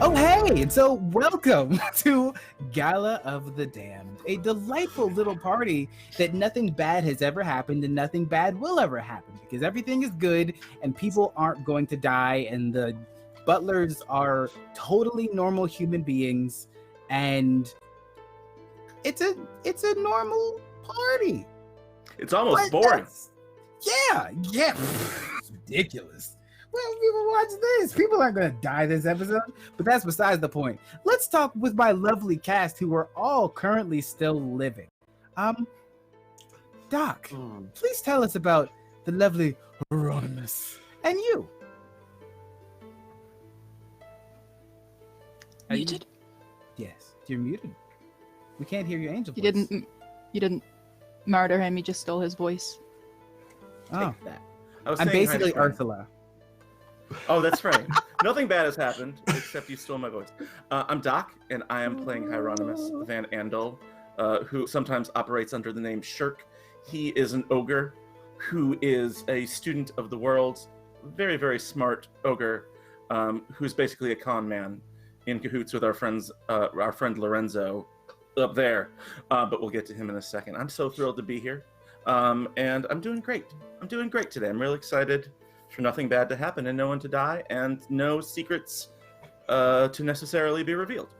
Oh, hey! So, welcome to Gala of the Damned, a delightful little party that nothing bad has ever happened and nothing bad will ever happen because everything is good and people aren't going to die and the butlers are totally normal human beings and it's a normal party. It's almost boring. Yeah. It's ridiculous. Well, people watch this. People aren't going to die this episode, but that's besides the point. Let's talk with my lovely cast who are all currently still living. Doc, please tell us about the lovely Hieronymus and you. Muted? Yes, you're muted. We can't hear your angel voice. You didn't murder him. You just stole his voice. Oh, Take that. I'm basically Ursula. Oh, that's right. Nothing bad has happened, except you stole my voice. I'm Doc, and I am playing Hieronymus Van Andel, who sometimes operates under the name Shirk. He is an ogre who is a student of the world, very, very smart ogre, who's basically a con man in cahoots with our friend Lorenzo up there. But we'll get to him in a second. I'm so thrilled to be here, and I'm doing great. I'm doing great today. I'm really excited for nothing bad to happen and no one to die and no secrets to necessarily be revealed.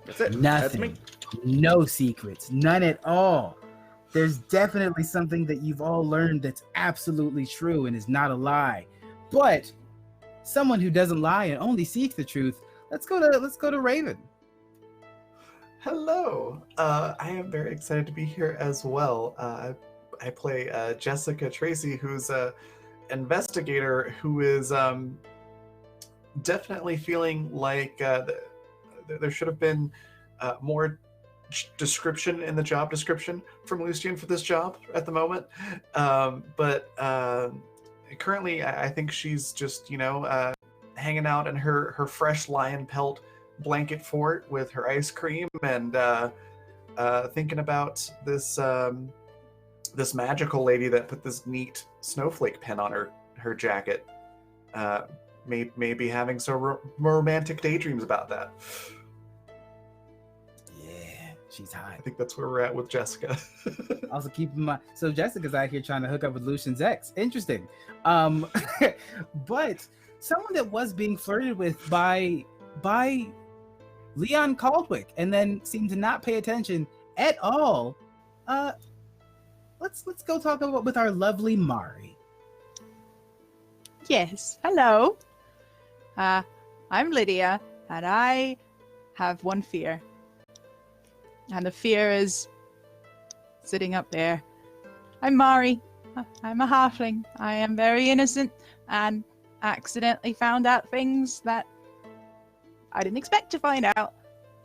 That's it. Nothing. That's me. No secrets. None at all. There's definitely something that you've all learned that's absolutely true and is not a lie. But someone who doesn't lie and only seeks the truth, let's go to Raven. Hello. I am very excited to be here as well. I play Jessica Tracy, who's a investigator who is definitely feeling like there should have been more description in the job description from Lucian for this job at the moment. But currently, I think she's just, hanging out in her fresh lion pelt blanket fort with her ice cream and thinking about this magical lady that put this neat snowflake pin on her jacket. Maybe having some romantic daydreams about that. Yeah, she's hot. I think that's where we're at with Jessica. Also keep in mind, so Jessica's out here trying to hook up with Lucian's ex. Interesting. But someone that was being flirted with by Leon Caldwick and then seemed to not pay attention at all. Let's go talk about with our lovely Mari. Yes. Hello. I'm Lydia, and I have one fear. And the fear is sitting up there. I'm Mari. I'm a halfling. I am very innocent and accidentally found out things that I didn't expect to find out.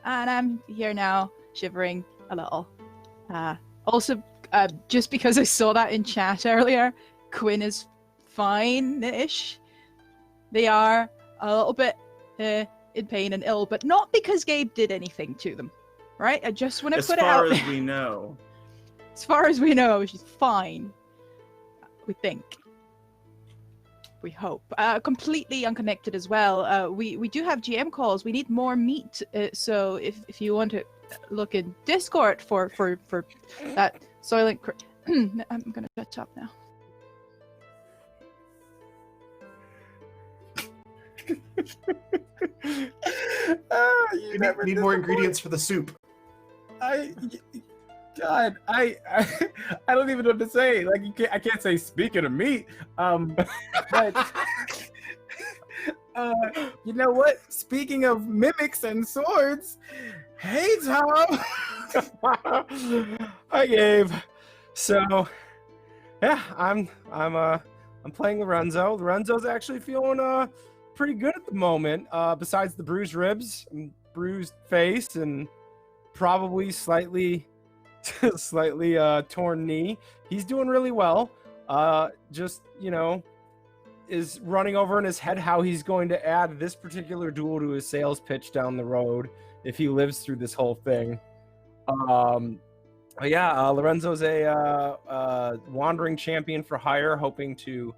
And I'm here now, shivering a little. Also, just because I saw that in chat earlier, Quinn is fine-ish. They are a little bit in pain and ill, but not because Gabe did anything to them, right? I just want to put it out there. As far as we know. As far as we know, she's fine. We think. We hope. Completely unconnected as well. We do have GM calls. We need more meat. So if you want to look in Discord for that Soylent... I'm gonna shut up now. You need more ingredients for the soup. I don't even know what to say. Like I can't say speaking of meat. But you know what? Speaking of mimics and swords, hey Tom. Hi Gabe. So yeah, I'm playing Lorenzo. Lorenzo's actually feeling pretty good at the moment. Besides the bruised ribs and bruised face and probably slightly torn knee, he's doing really well. Just is running over in his head how he's going to add this particular duel to his sales pitch down the road if he lives through this whole thing. Lorenzo's a wandering champion for hire, hoping to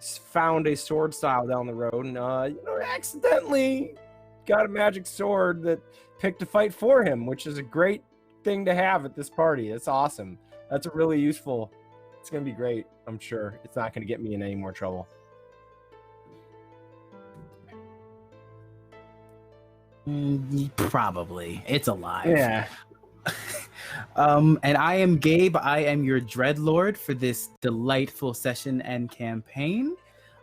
found a sword style down the road and accidentally got a magic sword that picked a fight for him, which is a great thing to have at this party. It's awesome. That's a really useful. It's gonna be great. I'm sure it's not gonna get me in any more trouble. Probably. It's alive. Yeah. And I am Gabe. I am your Dreadlord for this delightful session and campaign.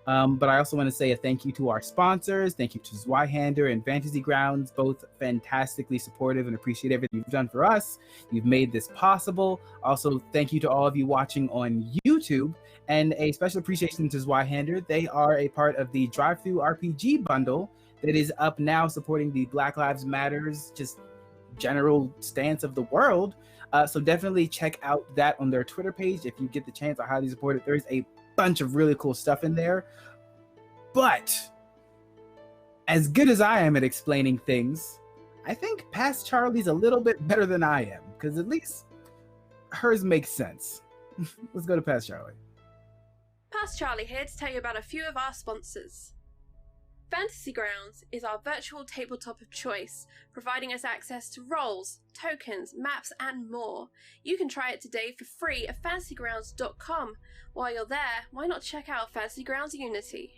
But I also want to say a thank you to our sponsors. Thank you to Zweihander and Fantasy Grounds, both fantastically supportive and appreciate everything you've done for us. You've made this possible. Also, thank you to all of you watching on YouTube, and a special appreciation to Zweihander. They are a part of the Drive-Thru RPG bundle that is up now, supporting the Black Lives Matters, just general stance of the world. So definitely check out that on their Twitter page if you get the chance. I highly support it. There's a bunch of really cool stuff in there. But as good as I am at explaining things, I think Past Charlie's a little bit better than I am, because at least hers makes sense. Let's go to Past Charlie. Past Charlie here to tell you about a few of our sponsors. Fantasy Grounds is our virtual tabletop of choice, providing us access to roles, tokens, maps, and more. You can try it today for free at fantasygrounds.com. While you're there, why not check out Fantasy Grounds Unity?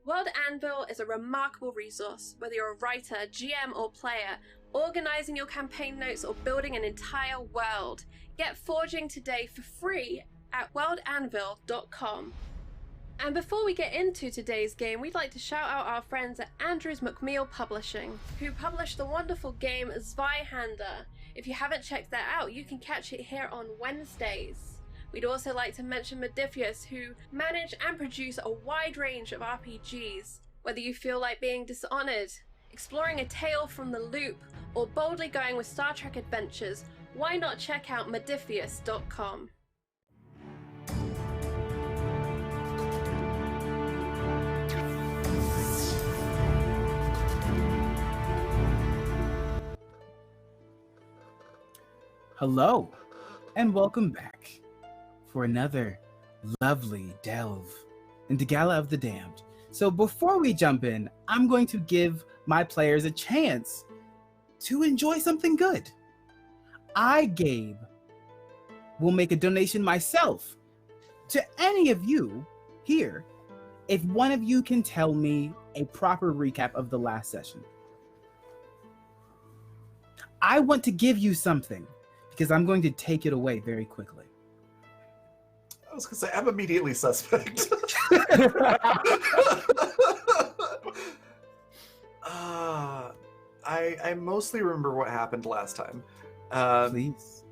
World Anvil is a remarkable resource, whether you're a writer, GM, or player, organizing your campaign notes or building an entire world. Get forging today for free at worldanvil.com. And before we get into today's game, we'd like to shout out our friends at Andrews McMeel Publishing, who published the wonderful game Zweihander. If you haven't checked that out, you can catch it here on Wednesdays. We'd also like to mention Modifius, who manage and produce a wide range of RPGs. Whether you feel like being Dishonored, exploring a tale from the loop, or boldly going with Star Trek adventures, why not check out Modifius.com. Hello, and welcome back for another lovely delve into Gala of the Damned. So before we jump in, I'm going to give my players a chance to enjoy something good. I, Gabe, will make a donation myself to any of you here if one of you can tell me a proper recap of the last session. I want to give you something, because I'm going to take it away very quickly. I was going to say, I'm immediately suspect. I mostly remember what happened last time. Please.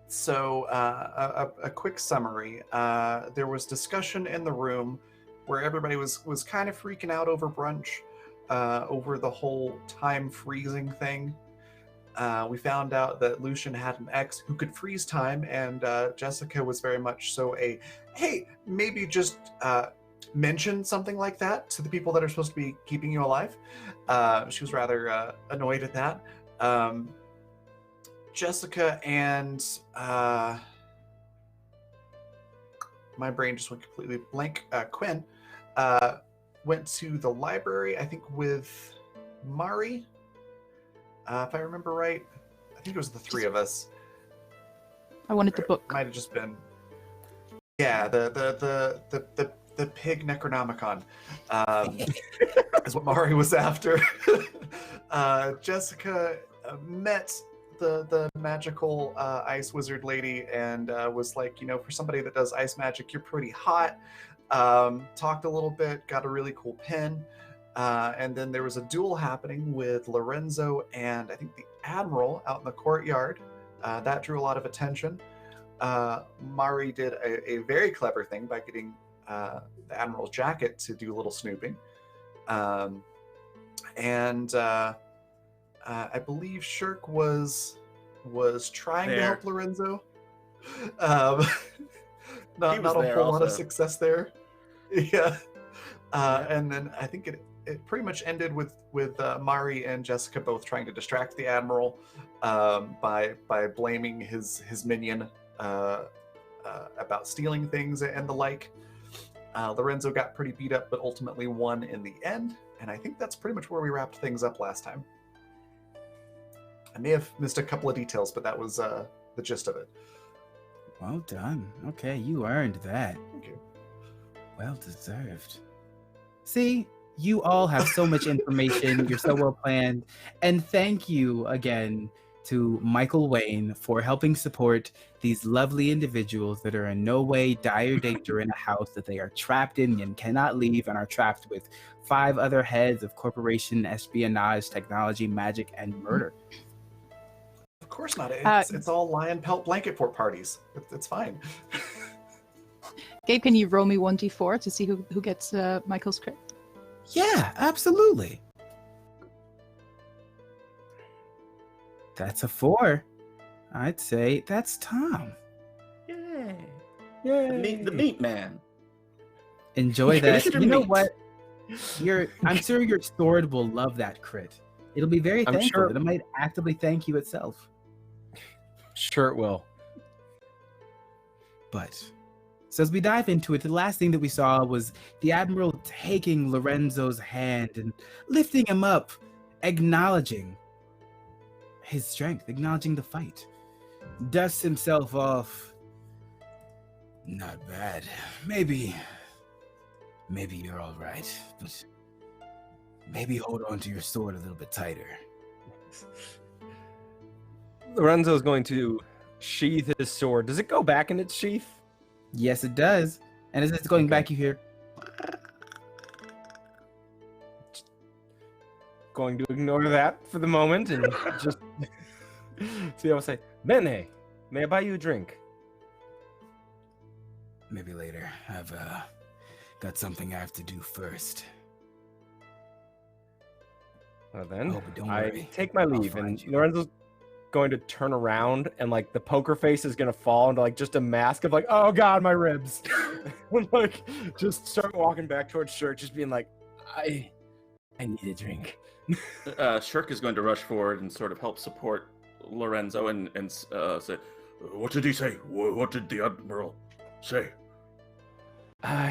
So, a quick summary. There was discussion in the room where everybody was kind of freaking out over brunch, over the whole time freezing thing. We found out that Lucian had an ex who could freeze time, and Jessica was very much so hey, maybe just mention something like that to the people that are supposed to be keeping you alive. She was rather annoyed at that. Jessica and my brain just went completely blank. Quinn went to the library, I think, with Mari. If I remember right, I think it was the three of us. I wanted the book. Might have just been, yeah, the pig Necronomicon is what Mari was after. Jessica met the magical ice wizard lady and was like, for somebody that does ice magic, you're pretty hot. Talked a little bit, got a really cool pin. And then there was a duel happening with Lorenzo and I think the Admiral out in the courtyard. That drew a lot of attention. Mari did a very clever thing by getting the Admiral's jacket to do a little snooping. And I believe Shirk was trying to help Lorenzo. Not a whole lot of success there. Yeah. And then I think it pretty much ended with Mari and Jessica both trying to distract the Admiral by blaming his minion about stealing things and the like. Lorenzo got pretty beat up, but ultimately won in the end. And I think that's pretty much where we wrapped things up last time. I may have missed a couple of details, but that was the gist of it. Well done. Okay, you earned that. Thank you. Well deserved. See, you all have so much information. You're so well planned. And thank you again to Michael Wayne for helping support these lovely individuals that are in no way dire danger in a house that they are trapped in and cannot leave, and are trapped with 5 other heads of corporation, espionage, technology, magic, and murder. Of course not. It's all lion pelt blanket fort parties. It's fine. Gabe, can you roll me 1d4 to see who gets Michael's crit? Yeah, absolutely. That's a 4. I'd say that's Tom. Yay. Yay. The meat man. Enjoy that. Mr. You know Meat. what? I'm sure your sword will love that crit. It'll be very I'm thankful. sure- It might actively thank you itself. Sure it will. But so as we dive into it, the last thing that we saw was the Admiral taking Lorenzo's hand and lifting him up, acknowledging his strength, acknowledging the fight. Dusts himself off. Not bad. Maybe you're all right, but maybe hold on to your sword a little bit tighter. Lorenzo's going to sheath his sword. Does it go back in its sheath? Yes, it does. And as it's going Okay. back, you hear, Going to ignore that for the moment and just see how I say, Bene, may I buy you a drink? maybe later. I've got something I have to do first. Well then, Oh, but don't I worry. take my I'll leave, find and you. Lorenzo's going to turn around, and like the poker face is gonna fall into like just a mask of like, oh god, my ribs, and like just start walking back towards church, just being like, I need a drink. Shirk is going to rush forward and sort of help support Lorenzo and say, "What did he say? What did the Admiral say?"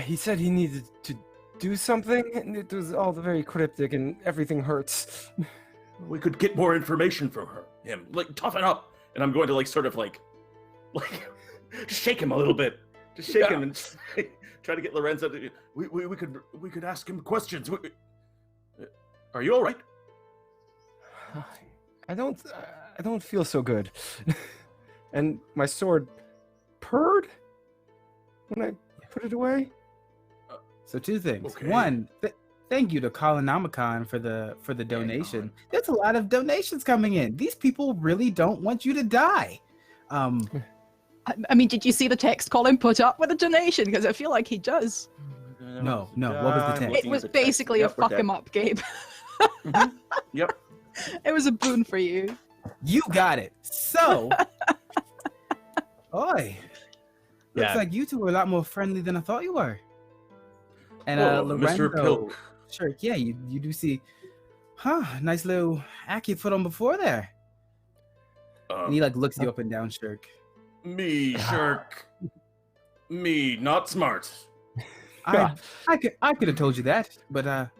He said he needed to do something, and it was all very cryptic, and everything hurts. We could get more information from him. Like, toughen up. And I'm going to like sort of like just shake him a little bit. Just shake him and try to get Lorenzo to. We could ask him questions. Are you all right? I don't feel so good. And my sword purred when I put it away. So 2 things. Okay. One, thank you to Colonomicon for the donation. There's a lot of donations coming in. These people really don't want you to die. I mean, did you see the text Colin put up with a donation? Because I feel like he does. No. What was the I'm text? looking It at was the text. basically Yep, a we're fuck dead. him up, Gabe. Yep. It was a boon for you. You got it. So, oi, looks Yeah. like you two are a lot more friendly than I thought you were. And Mr. Lorenzo, Pilk. sure, yeah, you do see, nice little act you put on before there. And he like looks you up and down, Shirk. Me, Shirk. Me, not smart. I could have told you that, but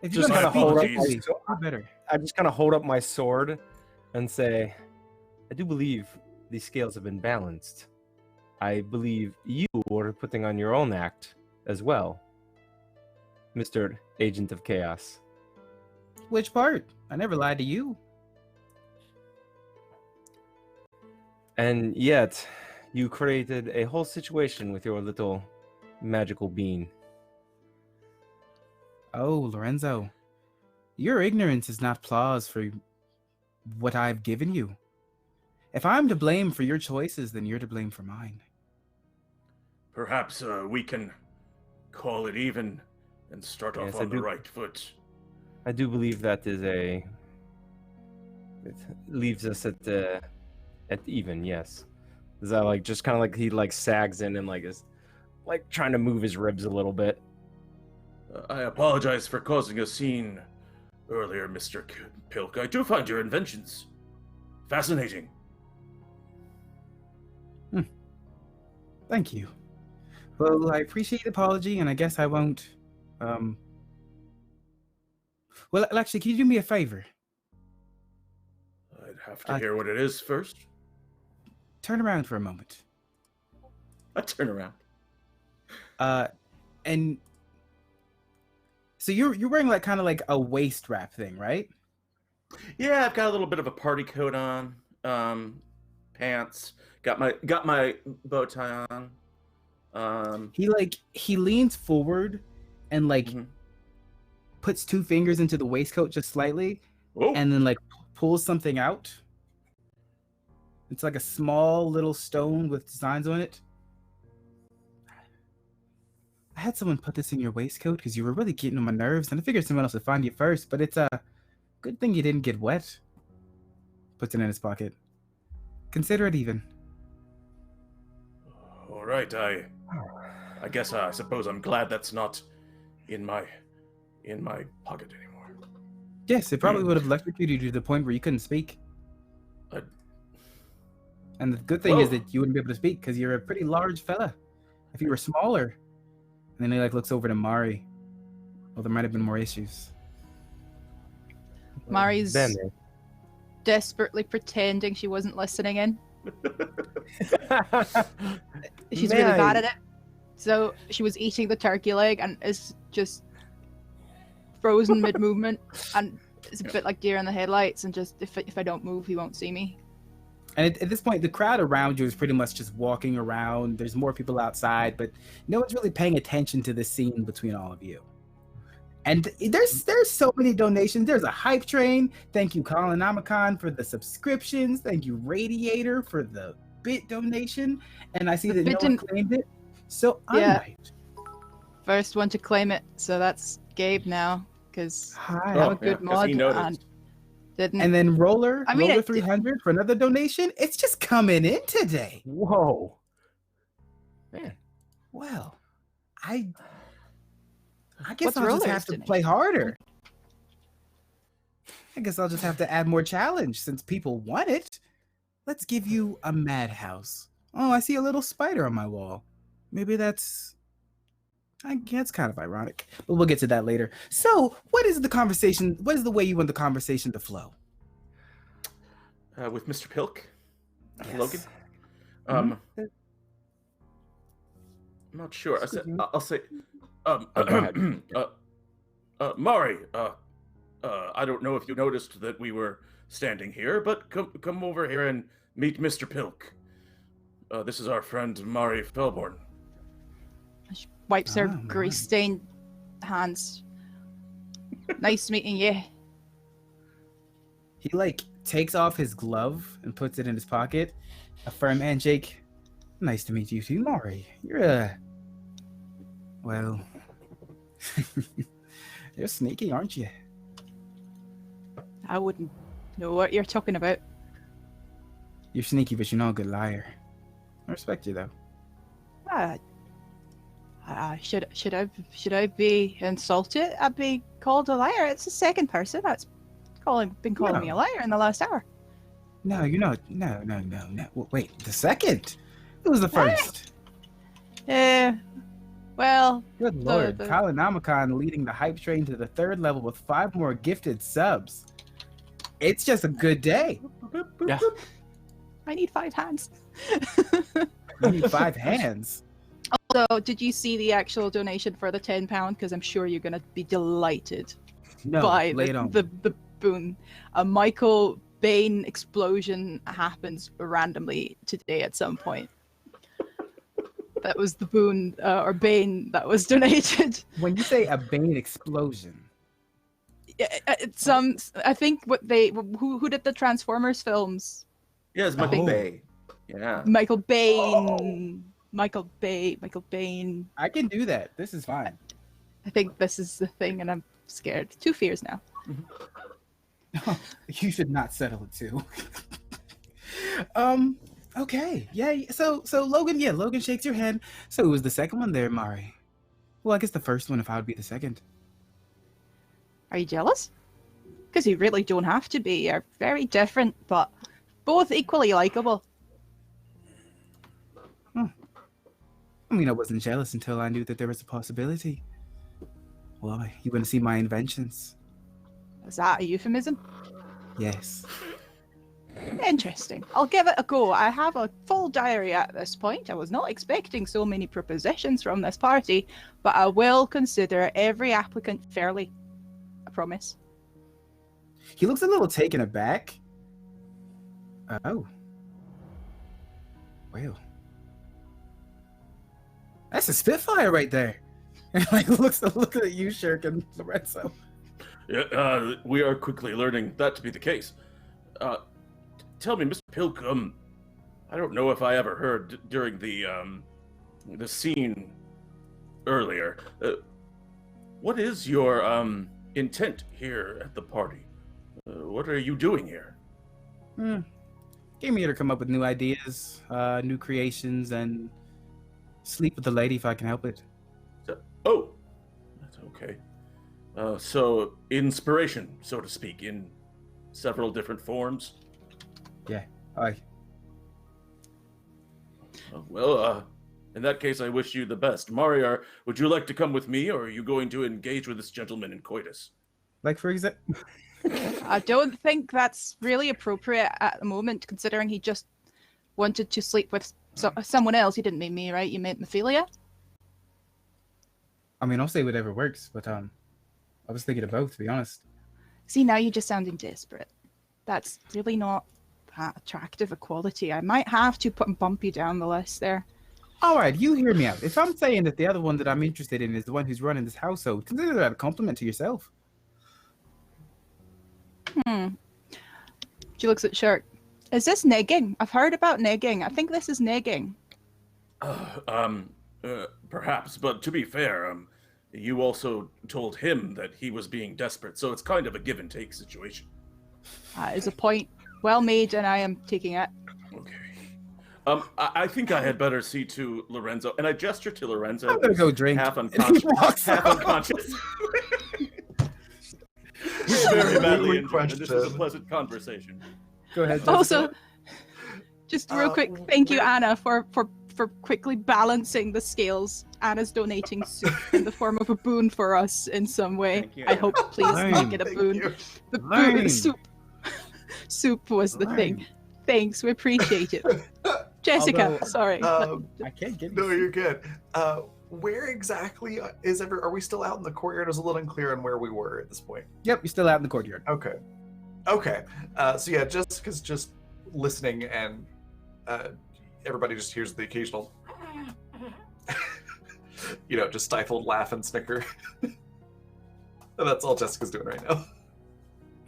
if you're just gonna kinda speak, hold up please, my sword. do better. I just kind of hold up my sword and say, I do believe these scales have been balanced. I believe you are putting on your own act as well, Mr. Agent of Chaos. Which part? I never lied to you. And yet, you created a whole situation with your little magical bean. Oh, Lorenzo, your ignorance is not applause for what I've given you. If I'm to blame for your choices, then you're to blame for mine. Perhaps we can call it even and start Yes, off I on the do. right foot. I do believe that is it leaves us at even, yes. Is that like just kind of like he like sags in and like is like trying to move his ribs a little bit. I apologize for causing a scene earlier, Mr. Pilk. I do find your inventions fascinating. Thank you. Well, I appreciate the apology, and I guess I won't. Well, actually, can you do me a favor? I'd have to hear what it is first. Turn around for a moment. I turn around. And so you're wearing like kind of like a waist wrap thing, right? Yeah, I've got a little bit of a party coat on, pants. Got my bow tie on. He leans forward and like Mhm. puts two fingers into the waistcoat just slightly, Oh, and then like pulls something out. It's like a small little stone with designs on it. I had someone put this in your waistcoat because you were really getting on my nerves, and I figured someone else would find you first, but it's a good thing you didn't get wet. Puts it in his pocket. Consider it even. all right. I guess I suppose I'm glad that's not in my pocket anymore. Yes, it probably would have electrocuted you to the point where you couldn't speak. Uh, And the good thing is Whoa. that you wouldn't be able to speak because you're a pretty large fella. If you were smaller. And then he like looks over to Mari. Well, there might have been more issues. Mari's Then desperately pretending she wasn't listening in. She's May really I- bad at it. So she was eating the turkey leg and is just frozen mid-movement, and it's a bit like deer in the headlights, and just if I don't move, he won't see me. And at this point, the crowd around you is pretty much just walking around. There's more people outside, but no one's really paying attention to the scene between all of you. And there's so many donations. There's a hype train. Thank you, Colonomicon, for the subscriptions. Thank you, Radiator, for the bit donation. And I see The that no bit one didn't- claimed it. So I'm Yeah. right. First one to claim it, so that's Gabe now, because Hi. I'm a Oh, yeah, good 'cause mod he noticed. and didn't. And then Roller I mean, it- 300 for another donation. It's just coming in today. Whoa. Man. Well, I guess What's I'll just Roller's have to donation? play harder. I guess I'll just have to add more challenge since people want it. Let's give you a madhouse. Oh, I see a little spider on my wall. Maybe that's kind of ironic, but we'll get to that later. So, what is the conversation? What is the way you want the conversation to flow? With Mr. Pilk, Yes. Logan. Mhm. I'm not sure. Excuse me. I'll say. go ahead. Mari. I don't know if you noticed that we were standing here, but come over here and meet Mr. Pilk. This is our friend Mari Felborn. She wipes her Oh, grease-stained hands. Nice meeting you. He like takes off his glove and puts it in his pocket. A firm handshake. Nice to meet you too, Mari. Well, you're sneaky, aren't you? I wouldn't know what you're talking about. You're sneaky, but you're not a good liar. I respect you though. Should I be insulted? I'd be called a liar. It's the second person that's been calling me a No. liar in the last hour. No, you're not. No. Wait, the second? It was the first. Well, Good lord. the- Colonomicon leading the hype train to the 3rd level with 5 more gifted subs. It's just a good day. Yeah. I need 5 hands. You need 5 hands. Also, did you see the actual donation for the £10? Because I'm sure you're gonna be delighted No, by lay it on. the boon. A Michael Bain explosion happens randomly today at some point. That was the boon or Bane that was donated. When you say a Bane explosion, I think who did the Transformers films? Yeah, it's Michael Oh. Bay. Yeah. Michael Bain. Michael Bain. I can do that. This is fine. I think this is the thing, and I'm scared. 2 fears now. You should not settle it too. Okay. Yeah. So Logan. Yeah, Logan shakes your hand. So it was the second one there, Mari. Well, I guess the first one if I would be the second. Are you jealous? Because you really don't have to be. You're very different, but both equally likable. I mean, I wasn't jealous until I knew that there was a possibility. Why? You want to see my inventions? Is that a euphemism? Yes. Interesting. I'll give it a go. I have a full diary at this point. I was not expecting so many propositions from this party, but I will consider every applicant fairly. I promise. He looks a little taken aback. Oh. Well. That's a Spitfire right there. And like looks at you, Shirk and Lorenzo. Yeah, we are quickly learning that to be the case. Tell me, Mr. Pilgrim, I don't know if I ever heard during the scene earlier. What is your intent here at the party? What are you doing here? Came here to come up with new ideas, new creations, and sleep with the lady if I can help it. Oh, that's okay. So inspiration, so to speak, in several different forms. Yeah. Hi. Well, in that case, I wish you the best. Mariar, would you like to come with me, or are you going to engage with this gentleman in coitus? Like for example. I don't think that's really appropriate at the moment, considering he just wanted to sleep with someone else. You didn't mean me, right? You meant Mephilia? I mean, I'll say whatever works, but I was thinking of both, to be honest. See, now you're just sounding desperate. That's really not that attractive a quality. I might have to bump you down the list there. All right, you hear me out. If I'm saying that the other one that I'm interested in is the one who's running this household, consider that a compliment to yourself. She looks at Shirk. Is this negging? I've heard about negging. I think this is negging. Perhaps, but to be fair, you also told him that he was being desperate, so it's kind of a give and take situation. That is a point well made, and I am taking it. Okay. I think I had better see to Lorenzo, and I gesture to Lorenzo. I'm gonna go drink. Half unconscious. Half unconscious. Very badly injured, and this was a pleasant conversation. Go ahead, Jessica. Also, just real quick, thank you, Anna, for quickly balancing the scales. Anna's donating soup in the form of a boon for us in some way. Thank you, I hope, please, make it a boon. The boon, soup was the thing. Thanks, we appreciate it. Jessica, Although, sorry. I can't get No, you're good. Where exactly are we still out in the courtyard? It was a little unclear on where we were at this point. Yep, you're still out in the courtyard. Okay. So yeah, just listening, and everybody just hears the occasional, just stifled laugh and snicker. That's all Jessica's doing right now.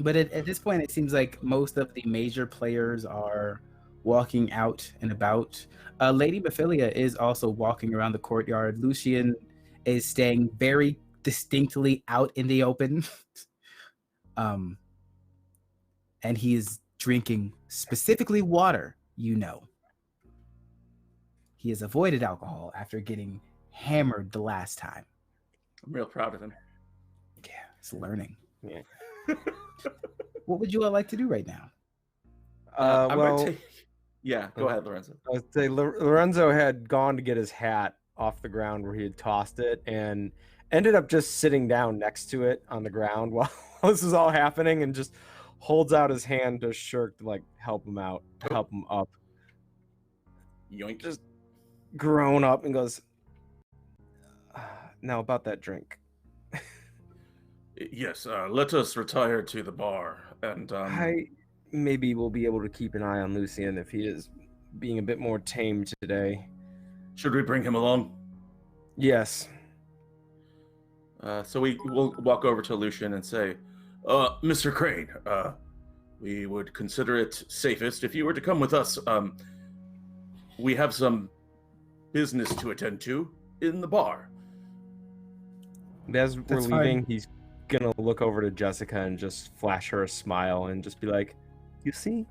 But at this point, it seems like most of the major players are walking out and about. Lady Mephilia is also walking around the courtyard. Lucian is staying very distinctly out in the open. And he is drinking specifically water, He has avoided alcohol after getting hammered the last time. I'm real proud of him. Yeah, he's learning. Yeah. What would you all like to do right now? Yeah, go ahead, Lorenzo. I would say Lorenzo had gone to get his hat off the ground where he had tossed it and ended up just sitting down next to it on the ground while this is all happening, and just holds out his hand to Shirk to help him out, help him up. Yoink. Just grown up and goes, now about that drink. Yes, let us retire to the bar, and I maybe will be able to keep an eye on Lucian if he is being a bit more tame today. Should we bring him along? Yes. So we'll walk over to Lucian and say, Mr. Crane, we would consider it safest if you were to come with us. We have some business to attend to in the bar. As we're That's leaving, fine. he's gonna look over to Jessica and just flash her a smile and just be like, you see,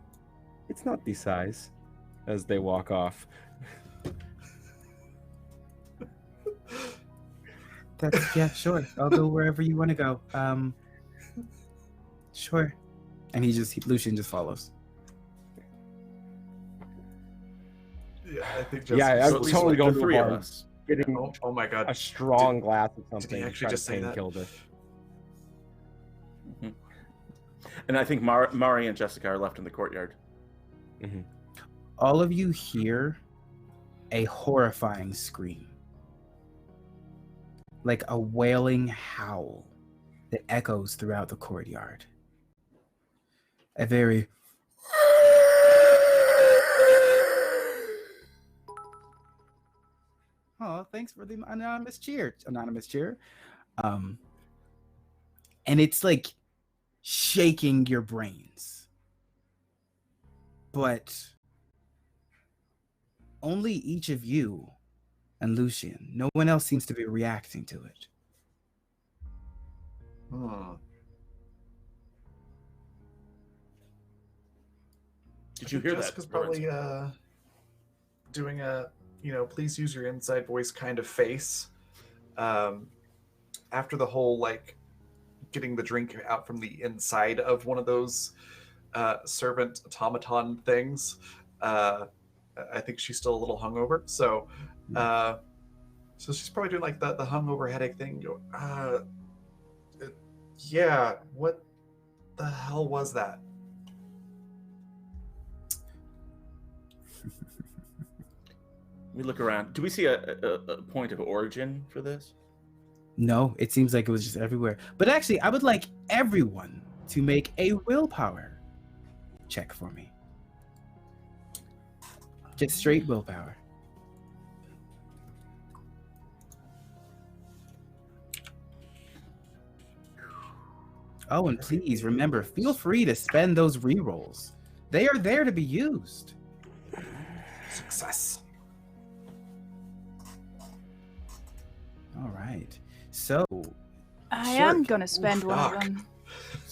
it's not the size, as they walk off. Yeah, sure. I'll go wherever you want to go. Sure. And Lucian just follows. Yeah, I think Yeah, Jessica's I'm totally going the to three the of bar. us. getting Oh my god. a strong glass of something. Did he to actually try just to say that? painkiller her. And I think Mari and Jessica are left in the courtyard. All of you hear a horrifying scream, like a wailing howl that echoes throughout the courtyard. A very oh, thanks for the anonymous cheer. And it's like shaking your brains. But only each of you and Lucian. No one else seems to be reacting to it. Did you hear Jessica's that? probably doing a, please use your inside voice kind of face. After the whole, like, getting the drink out from the inside of one of those servant automaton things. I think she's still a little hungover. So so she's probably doing like the hungover headache thing. Yeah, what the hell was that? We look around. Do we see a point of origin for this? No, it seems like it was just everywhere. But actually, I would like everyone to make a willpower check for me. Just straight willpower. Oh, and please remember, feel free to spend those rerolls. They are there to be used. Success. All right. So, I Sure. am gonna spend one of fuck. them.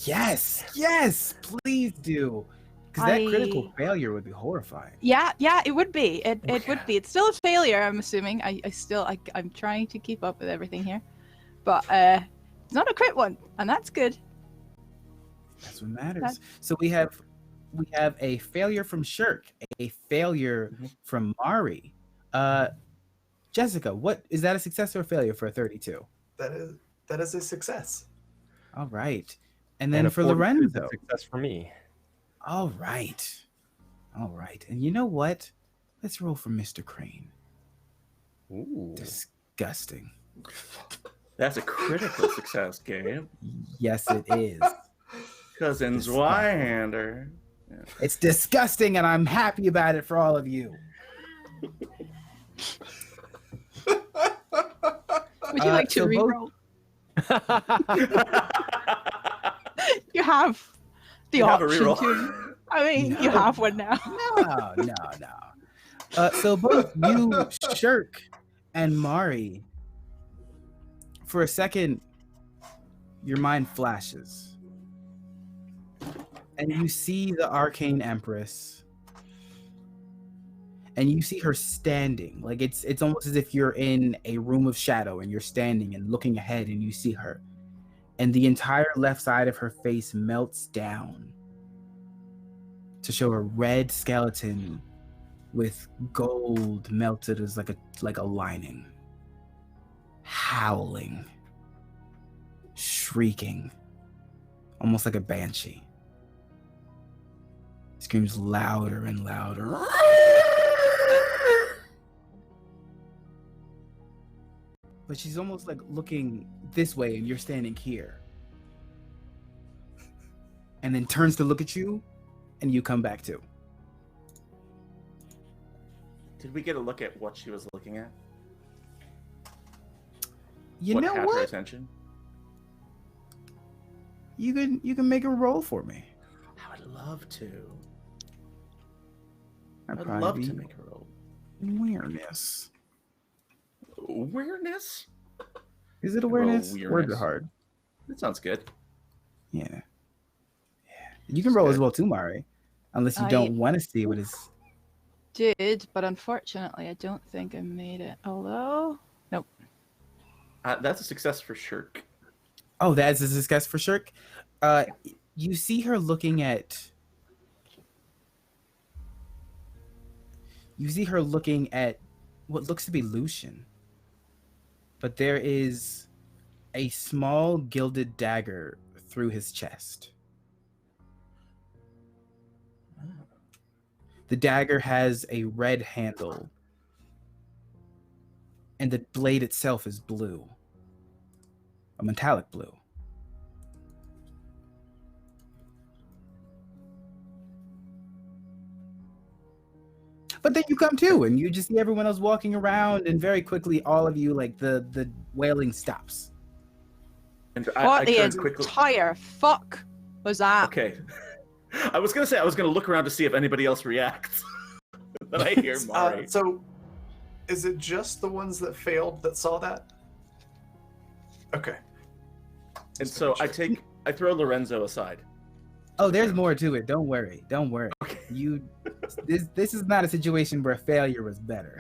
yes, please do. Because that critical I- failure would be horrifying. Yeah, it would be. It would be. It's still a failure, I'm assuming. I'm trying to keep up with everything here. But it's not a crit one, and that's good. That's what matters. So we have a failure from Shirk, a failure from Mari. Jessica, what is that, a success or a failure for a 32? That is a success. All right. And then a for 42 is a Lorenzo. success for me. All right. And you know what? Let's roll for Mr. Crane. Ooh. Disgusting. That's a critical success, Gabe. Yes, it is. Cousin Disgusting. Zweihander. Yeah. It's disgusting, and I'm happy about it for all of you. Would you like to so both- reroll? You have the You have a option reroll. to. I mean, you have one now. No. So both you, Shirk, and Mari, for a second, your mind flashes. And you see the Arcane Empress. And you see her standing. Like it's almost as if you're in a room of shadow and you're standing and looking ahead and you see her. And the entire left side of her face melts down to show a red skeleton with gold melted as like a lining. Howling. Shrieking. Almost like a banshee. Screams louder and louder. But she's almost like looking this way and you're standing here. And then turns to look at you and you come back too. Did we get a look at what she was looking at? You what know had her what? attention? You can make a roll for me. I would love to. I'd I'd probably love be to make a roll. awareness. Awareness? Is it Roll awareness? Words weirdness. are hard. That sounds good. Yeah. You can roll as well too, Mari. Unless you I- don't want to see what is. Did, but unfortunately, I don't think I made it. Although, nope. That's a success for Shirk. Oh, that's a success for Shirk. You see her looking at. You see her looking at what looks to be Lucian, but there is a small gilded dagger through his chest. The dagger has a red handle, and the blade itself is blue, a metallic blue. But then you come to, and you just see everyone else walking around, and very quickly, all of you, like, the wailing stops. And What I the turn quickly. entire fuck was that? Okay. I was gonna say I was gonna look around to see if anybody else reacts. Then I hear Mari. So, is it just the ones that failed that saw that? Okay. And so I throw Lorenzo aside. Oh, there's more to it. Don't worry. Don't worry. Okay. This is not a situation where failure was better.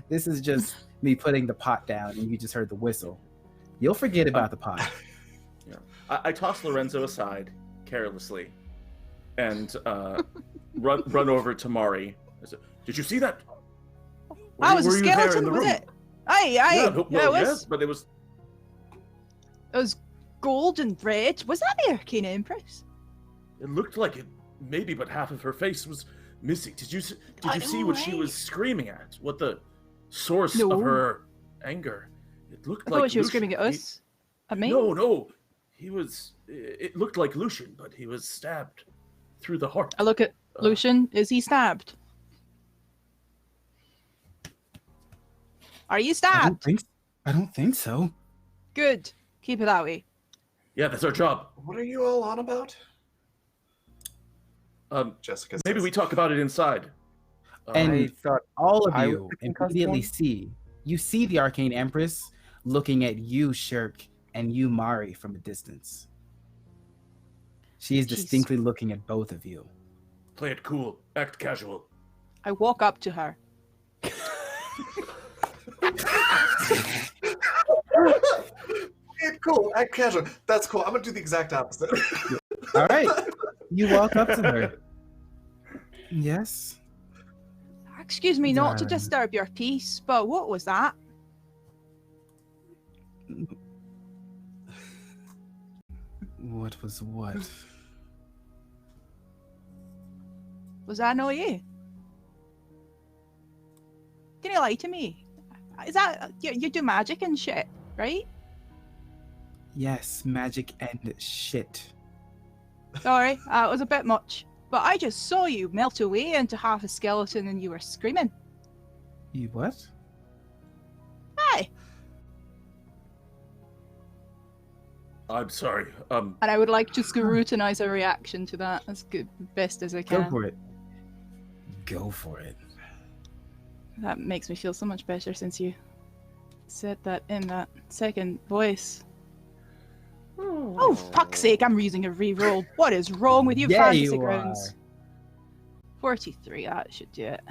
This is just me putting the pot down, and you just heard the whistle. You'll forget about the pot. Yeah. I toss Lorenzo aside carelessly, and run over to Mari. I said, "Did you see that? That was a Were you there in skeleton, the was room?" it? Aye. Yeah, It yes, but it was. was gold and red. Was that the Arcane Empress? It looked like it, maybe, but half of her face was missing. Did you see what she right. was screaming at? What the source No. of her anger? It looked I like thought she was Lucian. screaming at us. At me? No. He was. It looked like Lucian, but he was stabbed through the heart. I look at Lucian. Is he stabbed? Are you stabbed? I don't think so. Good. Keep it that way. Yeah, that's our job. What are you all on about? Jessica. Maybe says. we talk about it inside. And I thought all of I you was the concussed immediately one? see the Arcane Empress looking at you, Shirk, and you, Mari, from a distance. She is She's- distinctly looking at both of you. Play it cool. Act casual. I walk up to her. Cool. Act casual. That's cool. I'm gonna do the exact opposite. All right. You walk up to her. Yes. Excuse me not to Darling. disturb your peace, but what was that? What was what? Was that not you? Can you lie to me? Is that you do magic and shit, right? Yes, magic and shit. Sorry, it was a bit much. But I just saw you melt away into half a skeleton and you were screaming. You what? Aye. I'm sorry. And I would like to scrutinize a reaction to that as good, best as I can. Go for it. Go for it. That makes me feel so much better since you said that in that second voice. Oh, fuck's sake, I'm using a reroll. What is wrong with you, Yeah, Fantasy you Grounds? 43, that should do it.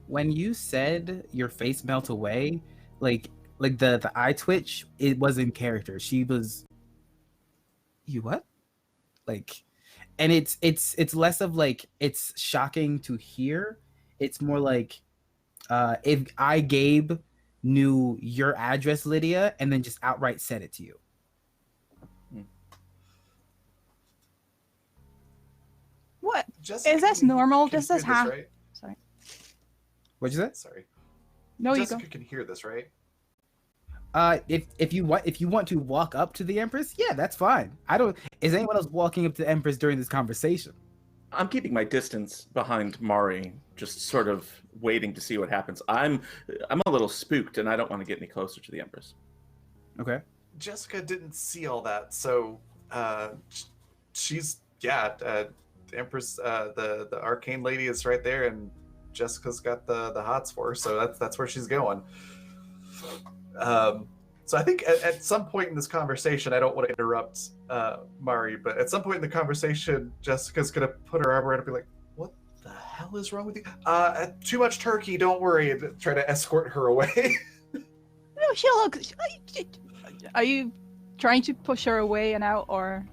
When you said your face melt away, like the eye twitch, it was in character. She was. You what? Like, and it's less of like it's shocking to hear. It's more like, if I Gabe knew your address, Lydia, and then just outright said it to you. What? Jessica, Is this can- normal? can Does hear this happen? right? Sorry. What'd you say? Sorry. No, Jessica you go. can hear this, right? If you want to walk up to the Empress, yeah, that's fine. I don't. Is anyone else walking up to the Empress during this conversation? I'm keeping my distance behind Mari, just sort of waiting to see what happens. I'm a little spooked, and I don't want to get any closer to the Empress. Okay. Jessica didn't see all that, so she's the Empress, the arcane lady is right there, and Jessica's got the hots for her, so that's where she's going. So I think at some point in this conversation, I don't want to interrupt Mari, but at some point in the conversation, Jessica's gonna put her arm around and be like, "What the hell is wrong with you? Too much turkey. Don't worry." And try to escort her away. No, she looks. Are you trying to push her away and out, or?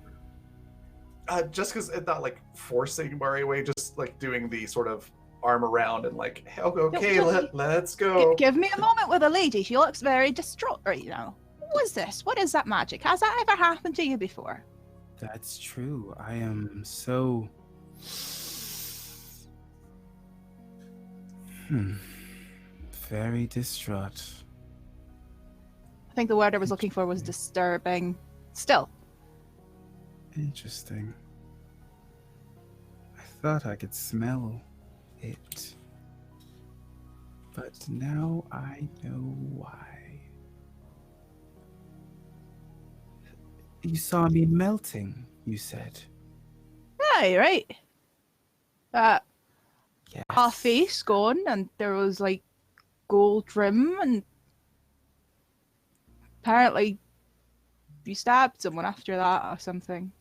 Jessica's not like forcing Mari away, just like doing the sort of arm around and like, okay, Yo, let's go. Give me a moment with a lady. She looks very distraught right now. What is this? What is that magic? Has that ever happened to you before? That's true. I am so... very distraught. I think the word I was looking for was disturbing. Still. Interesting. I thought I could smell it. But now I know why. You saw me melting, you said. Yeah, you're right. Yes. Half face gone, and there was like gold trim, and apparently you stabbed someone after that or something.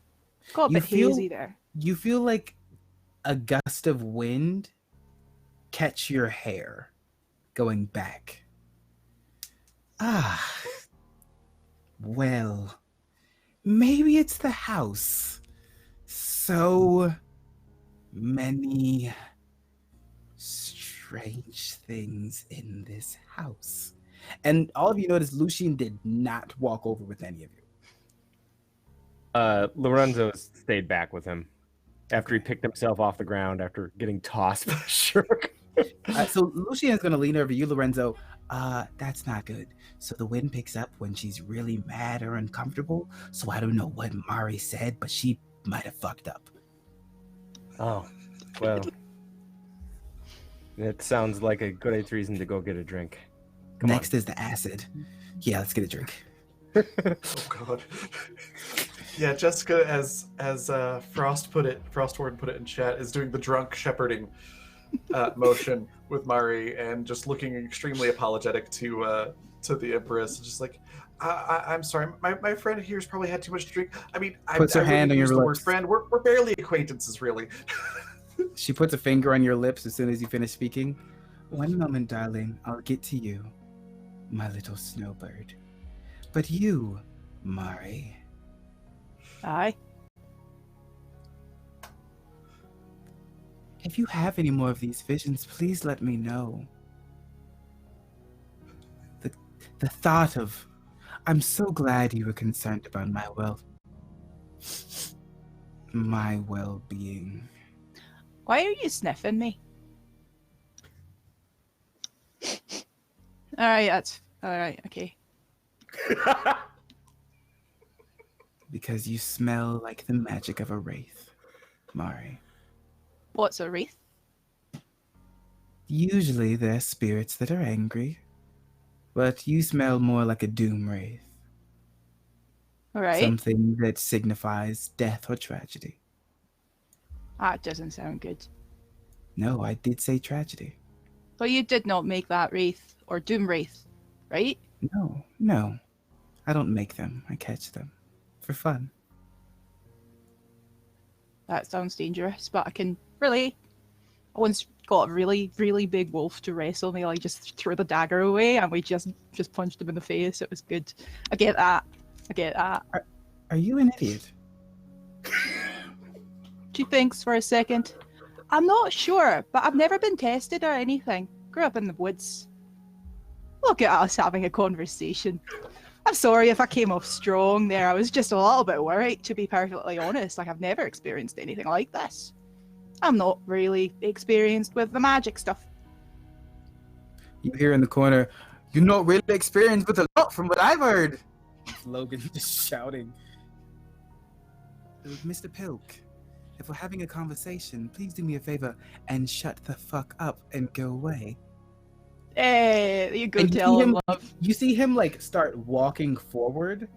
Got a You bit feel- hazy there. You feel like a gust of wind catch your hair going back. Ah. Well, maybe it's the house. So many strange things in this house. And all of you notice Lucian did not walk over with any of you. Lorenzo stayed back with him after he picked himself off the ground after getting tossed by Shirk. So Lucian is going to lean over you, Lorenzo. That's not good. So the wind picks up when she's really mad or uncomfortable. So I don't know what Mari said, but she might have fucked up. Oh, well. It sounds like a good reason to go get a drink. Come Next is the acid. Yeah, let's get a drink. Oh god. Yeah, Jessica, as Frostward put it in chat, is doing the drunk shepherding motion with Mari and just looking extremely apologetic to the Empress, just like, I'm sorry, my friend here's probably had too much to drink. I mean, Puts her I hand wouldn't on your use the word lips. friend. We're barely acquaintances, really. She puts a finger on your lips as soon as you finish speaking. One moment, darling. I'll get to you, my little snowbird. But you, Mari, Aye. if you have any more of these visions, please let me know. The thought of... I'm so glad you were concerned about my well-being. Why are you sniffing me? Alright, that's alright, okay. Because you smell like the magic of a wraith, Mari. What's a wreath? Usually they're spirits that are angry, but you smell more like a doom wraith. Alright. Something that signifies death or tragedy. That doesn't sound good. No, I did say tragedy. But you did not make that wraith, or doom wraith, right? No. I don't make them. I catch them. For fun. That sounds dangerous, but I can relate. I once got a really, really big wolf to wrestle me. I just threw the dagger away and we just punched him in the face. It was good. I get that. Are you an idiot? She thinks for a second. I'm not sure, but I've never been tested or anything. Grew up in the woods. Look at us having a conversation. I'm sorry if I came off strong there. I was just a little bit worried, to be perfectly honest. Like, I've never experienced anything like this. I'm not really experienced with the magic stuff. You hear in the corner, you're not really experienced with a lot from what I've heard. Logan just shouting. Mr. Pilk, if we're having a conversation, please do me a favor and shut the fuck up and go away. Hey, you go And tell him, love. You see him like start walking forward,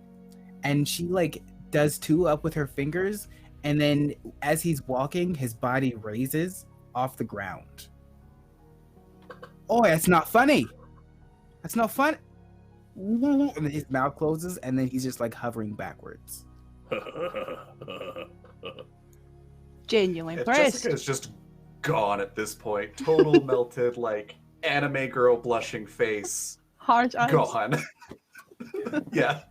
and she like does two up with her fingers, and then as he's walking, his body raises off the ground. Oh, that's not funny. That's not fun. And then his mouth closes, and then he's just like hovering backwards. Genuinely Yeah, impressed. Jessica is just gone at this point. Total melted, like anime girl blushing face. Hard eyes. Gone. Yeah.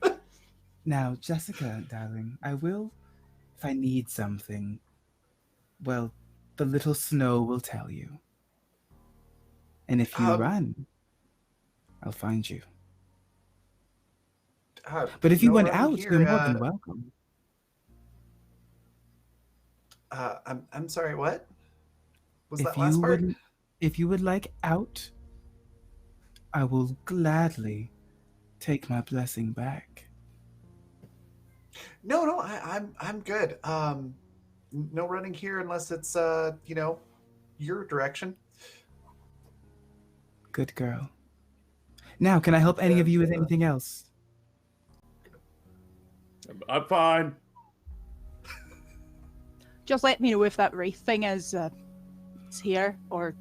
Now, Jessica, darling, I will, if I need something, well, the little snow will tell you. And if you Um, run, I'll find you. Uh, But if you no went running out, here, you're more than welcome. I'm sorry. What was If that last you part? would, if you would like out, I will gladly take my blessing back. No, I'm good. No running here unless it's your direction. Good girl. Now, can I help any of you with And, anything else? I'm fine. Just let me know if that wraith thing is here or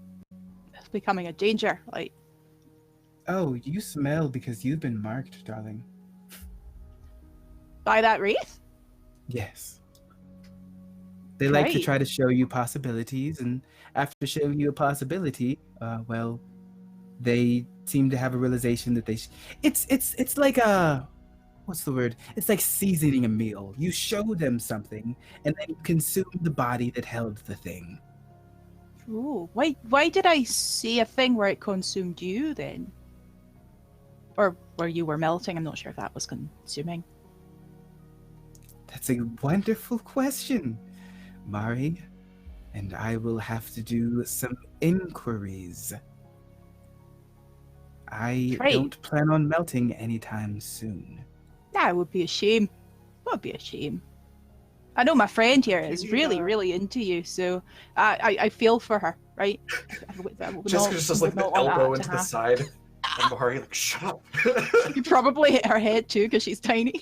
becoming a danger. Like, Oh, you smell because you've been marked, darling. by that wraith? Yes. They like to Right. try to show you possibilities, and after showing you a possibility, well, they seem to have a realization that it's like a, what's the word? It's like seasoning a meal. You show them something, and then you consume the body that held the thing. Ooh, why did I see a thing where it consumed you then? Or where you were melting? I'm not sure if that was consuming. That's a wonderful question, Mari, and I will have to do some inquiries. I Right. don't plan on melting anytime soon. That would be a shame. That would be a shame. I know my friend here is really, really into you, so I feel for her, right? I would Jessica not- just does would like the not want that elbow to into the happen. side, and Mahari like, shut up. You probably hit her head too because she's tiny.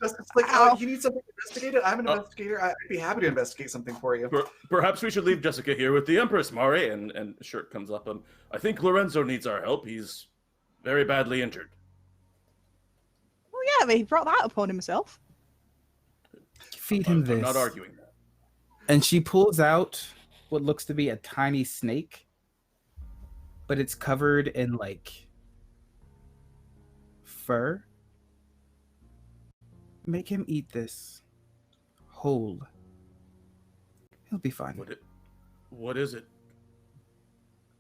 Jessica's like, Ow. you need something investigated? I'm an investigator. I'd be happy to investigate something for you. Perhaps we should leave Jessica here with the Empress, Mari. And Shirt comes up. I think Lorenzo needs our help. He's very badly injured. Oh yeah, but he brought that upon himself. Feed him this. I'm not arguing that. And she pulls out what looks to be a tiny snake, but it's covered in like fur. Make him eat this whole. He'll be fine. What is it?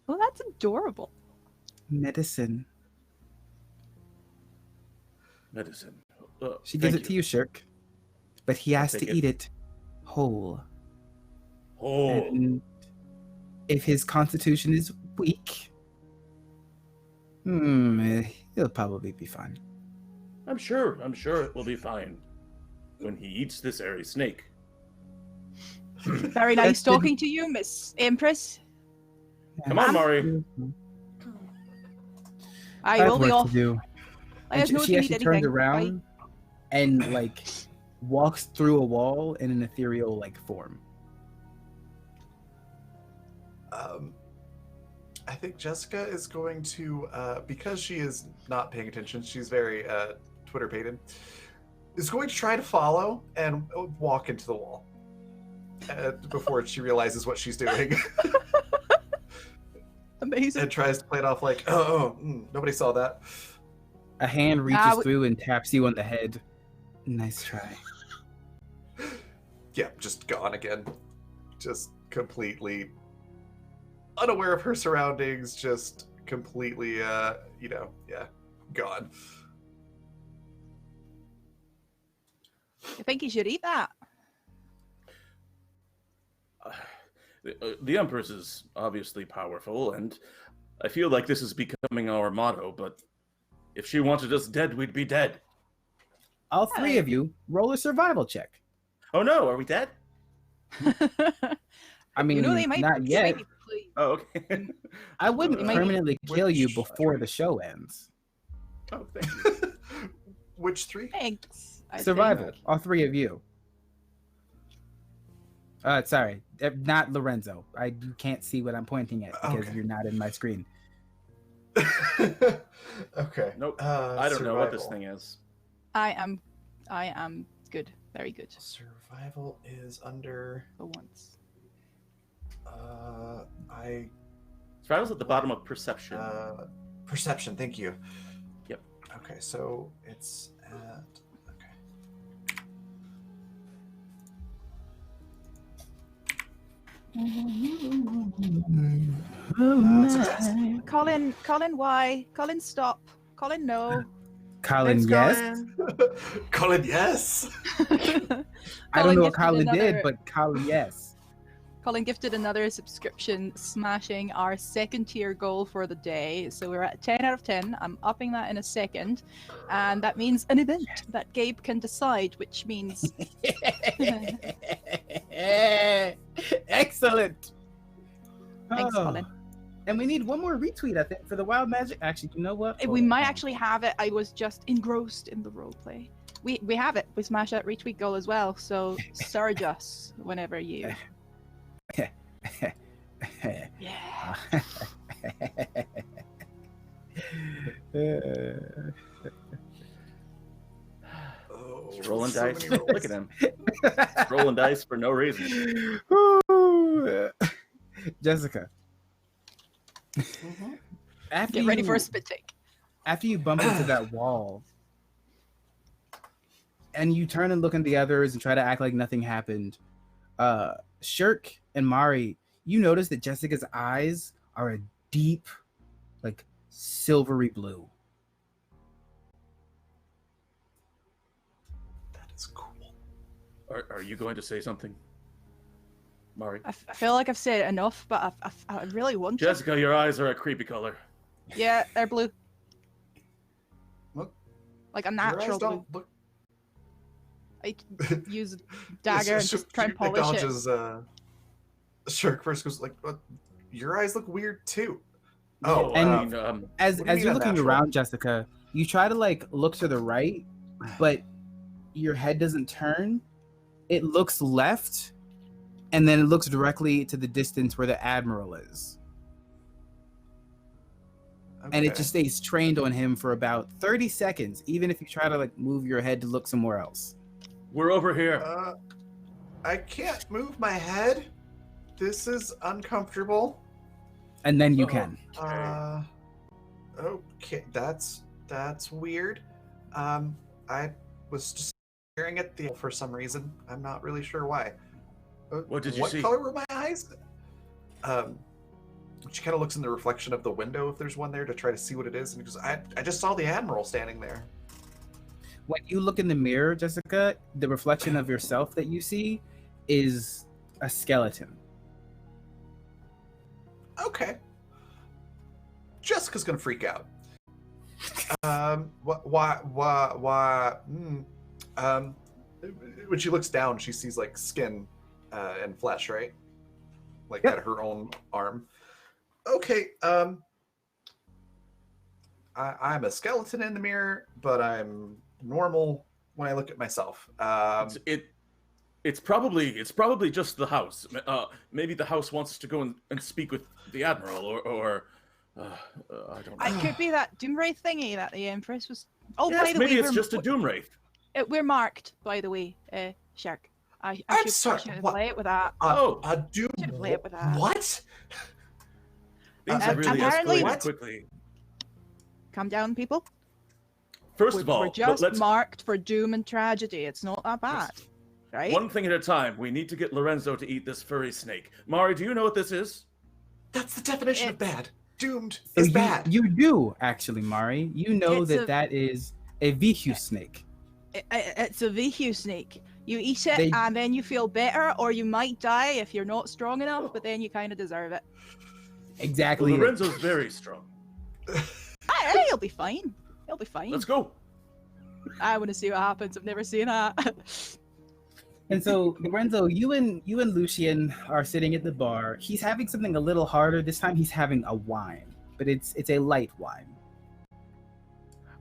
Oh, that's adorable. Medicine. Medicine. She gives it to you, Shirk, but he has to eat it whole. Oh. And if his constitution is weak, he'll probably be fine. I'm sure it will be fine when he eats this airy snake. Very nice talking to you, Miss Empress. Come on, Mari. I will be off. To do. Let us know if She you need actually turns anything. around and like walks through a wall in an ethereal like form. I think Jessica is going to, because she is not paying attention, she's very Twitter-pated, is going to try to follow and walk into the wall before she realizes what she's doing. Amazing. And tries to play it off like, nobody saw that. A hand reaches through and taps you on the head. Nice try. Yeah, just gone again. Just completely unaware of her surroundings, just completely, gone. I think you should eat that. The Empress is obviously powerful, and I feel like this is becoming our motto, but if she wanted us dead, we'd be dead. All three of you roll a survival check. Oh no, are we dead? I mean, they might not yet. Oh, okay. I wouldn't They might- permanently kill you before the show ends. Oh, thank you. Which three? Thanks. I Survival, think. all three of you. Sorry, not Lorenzo. You can't see what I'm pointing at because you're not in my screen. Okay. Nope. I don't know what this survival. thing is. I am good. Very good. Survival is under. For once. Survival's at the bottom of perception. Perception. Thank you. Yep. Okay, so it's at. Okay. Success. Colin, why? Colin, stop. Colin, no. Colin, Thanks, yes. Colin. Colin, yes. I don't know what gifted Colin another- did, but Colin, yes. Colin gifted another subscription, smashing our second tier goal for the day. So we're at 10 out of 10. I'm upping that in a second. And that means an event that Gabe can decide, which means Excellent. Thanks, Oh. Colin. And we need one more retweet, I think, for the wild magic. Actually, you know what? We Hold might on. actually have it. I was just engrossed in the roleplay. We have it. We smash that retweet goal as well. So surge us whenever you. Yeah. Oh, He's rolling so dice. many rolls. Look at him. Rolling dice for no reason. Ooh. Jessica, after Get ready for a you- spit take. after you bump into that wall and you turn and look at the others and try to act like nothing happened, Shirk and Mari, you notice that Jessica's eyes are a deep, like silvery blue. That is cool. Are you going to say something, Mari? I feel like I've said it enough, but I really want to. Jessica, your eyes are a creepy color. Yeah, they're blue. What? Like a Your eyes natural blue. don't look. I use a dagger and just try and polish it. acknowledges, Shark first goes like, "What? Your eyes look weird too." No, and- I mean, As What do you mean you're looking unnatural? around, Jessica, you try to like look to the right, but your head doesn't turn. It looks left, and then it looks directly to the distance where the Admiral is. And it Okay. just stays trained on him for about 30 seconds, even if you try to like move your head to look somewhere else. we're over here. I can't move my head. This is uncomfortable. And then you Oh. can. Okay, that's weird. I was just staring at the for some reason. I'm not really sure why. What did you see? What color were my eyes? She kind of looks in the reflection of the window if there's one there to try to see what it is, and goes, I just saw the Admiral standing there. When you look in the mirror, Jessica, the reflection of yourself that you see is a skeleton. Okay. Jessica's gonna freak out. When she looks down, she sees like skin and flesh, right? Like Yep. at her own arm. Okay. I'm a skeleton in the mirror, but I'm normal when I look at myself. It's probably just the house. Maybe the house wants us to go and speak with the Admiral, or I don't know. It could be that Doomwraith thingy that the Empress was. Oh, Yes, by the maybe way, it's just a Doomwraith. we're marked, by the way, Shark. I I'm should, sorry, I should what? play it with that. A doom. Should play it with that. What? Things have really apparently- escalated What? quickly. Calm down, people. First We're, of all, we're just let's marked for doom and tragedy. It's not that bad, right? one thing at a time. We need to get Lorenzo to eat this furry snake. Mari, do you know what this is? That's the definition of It's- bad. Doomed So is bad. You do actually, Mari. You know It's that a- that is a Vihu snake. It's a Vihu snake. You eat it They- and then you feel better, or you might die if you're not strong enough, but then you kind of deserve it. Exactly. Well, Lorenzo's very strong. He'll be fine. He'll be fine. Let's go. I want to see what happens. I've never seen that. And so, Lorenzo, you and Lucien are sitting at the bar. He's having something a little harder. This time, he's having a wine, but it's a light wine.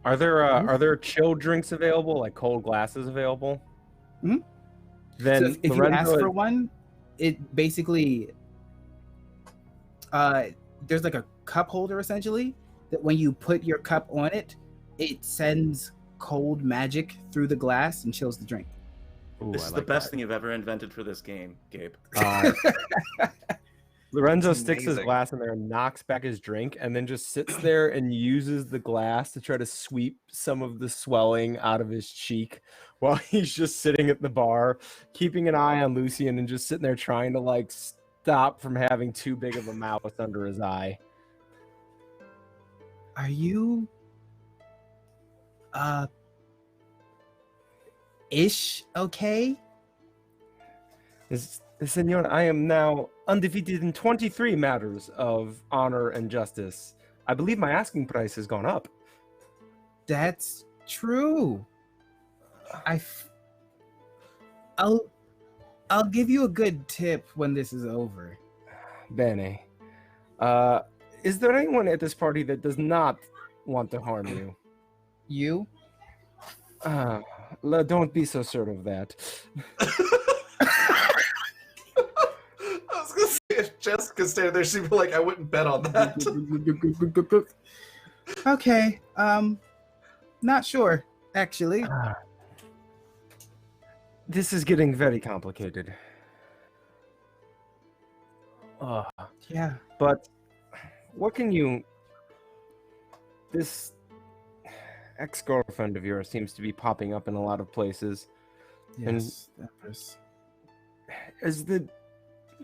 Are there chilled drinks available, like cold glasses available? Mhm. Then So if you Lorenzo ask for one, it basically there's like a cup holder essentially that when you put your cup on it, it sends cold magic through the glass and chills the drink. Ooh, This I is like the best that. thing you've ever invented for this game, Gabe. Lorenzo That's sticks his amazing. glass in there and knocks back his drink, and then just sits there and uses the glass to try to sweep some of the swelling out of his cheek while he's just sitting at the bar, keeping an eye on Lucien and just sitting there trying to like stop from having too big of a mouth under his eye. Are you ish okay? Senor, I am now undefeated in 23 matters of honor and justice. I believe my asking price has gone up. That's true. I'll give you a good tip when this is over. Bene. Is there anyone at this party that does not want to harm you? You? Don't be so certain of that. I was gonna say, if Jessica's standing there, she'd be like, I wouldn't bet on that. Okay, not sure, actually. This is getting very complicated. Yeah. But what can you... This ex-girlfriend of yours seems to be popping up in a lot of places. Yes, Empress.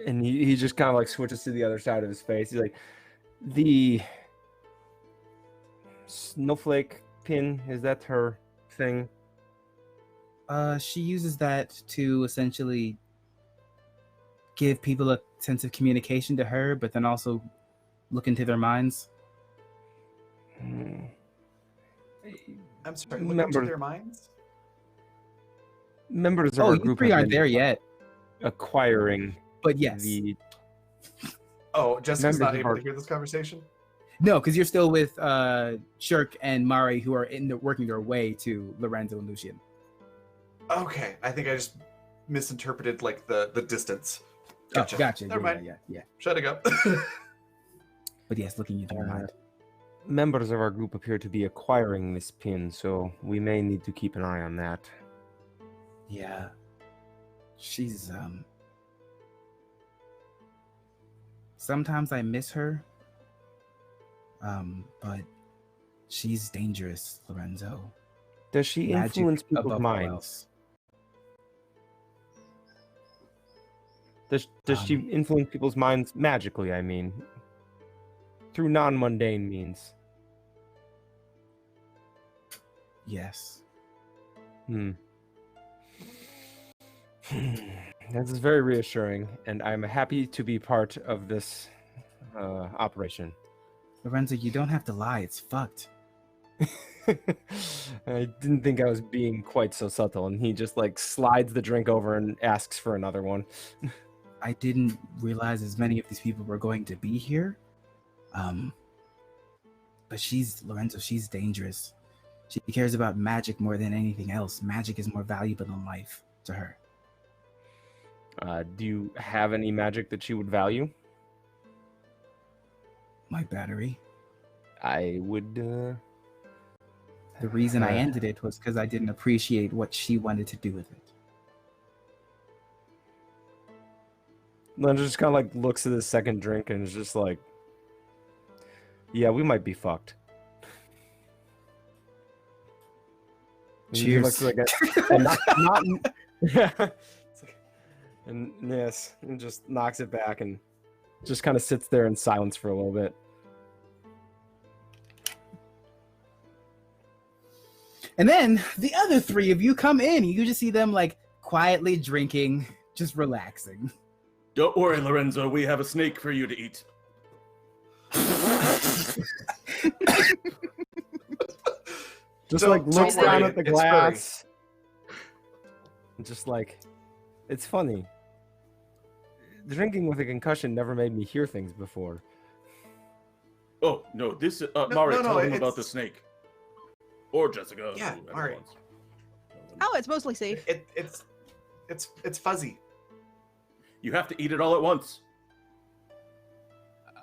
And he just kind of like switches to the other side of his face. He's like, the snowflake pin, is that her thing? She uses that to essentially give people a sense of communication to her, but then also look into their minds. I'm sorry, look into their minds? Members of our You group three have aren't been there yet, acquiring but yes. Oh, Jessica's Members not of able our- to hear this conversation? No, because you're still with Shirk and Mari, who are working their way to Lorenzo and Lucian. Okay, I think I just misinterpreted like the distance. Gotcha. Gotcha. Never mind. Yeah. Shutting up. But yes, looking into your mind. members of our group appear to be acquiring this pin, so we may need to keep an eye on that. Yeah. She's sometimes I miss her. But she's dangerous, Lorenzo. Does she Magic influence people's above all minds? else. Does she influence people's minds magically, I mean? Through non-mundane means. Yes. This is very reassuring, and I'm happy to be part of this operation. Lorenzo, you don't have to lie. It's fucked. I didn't think I was being quite so subtle, and he just like slides the drink over and asks for another one. I didn't realize as many of these people were going to be here. But Lorenzo, she's dangerous. She cares about magic more than anything else. Magic is more valuable than life to her. Do you have any magic that she would value? My battery. I would. The reason I ended it was because I didn't appreciate what she wanted to do with it. Len just kind of like looks at his second drink and is just like, yeah, we might be fucked. And he Cheers. looks like and yes, and just knocks it back and just kind of sits there in silence for a little bit. And then the other three of you come in. You just see them like quietly drinking, just relaxing. Don't worry, Lorenzo. We have a snake for you to eat. Just Don't- like looks don't down worry, at the it's glass. And just like, it's funny. Drinking with a concussion never made me hear things before. Oh no, this Mari, no, tell him it's- about the snake. Or Jessica. Yeah, whoever Mari. wants. Oh, it's mostly safe. It's fuzzy. You have to eat it all at once.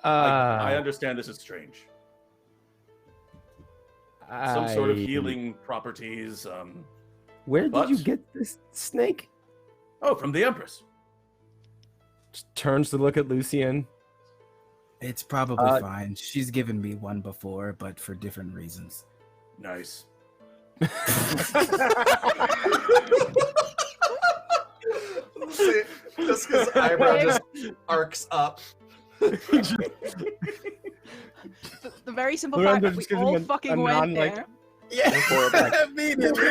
I understand this is strange. Some sort of healing properties. Where did you but- get this snake? Oh, from the Empress. Just turns to look at Lucian. It's probably fine. She's given me one before, but for different reasons. Nice. See, Jessica's eyebrow just arcs up. The very simple Lorenzo fact that just we gives him all a fucking went non-like- there. Yeah, immediately.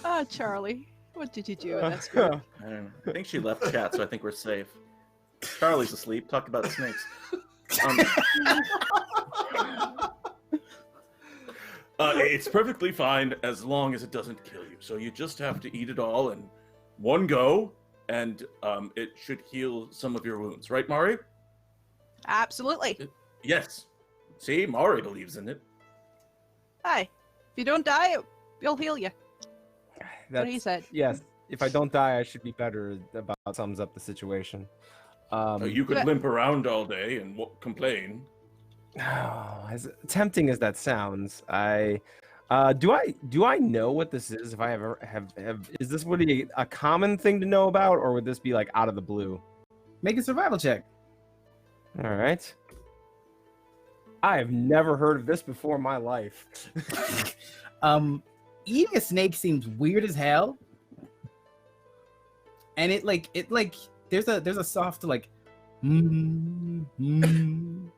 Ah, Charlie, what did you do with that spirit? I don't know. I think she left chat, so I think we're safe. Charlie's asleep. Talk about snakes. It's perfectly fine as long as it doesn't kill you. So you just have to eat it all in one go, and it should heal some of your wounds. Right, Mari? Absolutely. Yes. See, Mari believes in it. Hey, if you don't die, it'll heal you. That's what he said. Yes. If I don't die, I should be better. About sums up the situation. You could But- limp around all day and complain. As tempting as that sounds, do I know what this is? If I ever have is this really a common thing to know about, or would this be like out of the blue? Make a survival check. All right. I have never heard of this before in my life. Eating a snake seems weird as hell, and it there's a soft like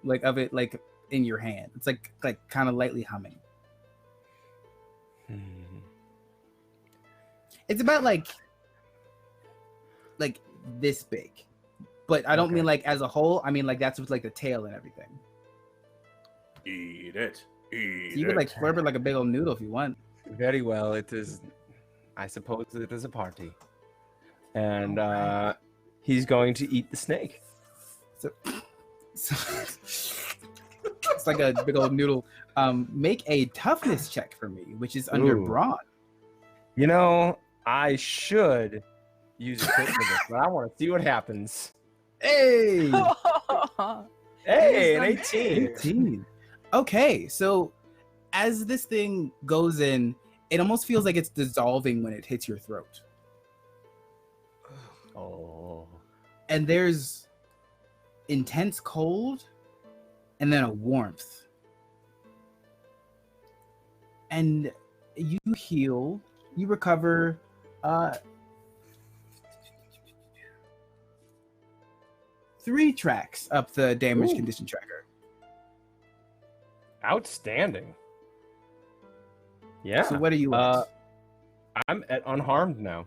like of it like in your hand. It's like kind of lightly humming. It's about like this big, but I don't mean like as a whole. I mean like that's with like the tail and everything. Eat it. Eat So you could like slurp it like a big old noodle if you want. Very well. It is. I suppose it is a party, and he's going to eat the snake. So it's like a big old noodle. Make a toughness check for me, which is under Ooh. brawn. You know, I should use a crit for this, but I want to see what happens. Hey, Hey, an Yes, 18. 18. Okay, so as this thing goes in, it almost feels like it's dissolving when it hits your throat, Oh. and there's intense cold, and then a warmth, and you heal. You recover 3 tracks up the damage Ooh. condition tracker. Outstanding. Yeah. So what are you at? I'm at unharmed now.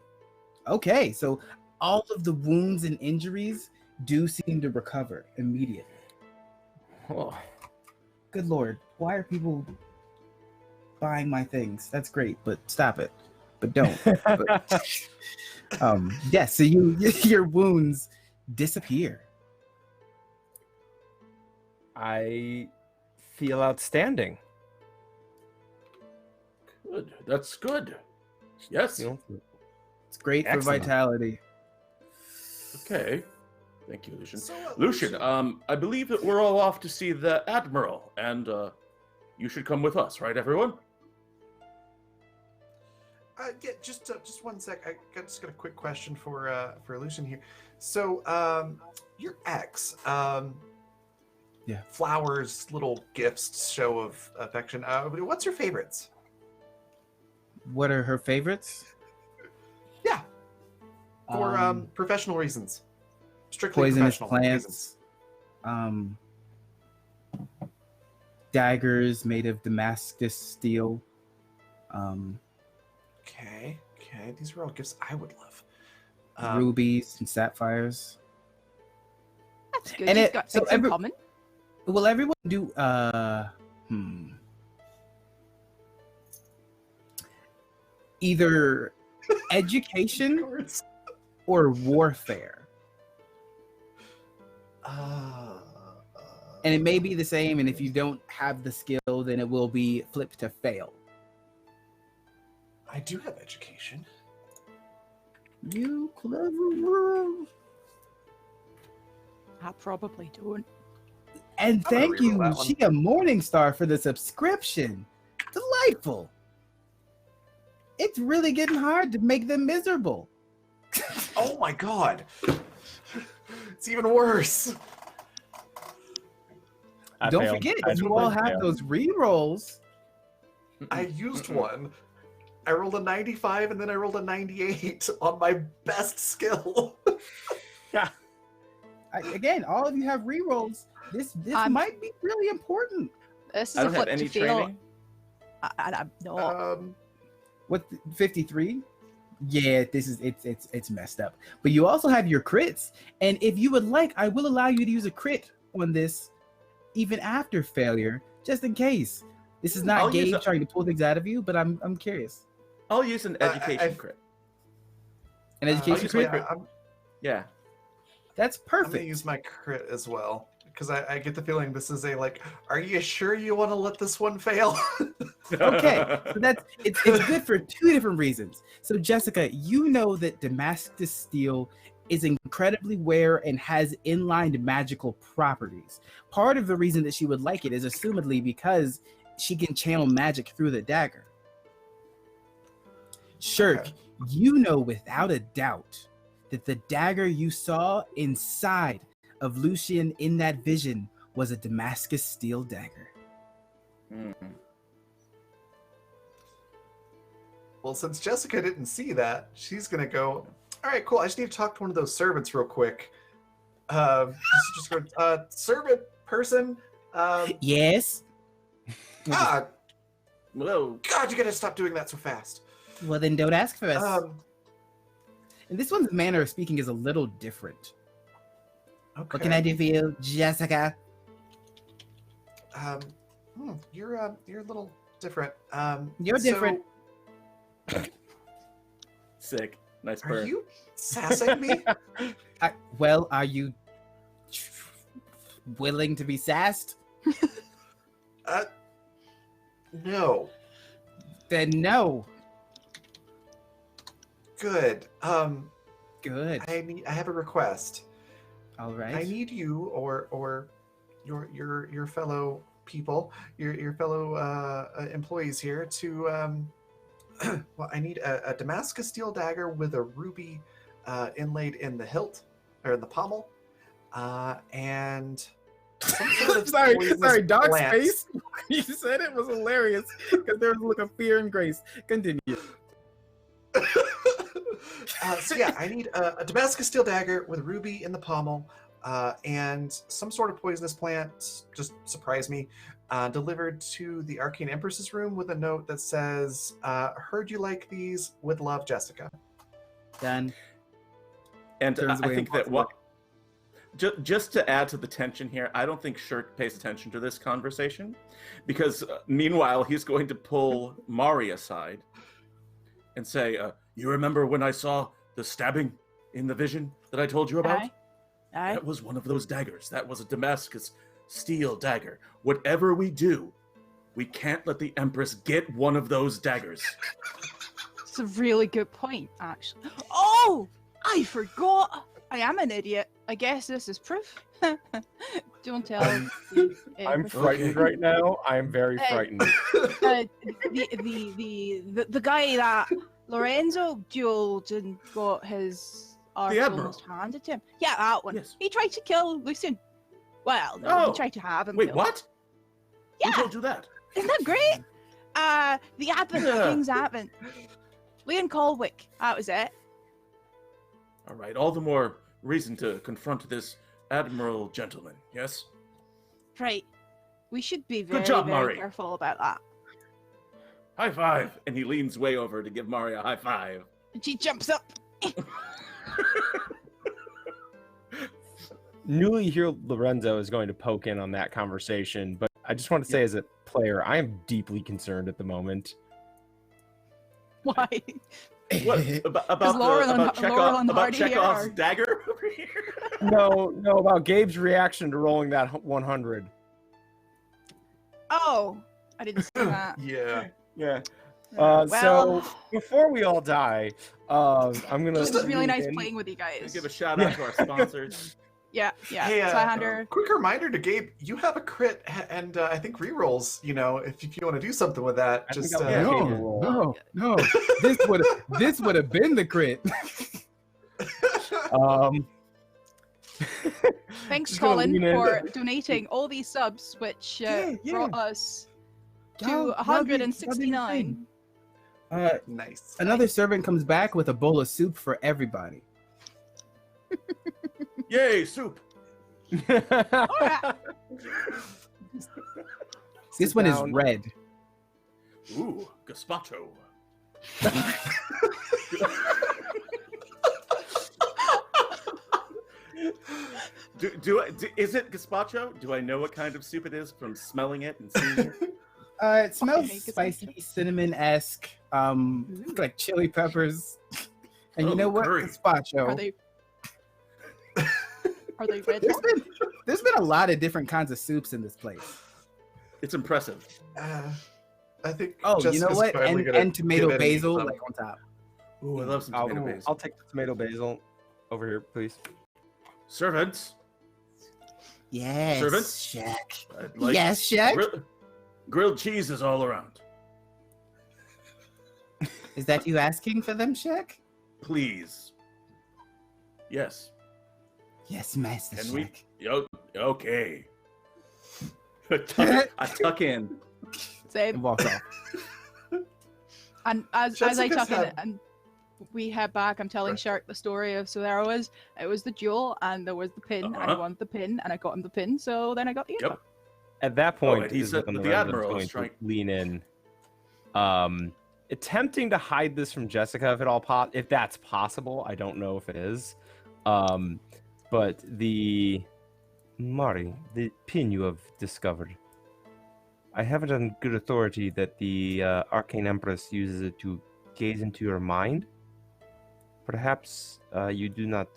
Okay, so all of the wounds and injuries do seem to recover immediately. Oh. Good lord, why are people buying my things? That's great, but stop it. But don't. But, yes, so your wounds disappear. I feel outstanding. Good. That's good. Yes. Feel- It's great for Excellent. vitality. Okay. Thank you, Lucian. So, Lucian, I believe that we're all off to see the Admiral, and you should come with us, right, everyone? Yeah, just 1 sec. Just got a quick question for Lucian here. So, your ex, Yeah. flowers, little gifts, show of affection. What's her favorites? What are her favorites? Yeah, for professional reasons, strictly poisonous professional plants, reasons. Daggers made of Damascus steel. Okay, these are all gifts I would love. Rubies and sapphires. That's good. And You've it- got so things in every- common. Will everyone do either education Cards. or warfare? And it may be the same, and if you don't have the skill, then it will be flipped to fail. I do have education. You clever worm. I probably don't. And I'm gonna thank you, reroll that one. Chia Morningstar, for the subscription. Delightful. It's really getting hard to make them miserable. Oh my god, it's even worse. I Don't failed. forget, I you all totally have failed. those re-rolls. I used one. I rolled a 95 and then I rolled a 98 on my best skill. Again, all of you have rerolls. This might be really important. This is I a don't have flip any to fail. training. No. What 53? Yeah, it's messed up. But you also have your crits, and if you would like, I will allow you to use a crit on this, even after failure, just in case. This is not Gabe trying to pull things out of you, but I'm curious. I'll use an education crit. An education crit? Yeah. That's I'm perfect. gonna use my crit as well because I get the feeling this is a like. Are you sure you want to let this one fail? Okay, so it's good for two different reasons. So Jessica, you know that Damascus steel is incredibly rare and has inlined magical properties. Part of the reason that she would like it is assumedly because she can channel magic through the dagger. Shirk, Okay. you know without a doubt that the dagger you saw inside of Lucian in that vision was a Damascus steel dagger. Mm. Well, since Jessica didn't see that, she's gonna go. All right, cool. I just need to talk to one of those servants real quick. Just go. Servant person. Yes. Ah, Whoa. God, you gotta stop doing that so fast. Well, then don't ask for us. And this one's manner of speaking is a little different. Okay. What can I do for you, Jessica? You're a little different. You're different. Sick. Nice Are burn. you sassing me? Well, are you willing to be sassed? No. Then no. Good. Good. I have a request. All right. I need you or your fellow people, your fellow employees here to well, I need a Damascus steel dagger with a ruby inlaid in the hilt or in the pommel, and some sort of sorry, Doc's plant. face. You said it was hilarious because there was a look of fear and grace. Continue. So yeah, I need a Damascus steel dagger with a ruby in the pommel, and some sort of poisonous plant. Just surprise me. Delivered to the Arcane Empress's room with a note that says, "Heard you like these. With love, Jessica." Done. And Turns I away think and that walks just to add to the tension here, I don't think Shirk pays attention to this conversation, because meanwhile he's going to pull Mari aside and say, "You remember when I saw the stabbing in the vision that I told you about? Aye. That was one of those daggers. That was a Damascus steel dagger. Whatever we do, we can't let the Empress get one of those daggers." It's a really good point, actually. Oh, I forgot. I am an idiot. I guess this is proof. Don't tell. I'm frightened right now. I am very frightened. The guy that Lorenzo dueled and got his arse Admiral. almost handed to him. Yeah, that one. Yes. He tried to kill Lucian. Well, no, Oh. he tried to have him Wait, killed. what? Yeah, Who told you that? isn't that great? The Advent, the King's Advent. Leon Colwick, that was it. All right, all the more reason to confront this admiral gentleman, yes? Right. We should be very, job, very Mari. careful about that. High five! And he leans way over to give Mari a high five. And she jumps up. Newly here, Lorenzo is going to poke in on that conversation, but I just want to say, as a player, I am deeply concerned at the moment. Why? What? About Laurel and Hardy here Chekhov's are- dagger over here? No, about Gabe's reaction to rolling that 100. Oh, I didn't see that. Yeah. Yeah. Well, So before we all die, I'm gonna. it was really nice lean in. playing with you guys. Give a shout out to our sponsors. Yeah. Hey, Zweihander. quick reminder to Gabe: you have a crit and I think rerolls. You know, if you want to do something with that, I think just I'll- Yeah. No. This would have been the crit. Thanks, just gonna Colin, lean in. for donating all these subs, which Yeah. brought us to Y'all be 169. Nice. Another servant comes back with a bowl of soup for everybody. Yay, soup! Alright. This one is red. Ooh, gazpacho. Is it gazpacho? Do I know what kind of soup it is from smelling it and seeing it? It smells Okay, spicy, cinnamon-esque, like chili peppers. And you Oh, know what? curry. Gazpacho. Are they? Are they red? There's been a lot of different kinds of soups in this place. It's impressive. I think. Oh, you know Jessica's what? finally gonna And tomato give in basil some- like on top. Ooh, I love some tomato basil. I'll take the tomato basil over here, please. Servants, Yes, Servants? Shaq. I'd like Yes, Shaq. grilled cheese is all around. Is that you asking for them, Shaq? Please. Yes. Yes, Master Can Shaq. Okay. I tuck in. Same. And walk off. And as I Jessica's tuck in had- and we head back, I'm telling Right. Shark the story of so there it was the duel and there was the pin and I Uh-huh. wanted the pin and I got him the pin, so then I got the Yep. info. At that point, and he is said when that the Lorenzo's Admiral going is trying- to lean in, attempting to hide this from Jessica if at all if that's possible. I don't know if it is, but the pin you have discovered, I have it on good authority that the Arcane Empress uses it to gaze into your mind. Perhaps you do not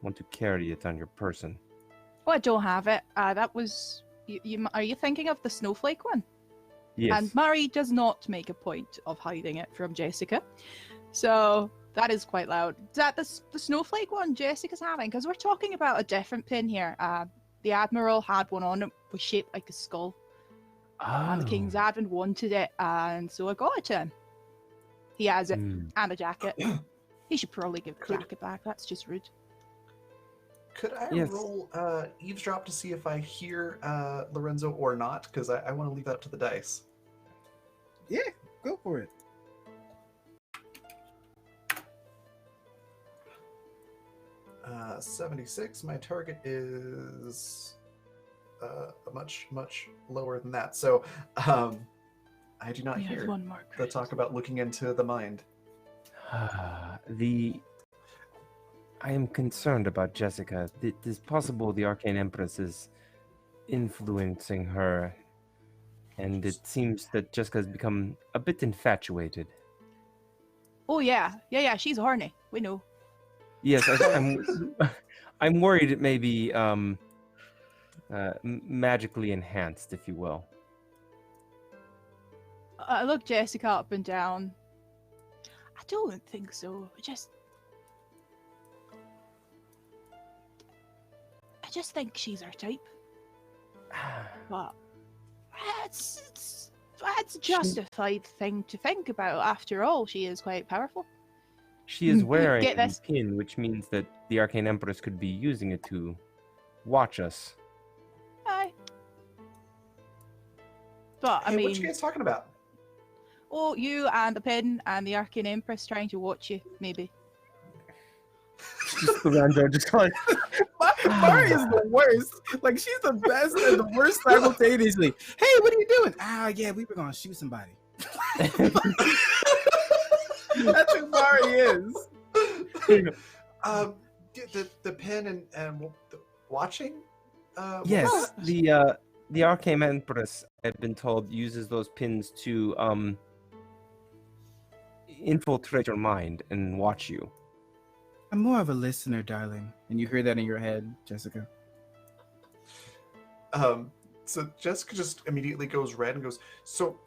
want to carry it on your person. Oh, I don't have it. That was are you thinking of the snowflake one? Yes. And Mari does not make a point of hiding it from Jessica. So that is quite loud. Is that the snowflake one Jessica's having? Because we're talking about a different pin here. The Admiral had one on it, was shaped like a skull. And the King's Oh. Advent wanted it, and so I got it to him. He has it, Hmm. and a jacket. He should probably give the Could- jacket back. That's just rude. Could I Yes. roll eavesdrop to see if I hear Lorenzo or not? Because I want to leave that to the dice. Yeah, go for it. Uh, 76. My target is much lower than that. So I do not We have hear one more the crit. talk about looking into the mind. I am concerned about Jessica. It is possible the Arcane Empress is influencing her, and it seems that Jessica has become a bit infatuated. Oh yeah, she's horny. We know. Yes, I'm worried it may be magically enhanced, if you will. I look Jessica up and down. I don't think so. I just think she's our type. But that's a justified thing to think about. After all, she is quite powerful. She is Mm, wearing get a this. pin, which means that the Arcane Empress could be using it to watch us. Aye. But I Hey, mean, what you guys talking about? oh, you and the pin and the Arcane Empress trying to watch you, maybe. Just Lorenzo, just like Mari is the worst. Like, she's the best and the worst simultaneously. Hey, what are you doing? Ah, yeah, we were gonna shoot somebody. That's who Mari is. The pen and watching. What was yes, that? the Arcane Empress, I've been told, uses those pins to infiltrate your mind and watch you. I'm more of a listener, darling. And you hear that in your head, Jessica. So Jessica just immediately goes red and goes, so,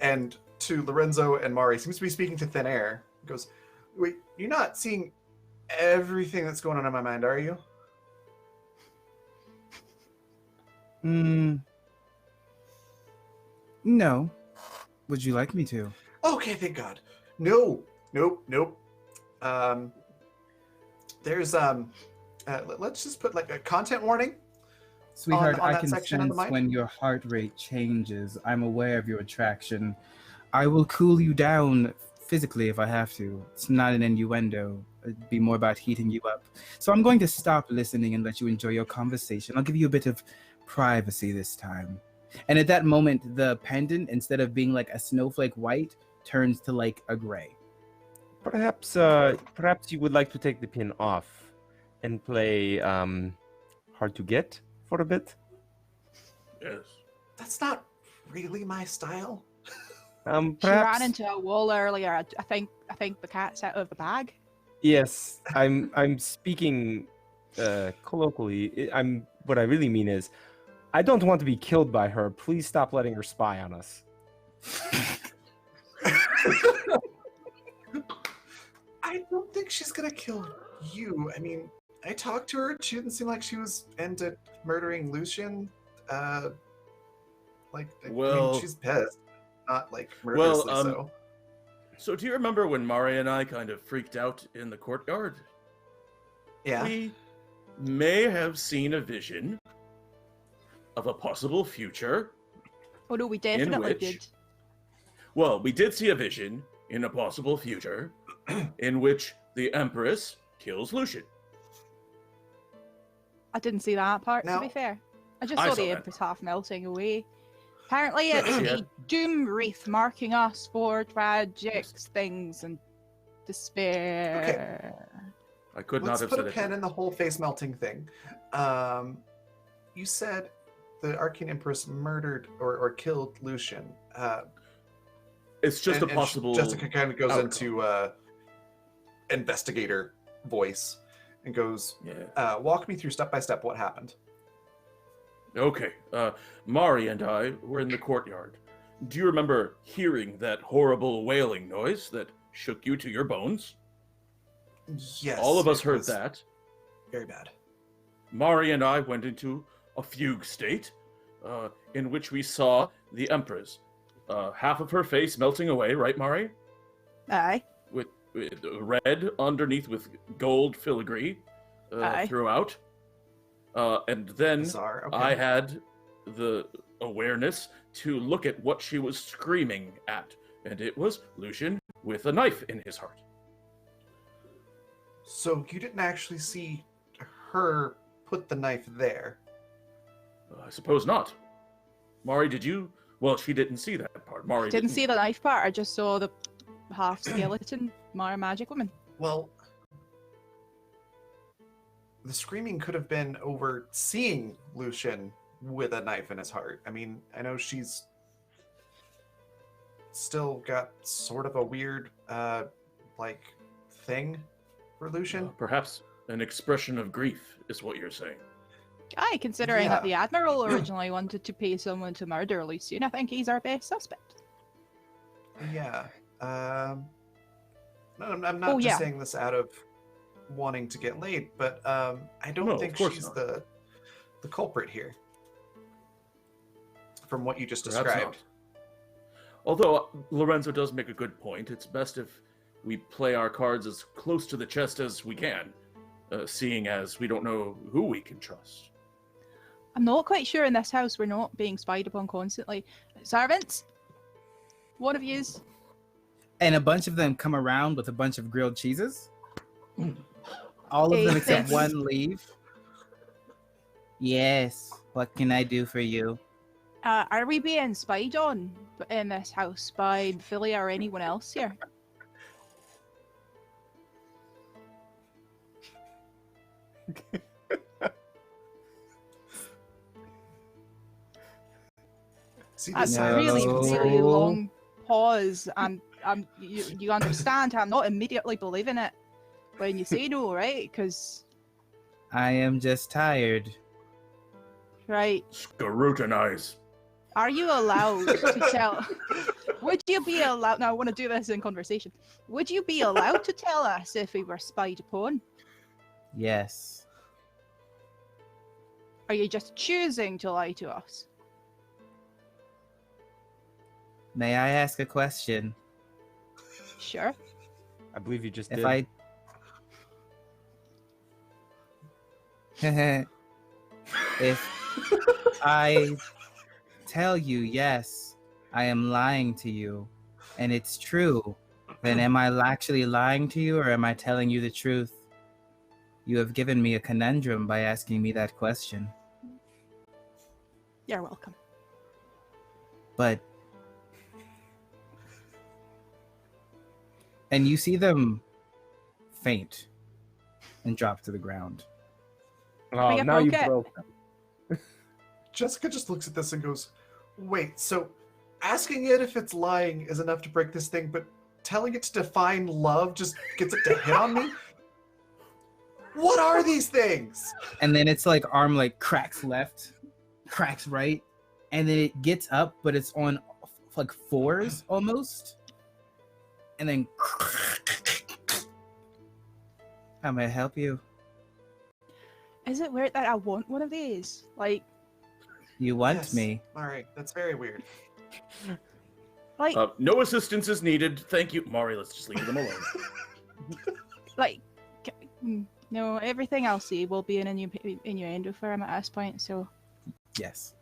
and to Lorenzo and Mari, seems to be speaking to thin air. Goes, wait, you're not seeing everything that's going on in my mind, are you? No. Would you like me to? Okay, thank God. No, nope. There's let's just put like a content warning. Sweetheart, on I that can section of the sense mind? when your heart rate changes. I'm aware of your attraction. I will cool you down physically if I have to. It's not an innuendo. It'd be more about heating you up. So I'm going to stop listening and let you enjoy your conversation. I'll give you a bit of privacy this time. And at that moment, the pendant, instead of being like a snowflake white, turns to like a gray. Perhaps you would like to take the pin off and play hard to get for a bit. Yes. That's not really my style. She ran Perhaps. into a wall earlier. I think the cat's out of the bag. Yes, I'm speaking colloquially. What I really mean is, I don't want to be killed by her. Please stop letting her spy on us. I don't think she's gonna kill you. I mean, I talked to her. She didn't seem like she was into murdering Lucian. I Well- mean, she's pissed, not like murderously Well, so. So do you remember when Mari and I kind of freaked out in the courtyard? Yeah. We may have seen a vision of a possible future. Oh no, we definitely which- did. Well, we did see a vision in a possible future in which the Empress kills Lucian. I didn't see that part, to Now- be fair. I just I saw saw the that. Empress half melting away. Apparently it's Yeah. a doom wreath marking us for tragic things and despair. I could Let's not have put said a it. pin in the whole face melting thing. You said the Arcane Empress murdered or killed Lucian. It's just and a possible. Jessica kind of goes outcome. into investigator voice and goes, Yeah. walk me through step by step what happened. Okay. Mari and I were in the courtyard. Do you remember hearing that horrible wailing noise that shook you to your bones? Yes. All of us it heard was that. Very bad. Mari and I went into a fugue state, in which we saw the Empress. Half of her face melting away, right, Mari? Aye. With red underneath with gold filigree Aye. throughout. And then Bizarre. Okay. I had the awareness to look at what she was screaming at, and it was Lucian with a knife in his heart. So you didn't actually see her put the knife there. I suppose not. Mari, did you? Well, she didn't see that part. Mari Didn't see the knife part, I just saw the half skeleton Mara Magic Woman. Well, the screaming could have been over seeing Lucian with a knife in his heart. I mean, I know she's still got sort of a weird, thing for Lucian. Perhaps an expression of grief is what you're saying. Aye, considering that the Yeah. Admiral originally wanted to pay someone to murder Lucian, I think he's our best suspect. Yeah. No, I'm not Oh, just yeah. saying this out of wanting to get laid, but I don't No, of think course she's not. the culprit here. From what you just Perhaps described. not. Although Lorenzo does make a good point, it's best if we play our cards as close to the chest as we can, seeing as we don't know who we can trust. I'm not quite sure in this house we're not being spied upon constantly. Servants? One of yous? And a bunch of them come around with a bunch of grilled cheeses. All of them Hey, except thanks. one leave. Yes. What can I do for you? Are we being spied on in this house by Philia or anyone else here? See, That's this a No. really, really long pause, and you understand I'm not immediately believing it when you say no, right? Because, I am just tired. right, Scrutinize. are you allowed to tell? Would you be allowed? Now I want to do this in conversation. Would you be allowed to tell us if we were spied upon? Yes. Are you just choosing to lie to us? May I ask a question? Sure. I believe you just If did. I if I tell you yes, I am lying to you. and it's true, then am I actually lying to you or am I telling you the truth? You have given me a conundrum by asking me that question. You're welcome. But... And you see them faint and drop to the ground. Oh, get now you broke it. broke them. Jessica just looks at this and goes, wait, so asking it if it's lying is enough to break this thing, but telling it to define love just gets it to hit on me? What are these things? And then it's like arm like cracks left, cracks right, and then it gets up, but it's on like fours almost. And then how may I help you? Is it weird that I want one of these? Like, You want Yes. me? All right, that's very weird. like, No assistance is needed. Thank you. Mari, let's just leave them alone. like, no, everything I'll see will be an innuendo for him at this point, so. Yes.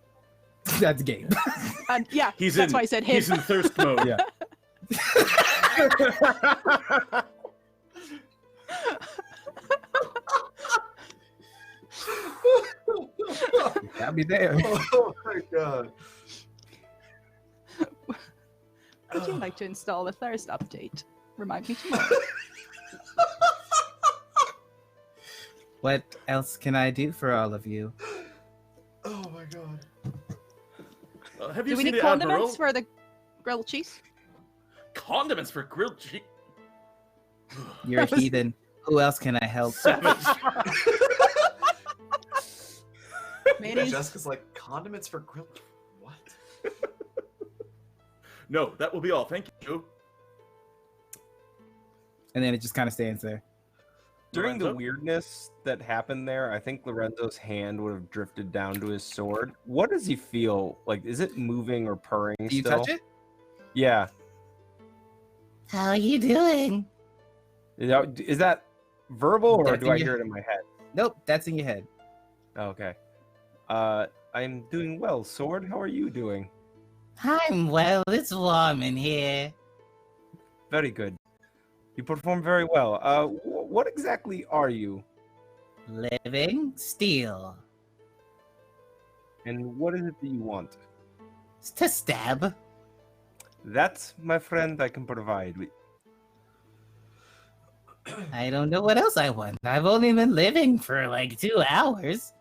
That's game. And yeah, He's that's in, why I said him. He's in thirst mode. Yeah. I'll be there. Oh my god. Would you like to install the thirst update? Remind me tomorrow. What else can I do for all of you? Oh my god. Have Do you we seen need the condiments Admiral? for the grilled cheese? Condiments for grilled cheese? You're a heathen. Who else can I help? Mayonnaise? Jessica's like, condiments for grilled. What? No, that will be all. Thank you. And then it just kind of stands there. During the Lorenzo? weirdness that happened there, I think Lorenzo's hand would have drifted down to his sword. What does he feel? Like, is it moving or purring Do you still? touch it? Yeah. How are you doing? Is that verbal or That's do in I your- hear it in my head? Nope, that's in your head. Oh, okay. I'm doing well. Sword, how are you doing? I'm well. It's warm in here. Very good. You perform very well. What exactly are you? Living steel. And what is it that you want? To stab. That, my friend, I can provide. I don't know what else I want. I've only been living for like 2 hours.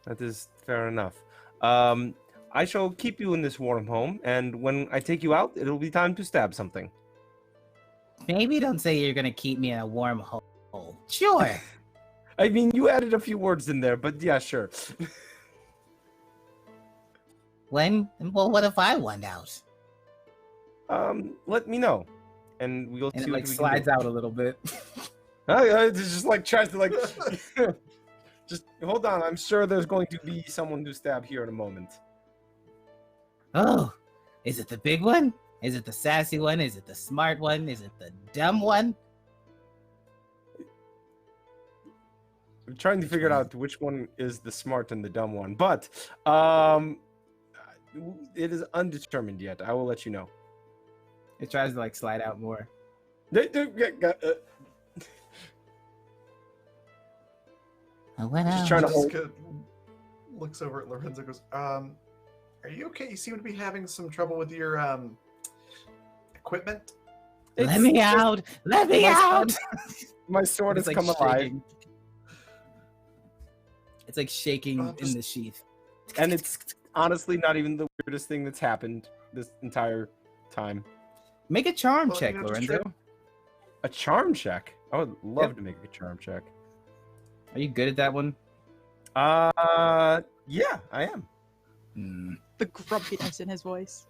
That is fair enough. I shall keep you in this warm home, and when I take you out, it'll be time to stab something. Maybe don't say you're gonna keep me in a warm hole. Sure. I mean, you added a few words in there, but yeah, sure. When? Well, what if I want out? Let me know, and we'll And see it what like we slides can do. out a little bit. It just like tries to like. Just hold on. I'm sure there's going to be someone to stab here in a moment. Oh, is it the big one? Is it the sassy one? Is it the smart one? Is it the dumb one? I'm trying to figure out which one is the smart and the dumb one, but it is undetermined yet. I will let you know. It tries to like slide out more. I went Just out. trying to hold. Jessica looks over at Lorenzo and goes, are you okay? You seem to be having some trouble with your equipment. Let me out! Let me My out! My sword It's has like come alive, shaking. It's like shaking in just- the sheath. and it's honestly not even the weirdest thing that's happened this entire time. Make a charm Well, check, you know, just Lorenzo. A charm check. I would love Yep. to make a charm check. Are you good at that one? Yeah, I am. Hmm. The grumpiness in his voice.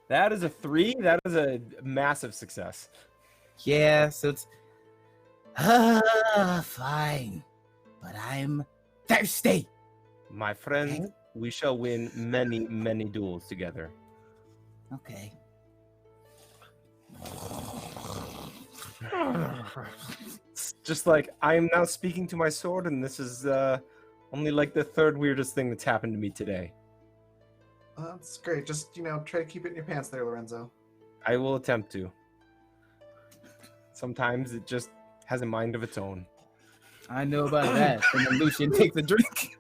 That is a 3. That is a massive success. Yeah, so it's fine. But I'm thirsty. My friend, we shall win many, many duels together. Okay. It's just like I am now speaking to my sword, and this is only like the third weirdest thing that's happened to me today. That's great. Just, try to keep it in your pants there, Lorenzo. I will attempt to. Sometimes it just has a mind of its own. I know about that. And then Lucian takes a drink.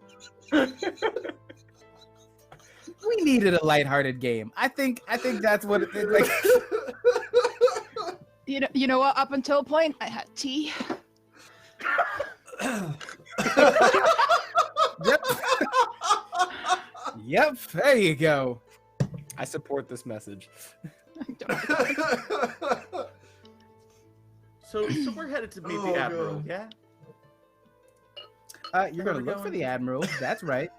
We needed a lighthearted game. I think that's what it like. You know what? Up until a point, I had tea. Yep. Yep. There you go. I support this message. So we're headed to meet the Admiral, yeah? You're gonna look for the Admiral. That's right.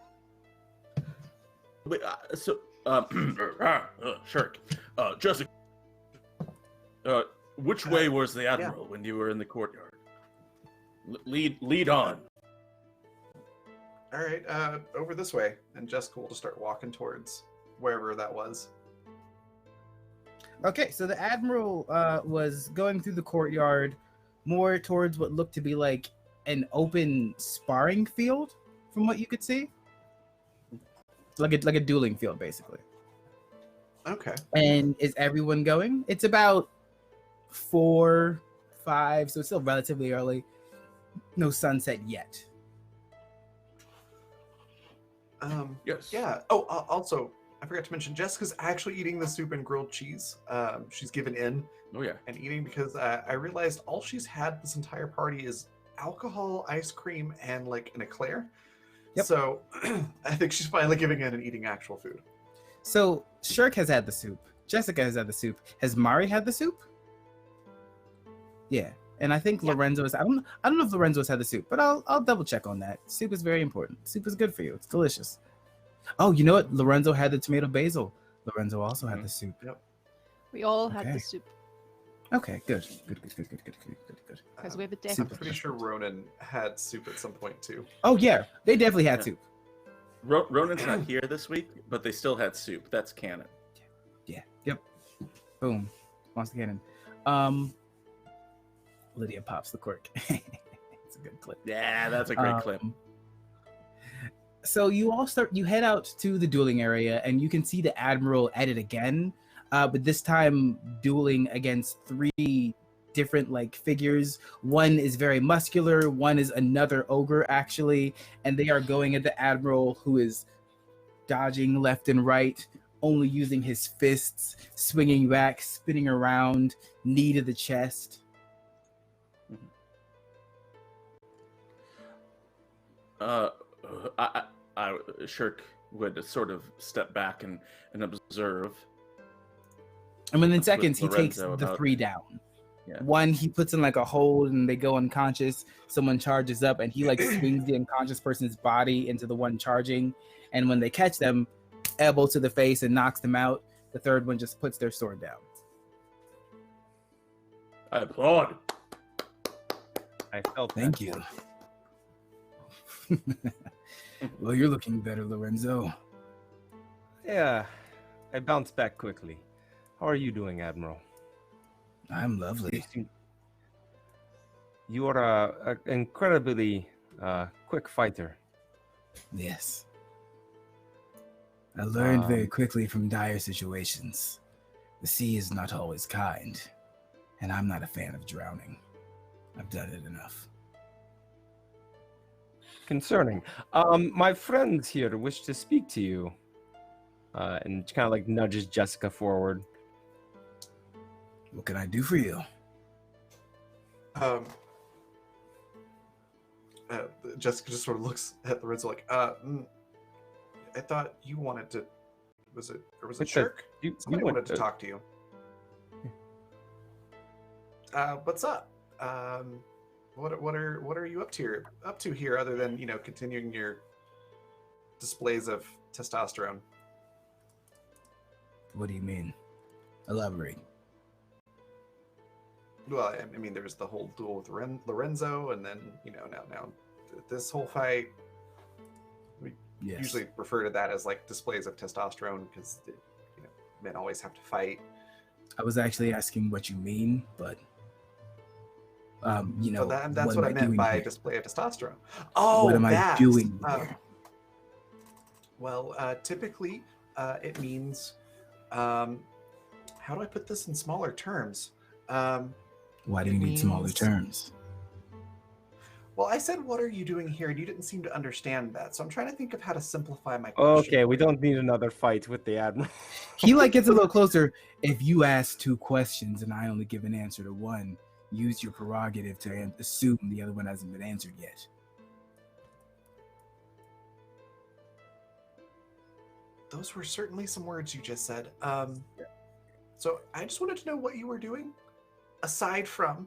Wait, Shirk, Jessica, which way was the Admiral when you were in the courtyard? Lead on. All right, over this way, and Jessica will just start walking towards wherever that was. Okay, so the Admiral was going through the courtyard more towards what looked to be like an open sparring field, from what you could see. Like a dueling field, basically. Okay. And is everyone going? It's about 4, 5, so it's still relatively early. No sunset yet. Yes. Yeah. Oh, also, I forgot to mention, Jessica's actually eating the soup and grilled cheese. She's given in Oh yeah. and eating because I realized all she's had this entire party is alcohol, ice cream, and like an eclair. Yep. So I think she's finally giving in and eating actual food. So Shirk has had the soup. Jessica has had the soup. Has Mari had the soup? Yeah. And I think Lorenzo is. I don't know if Lorenzo's had the soup, but I'll double check on that. Soup is very important. Soup is good for you. It's delicious. Oh, you know what? Lorenzo had the tomato basil. Lorenzo also had the soup. Yep. We all had Okay. the soup Okay, good. because we have a I'm deck. pretty sure Ronan had soup at some point too. Oh yeah, they definitely had Yeah. soup. Ronan's not here this week, but they still had soup. That's canon. Yeah. Yep. Boom. Monster cannon. Lydia pops the cork. It's a good clip. Yeah, that's a great clip. So you head out to the dueling area, and you can see the Admiral at it again, but this time dueling against 3 different like figures. One is very muscular, one is another ogre actually, and they are going at the Admiral, who is dodging left and right, only using his fists, swinging back, spinning around, knee to the chest. Shirk would sort of step back and observe. And within seconds, he takes Lorenzo the about- 3 down. Yeah. One, he puts in like a hold and they go unconscious. Someone charges up and he like swings the unconscious person's body into the one charging. And when they catch them, elbow to the face and knocks them out. The third one just puts their sword down. I applaud. I felt Thank that. you. Well, you're looking better, Lorenzo. Yeah, I bounced back quickly. How are you doing, Admiral? I'm lovely. You are an incredibly quick fighter. Yes. I learned very quickly from dire situations. The sea is not always kind, and I'm not a fan of drowning. I've done it enough. Concerning. My friends here wish to speak to you. And kind of like nudges Jessica forward. What can I do for you? Jessica just sort of looks at Lorenzo like, I thought you wanted to. Was it Shirk? Somebody wanted to talk to you. What's up? What are you up to here other than continuing your displays of testosterone? What do you mean? Elaborate. Well, I mean, there's the whole duel with Lorenzo, and then now this whole fight. We Yes. usually refer to that as like displays of testosterone because men always have to fight. I was actually asking what you mean, but So that's what am I meant doing by here? display of testosterone. Oh, What am I that. doing here? Well, typically it means how do I put this in smaller terms? Why do you need smaller means- terms? Well, I said, what are you doing here? And you didn't seem to understand that. So I'm trying to think of how to simplify my question. Okay, we for you. don't need another fight with the admiral. He like gets a little closer. If you ask 2 questions and I only give an answer to one, use your prerogative to assume the other one hasn't been answered yet. Those were certainly some words you just said. So I just wanted to know what you were doing, aside from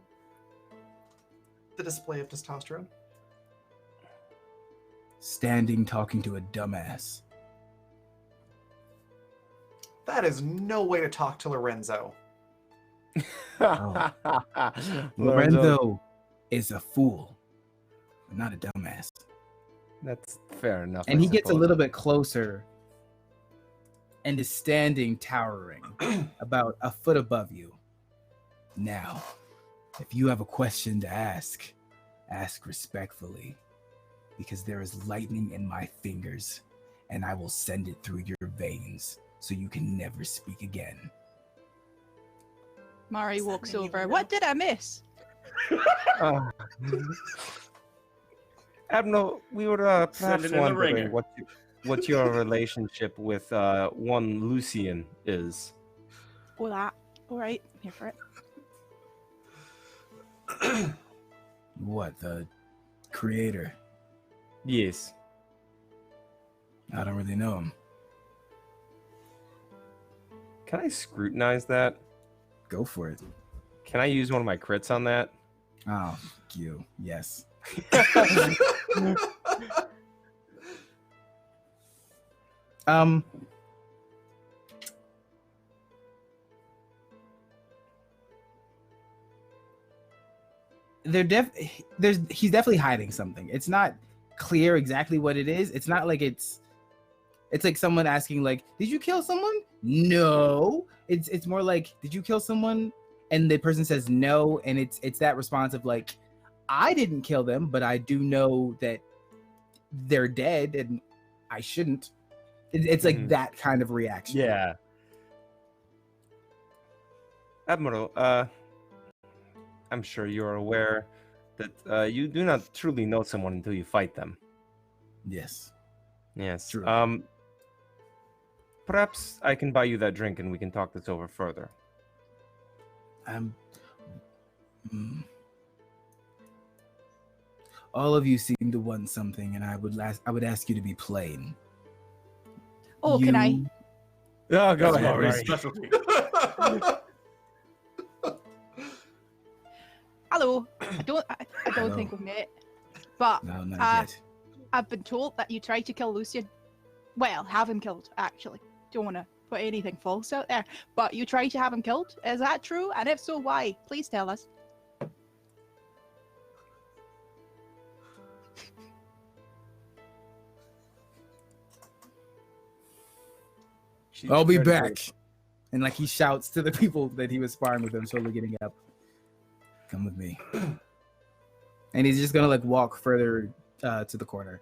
the display of testosterone. Standing talking to a dumbass. That is no way to talk to Lorenzo. Lorenzo is a fool, but not a dumbass. That's fair enough. And I he gets a suppose. little bit closer and is standing towering about a foot above you. Now, if you have a question to ask respectfully, because there is lightning in my fingers and I will send it through your veins so you can never speak again. Mari Does that walks mean you over. know? What did I miss? Uh, Admiral, we were Send perhaps it in the wondering ringer. what your relationship with one Lucian is. Oh, that. All right, here for it. What, the creator? Yes. I don't really know him. Can I scrutinize that? Go for it. Can I use one of my crits on that? Oh, you. Yes. He's definitely hiding something. It's not clear exactly what it is. It's not like it's like someone asking like, did you kill someone? No. It's more like, did you kill someone? And the person says no, and it's that response of like, I didn't kill them, but I do know that they're dead and I shouldn't. It's like that kind of reaction. Yeah. Admiral, I'm sure you're aware that you do not truly know someone until you fight them. Yes. Yes. True. Perhaps I can buy you that drink and we can talk this over further. All of you seem to want something, and I would ask you to be plain. Oh, can I? Oh, go That's ahead, Mari's Mari. specialty. Hello. I don't Hello. think we've met, but No, not yet. I've been told that you tried to kill Lucian. Well, have him killed, actually. Don't want to put anything false out there, but you tried to have him killed. Is that true? And if so, why? Please tell us. I'll be back. And like he shouts to the people that he was sparring with him, slowly getting up. Come with me. And he's just gonna like walk further to the corner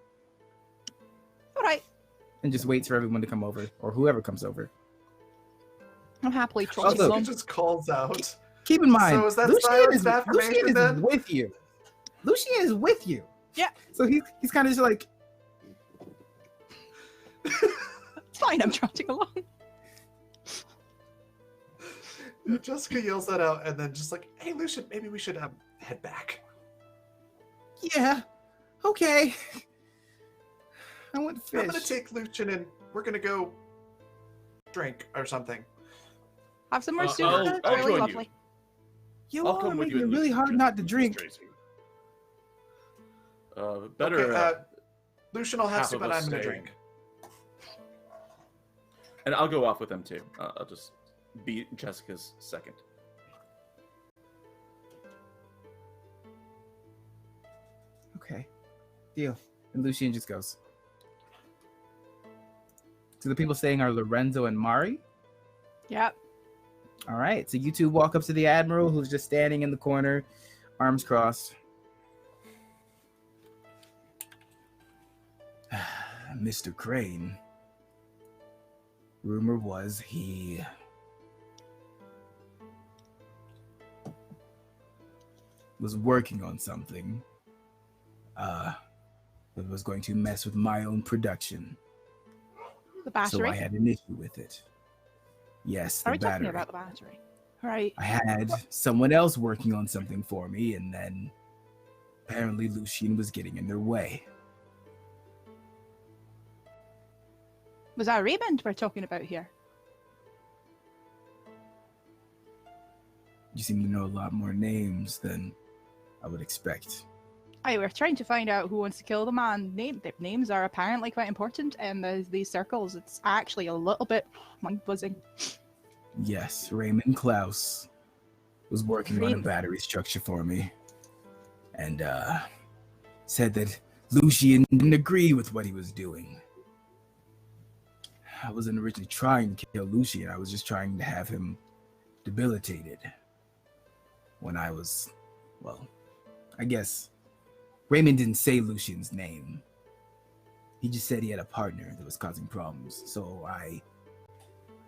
All right. and just waits for everyone to come over, or whoever comes over. I'm happily trotting Also- He along. just calls out. Keep in mind, So is that Lucian silence is, affirmation Lucian is then? with you. Lucian is with you. Yeah. So he's kind of just like, It's fine. I'm trotting along. Jessica yells that out, and then just like, "Hey, Lucian, maybe we should head back." yeah, okay. I want fish. I'm gonna take Lucian, and we're gonna go drink or something. Have some more soup. I'll That's join really you. lovely. You I'll all come are with you making it and really Lucian, hard just- not to just drink. Tracy. Better. Okay, Lucian, I'll have half soup, of and us I'm gonna stay. drink. And I'll go off with them too. I'll just be Jessica's second. Okay, deal. And Lucian just goes. So the people staying are Lorenzo and Mari. Yep. All right, so you two walk up to the Admiral, who's just standing in the corner, arms crossed. Mr. Crane. Rumor was he was working on something that was going to mess with my own production. The battery? So I had an issue with it. Yes, the Are we battery. talking about the battery? Right. I had someone else working on something for me, and then apparently Lucian was getting in their way. Was that Raymond we're talking about here? You seem to know a lot more names than I would expect. Aye, we're trying to find out who wants to kill the man. Their names are apparently quite important in these circles. It's actually a little bit mind-buzzing. Yes, Raymond Klaus was working on a battery structure for me. And said that Lucian didn't agree with what he was doing. I wasn't originally trying to kill Lucian. I was just trying to have him debilitated. When I was, well, I guess Raymond didn't say Lucian's name. He just said he had a partner that was causing problems. So I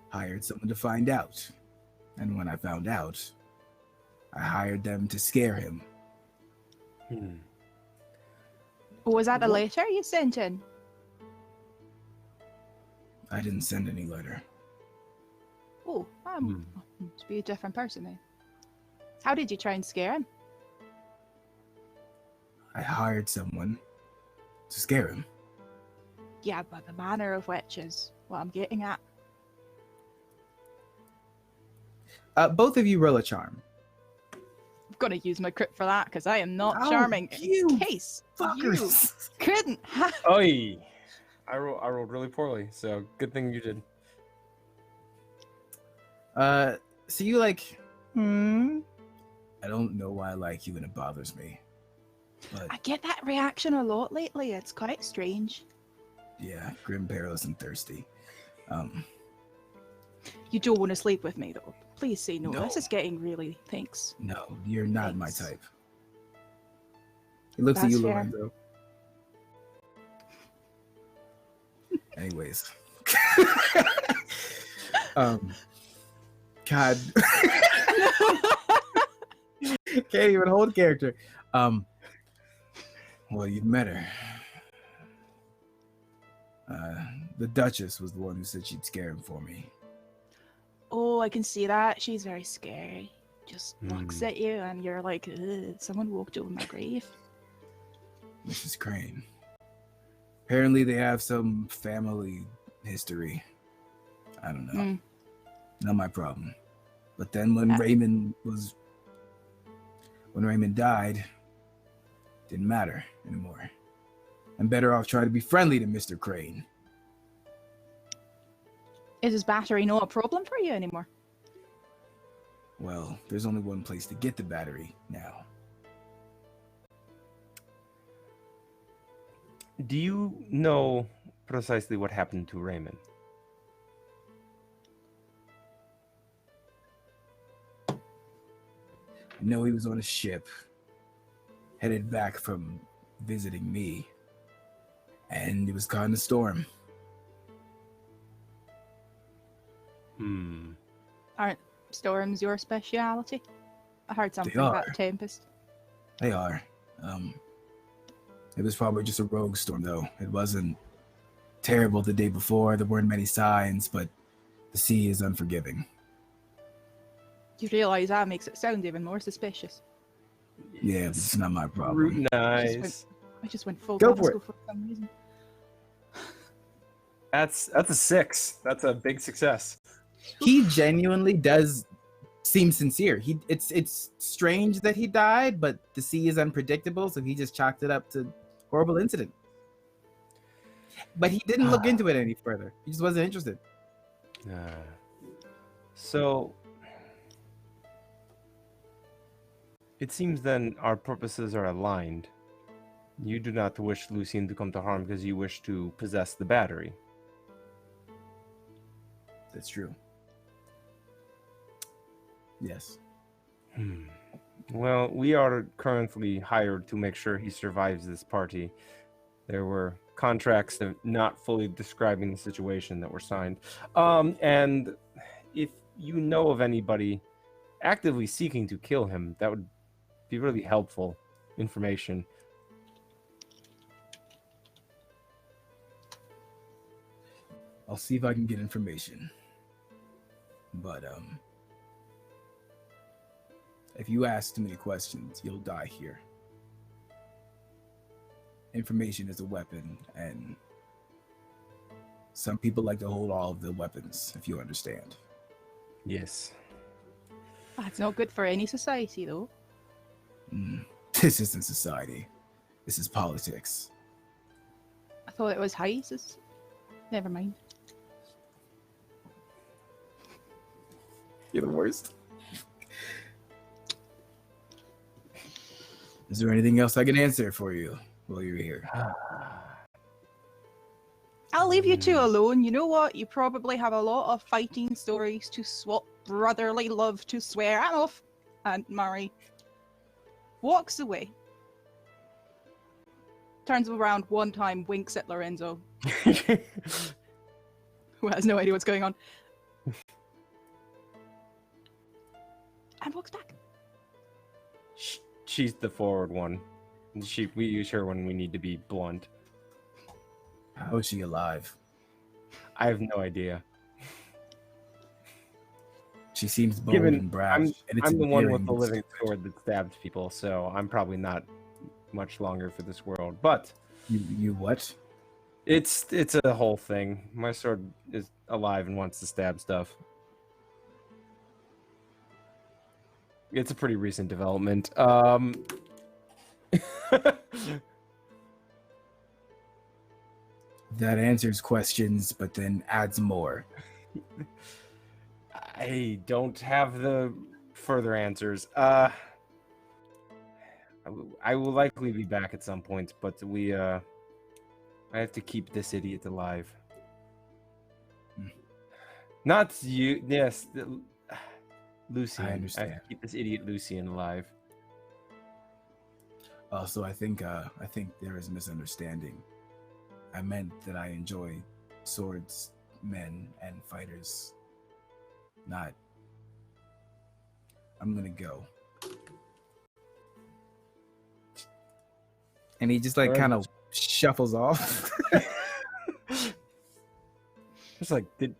hired someone to find out. And when I found out, I hired them to scare him. Was that a letter you sent in? I didn't send any letter. Oh, must be a different person then. How did you try and scare him? I hired someone to scare him. Yeah, but the manner of which is what I'm getting at. Both of you roll a charm. I'm gonna use my crit for that because I am not Oh, charming. you In case fuckers. you couldn't have. Oi! I rolled really poorly, so good thing you did. So you I don't know why I like you and it bothers me. But I get that reaction a lot lately. It's quite strange. yeah, grim, perilous, and thirsty. You don't want to sleep with me though. Please say no. No. This is getting really thanks. No, you're not Thanks. my type. He looks at That's you, fair. Lorenzo. Anyways. God. Can't even hold character. Well, you've met her. The Duchess was the one who said she'd scare him for me. Oh, I can see that. She's very scary. Just looks at you and you're like, ugh, someone walked over my grave. Mrs. Crane. Apparently they have some family history. I don't know. Not my problem. But then when Raymond died, didn't matter anymore. I'm better off trying to be friendly to Mr. Crane. Is his battery not a problem for you anymore? Well, there's only one place to get the battery now. Do you know precisely what happened to Raymond? I know he was on a ship, headed back from visiting me, and it was caught in a storm. Aren't storms your speciality? I heard something are. about Tempest. They are. It was probably just a rogue storm, though. It wasn't terrible the day before. There weren't many signs, but the sea is unforgiving. You realise that makes it sound even more suspicious. Yeah, it's not my problem. Nice. I just went full Go for Tabasco for some reason. That's a 6. That's a big success. He genuinely does seem sincere. It's strange that he died, but the sea is unpredictable, so he just chalked it up to horrible incident. But he didn't look into it any further. He just wasn't interested. So it seems then our purposes are aligned. You do not wish Lucian to come to harm because you wish to possess the battery. That's true. Yes. Well, we are currently hired to make sure he survives this party. There were contracts that not fully describing the situation that were signed. And if you know of anybody actively seeking to kill him, that would be really helpful information. I'll see if I can get information. But if you ask too many questions, you'll die here. Information is a weapon, and some people like to hold all of the weapons, if you understand. Yes. That's not good for any society, though. This isn't society. This is politics. I thought it was heists. Never mind. You're the worst. Is there anything else I can answer for you while you're here? I'll leave you two alone. You know what? You probably have a lot of fighting stories to swap brotherly love to swear. I'm off. And Mari walks away. Turns around one time, winks at Lorenzo, who has no idea what's going on. And walks back. She's the forward one. We use her when we need to be blunt. How is she alive? I have no idea. She seems bold and brash. I'm the one with the endearing. living sword that stabs people, so I'm probably not much longer for this world. But You what? it's a whole thing. My sword is alive and wants to stab stuff. It's a pretty recent development. That answers questions, but then adds more. I don't have the further answers. I will likely be back at some point, but I have to keep this idiot alive. Not you. Yes, Lucian. I understand. have to keep this idiot Lucian alive. Also, I think there is a misunderstanding. I meant that I enjoy swords, men, and fighters. Not. I'm gonna go. And he just Alright. kind of shuffles off. It's like, did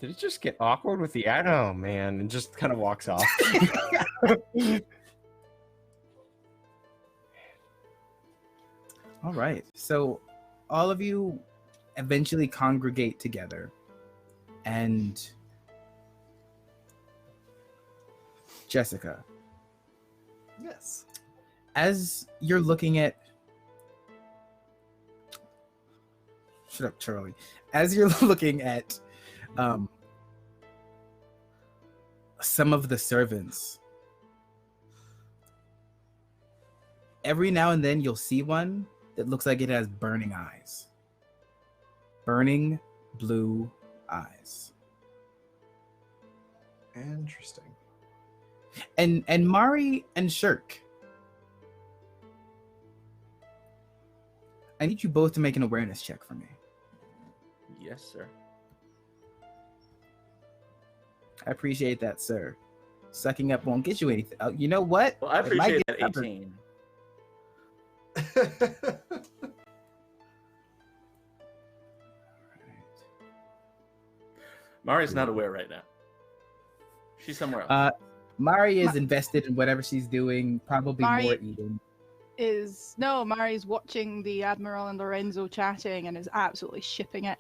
it just get awkward with the ad? Oh man, and just kind of walks off. All right. So all of you eventually congregate together. And Jessica, Yes. as you're looking at shut up, Charlie. As you're looking at some of the servants, every now and then you'll see one that looks like it has burning eyes. Burning blue eyes. Interesting. And Mari and Shirk, I need you both to make an awareness check for me. Yes, sir. I appreciate that, sir. Sucking up won't get you anything. You know what? Well, I It might appreciate get that covered. 18. Mari's not aware right now. She's somewhere else. Mari is invested in whatever she's doing, probably Mari- more eating. Mari's watching the Admiral and Lorenzo chatting and is absolutely shipping it.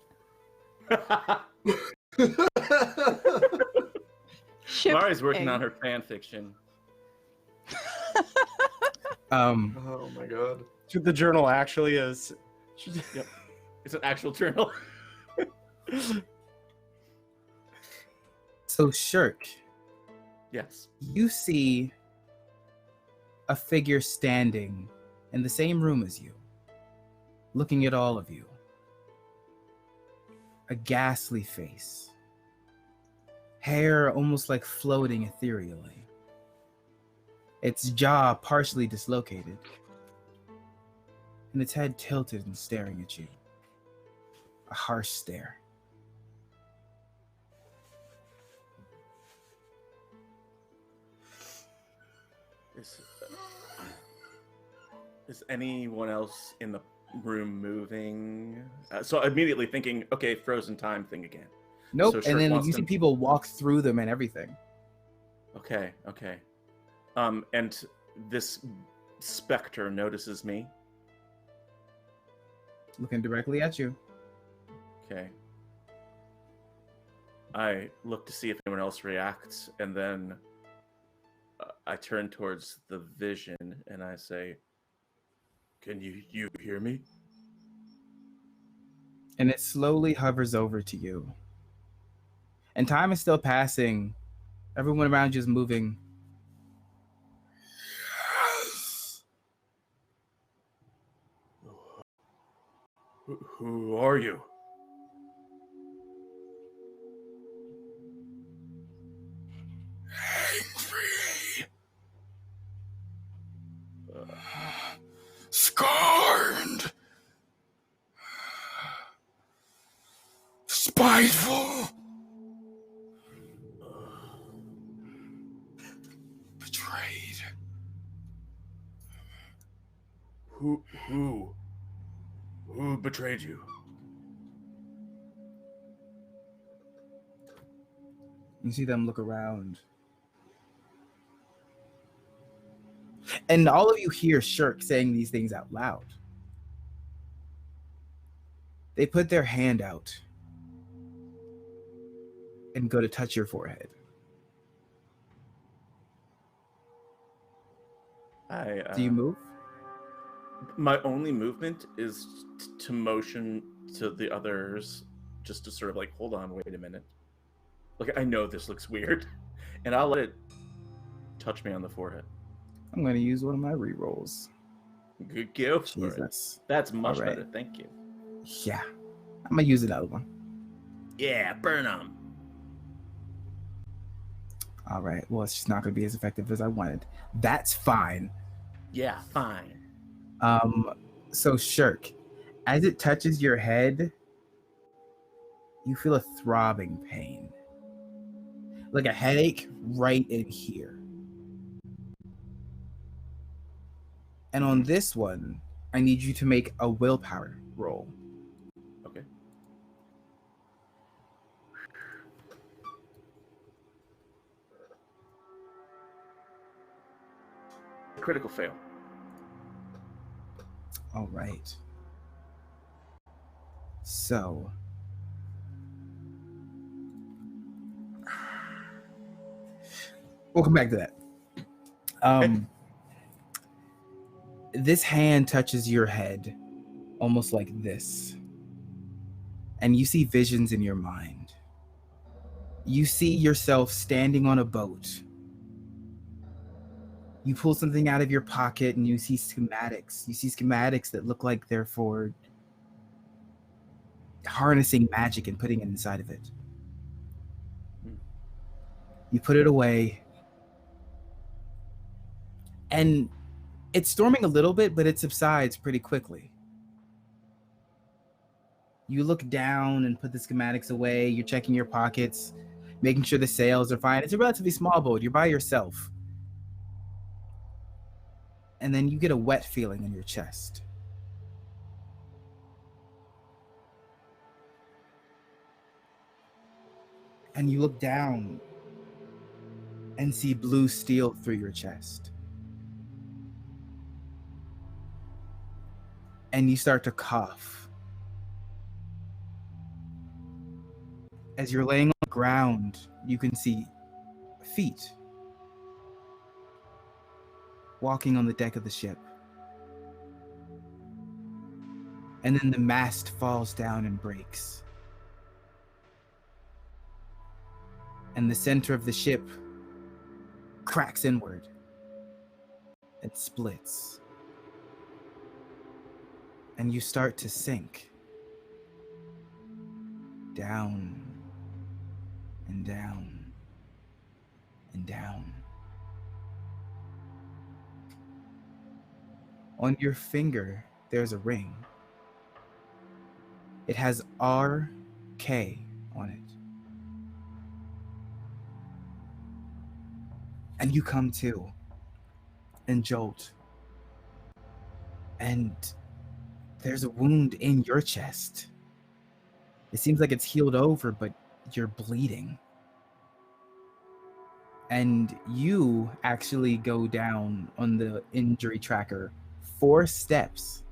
Mari's working Shipping. on her fan fiction. Oh my god. What the journal actually is. Yep. It's an actual journal. So Shirk, Yes. you see a figure standing in the same room as you, looking at all of you. A ghastly face. Hair almost like floating ethereally. Its jaw partially dislocated. And its head tilted and staring at you. A harsh stare. Is anyone else in the room moving? So immediately thinking, okay, frozen time thing again. Nope. So And Shirk then wants you to- see people walk through them and everything. Okay. And this specter notices me. Looking directly at you. Okay. I look to see if anyone else reacts, and then I turn towards the vision and I say, "Can you hear me?" And it slowly hovers over to you. And time is still passing. Everyone around you is moving. Who are you? Angry. Scorned. Spiteful. Betrayed. Who betrayed you? You see them look around. And all of you hear Shirk saying these things out loud. They put their hand out and go to touch your forehead. Do you move? My only movement is to motion to the others, just to sort of like, hold on, wait a minute. Like, I know this looks weird, and I'll let it touch me on the forehead. I'm going to use one of my rerolls. Good go for it. Jesus. That's much All right. better, thank you. Yeah. I'm going to use another one. Yeah, burn them. All right. Well, it's just not going to be as effective as I wanted. That's fine. Yeah, fine. So Shirk, as it touches your head, you feel a throbbing pain. Like a headache right in here. And on this one, I need you to make a willpower roll. Okay. Critical fail. All right. So, we'll come back to that. This hand touches your head almost like this. And you see visions in your mind. You see yourself standing on a boat. You pull something out of your pocket and you see schematics. You see schematics that look like they're for harnessing magic and putting it inside of it. You put it away. And it's storming a little bit, but it subsides pretty quickly. You look down and put the schematics away. You're checking your pockets, making sure the sails are fine. It's a relatively small boat. You're by yourself. And then you get a wet feeling in your chest. And you look down and see blue steel through your chest. And you start to cough. As you're laying on the ground, you can see feet walking on the deck of the ship. And then the mast falls down and breaks. And the center of the ship cracks inward. It splits. And you start to sink. Down and down and down. On your finger, there's a ring. It has RK on it. And you come to. and jolt. And there's a wound in your chest. It seems like it's healed over, but you're bleeding. And you actually go down on the injury tracker 4 steps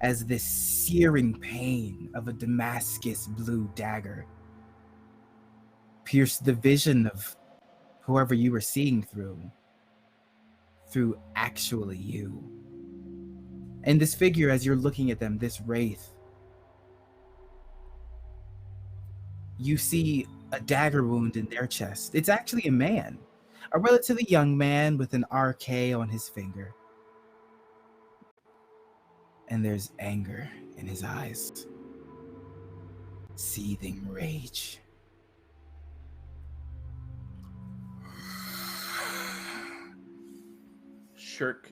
as this searing pain of a Damascus blue dagger pierced the vision of whoever you were seeing through actually you. And this figure, as you're looking at them, this wraith, you see a dagger wound in their chest. It's actually a man, a relatively young man with an RK on his finger. And there's anger in his eyes, seething rage. Shirk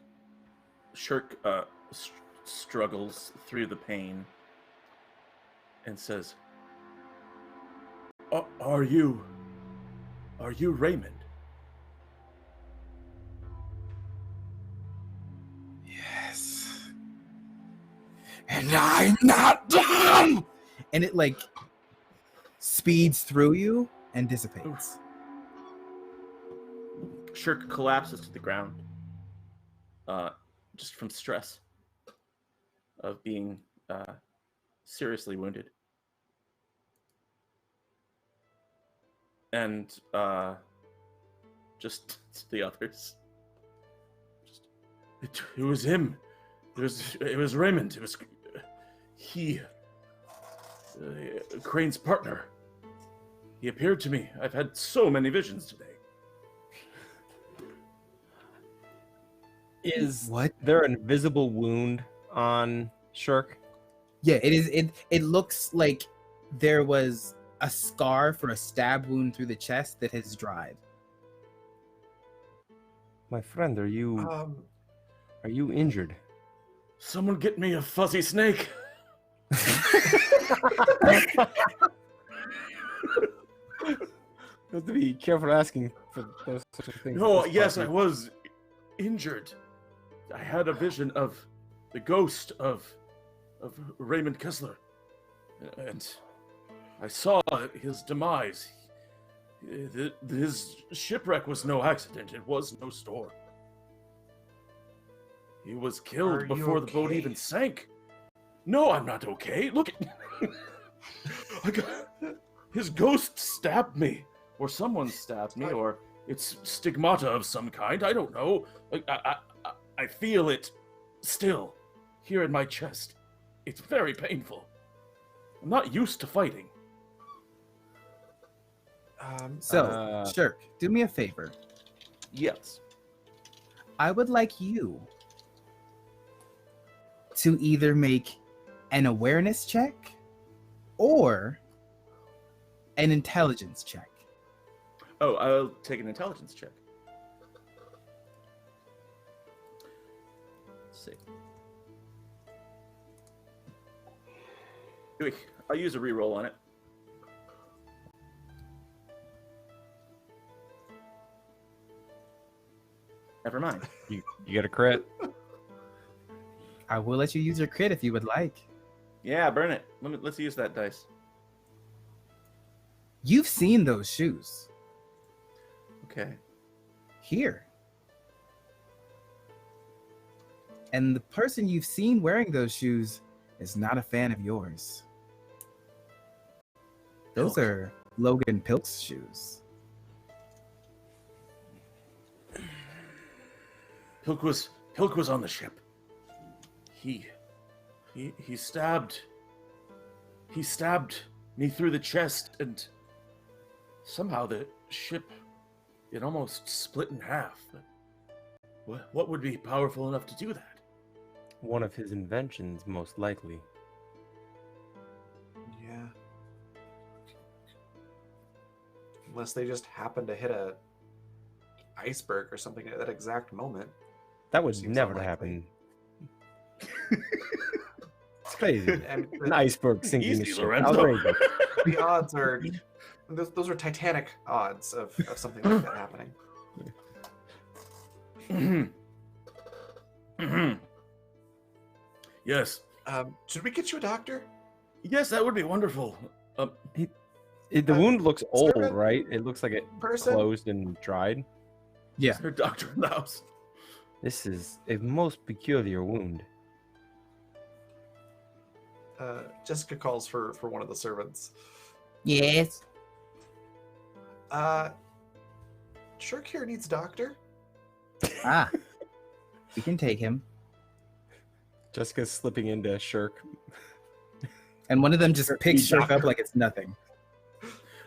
struggles through the pain and says, Are you Raymond? Yes. And I'm not dumb! And it like speeds through you and dissipates. Shirk collapses to the ground, just from stress of being seriously wounded. And just the others. It was him. It was Raymond. It was he. Crane's partner. He appeared to me. I've had so many visions today. Is What? there an invisible wound on Shirk? Yeah, it is. It looks like there was a scar for a stab wound through the chest that has dried. My friend, are you injured? Someone get me a fuzzy snake. You have to be careful asking for those such things. No, yes, I was injured. I had a vision of the ghost of Raymond Kessler, and I saw his demise. His shipwreck was no accident. It was no storm. He was killed before the boat even sank. No, I'm not okay. Look at his ghost stabbed me, or someone stabbed me, or it's stigmata of some kind. I don't know. I feel it still here in my chest. It's very painful. I'm not used to fighting. Shirk, do me a favor. Yes. I would like you to either make an awareness check or an intelligence check. Oh, I'll take an intelligence check. Let's see. I'll use a reroll on it. Never mind. You get a crit. I will let you use your crit if you would like. Yeah, burn it. Let's use that dice. You've seen those shoes Okay. here. And the person you've seen wearing those shoes is not a fan of yours. Those Pilk. are Logan Pilk's shoes. Pilk was on the ship. He stabbed me through the chest, and somehow the ship, it almost split in half. What would be powerful enough to do that? One of his inventions, most likely. Yeah. Unless they just happen to hit a iceberg or something at that exact moment. That would Seems never unlikely. happen. It's crazy. And An iceberg sinking a Easy, ship. Lorenzo. Outrageous. the odds are those are Titanic odds of something like that happening. Yes. Should we get you a doctor? Yes, that would be wonderful. The wound looks old, servant, right? It looks like it person? closed and dried. Yeah. Is there a doctor in the house? This is a most peculiar wound. Jessica calls for one of the servants. Yes. Shirk here needs a doctor. Ah. We can take him. Jessica's slipping into Shirk. And one of them just picks Shirk up like it's nothing.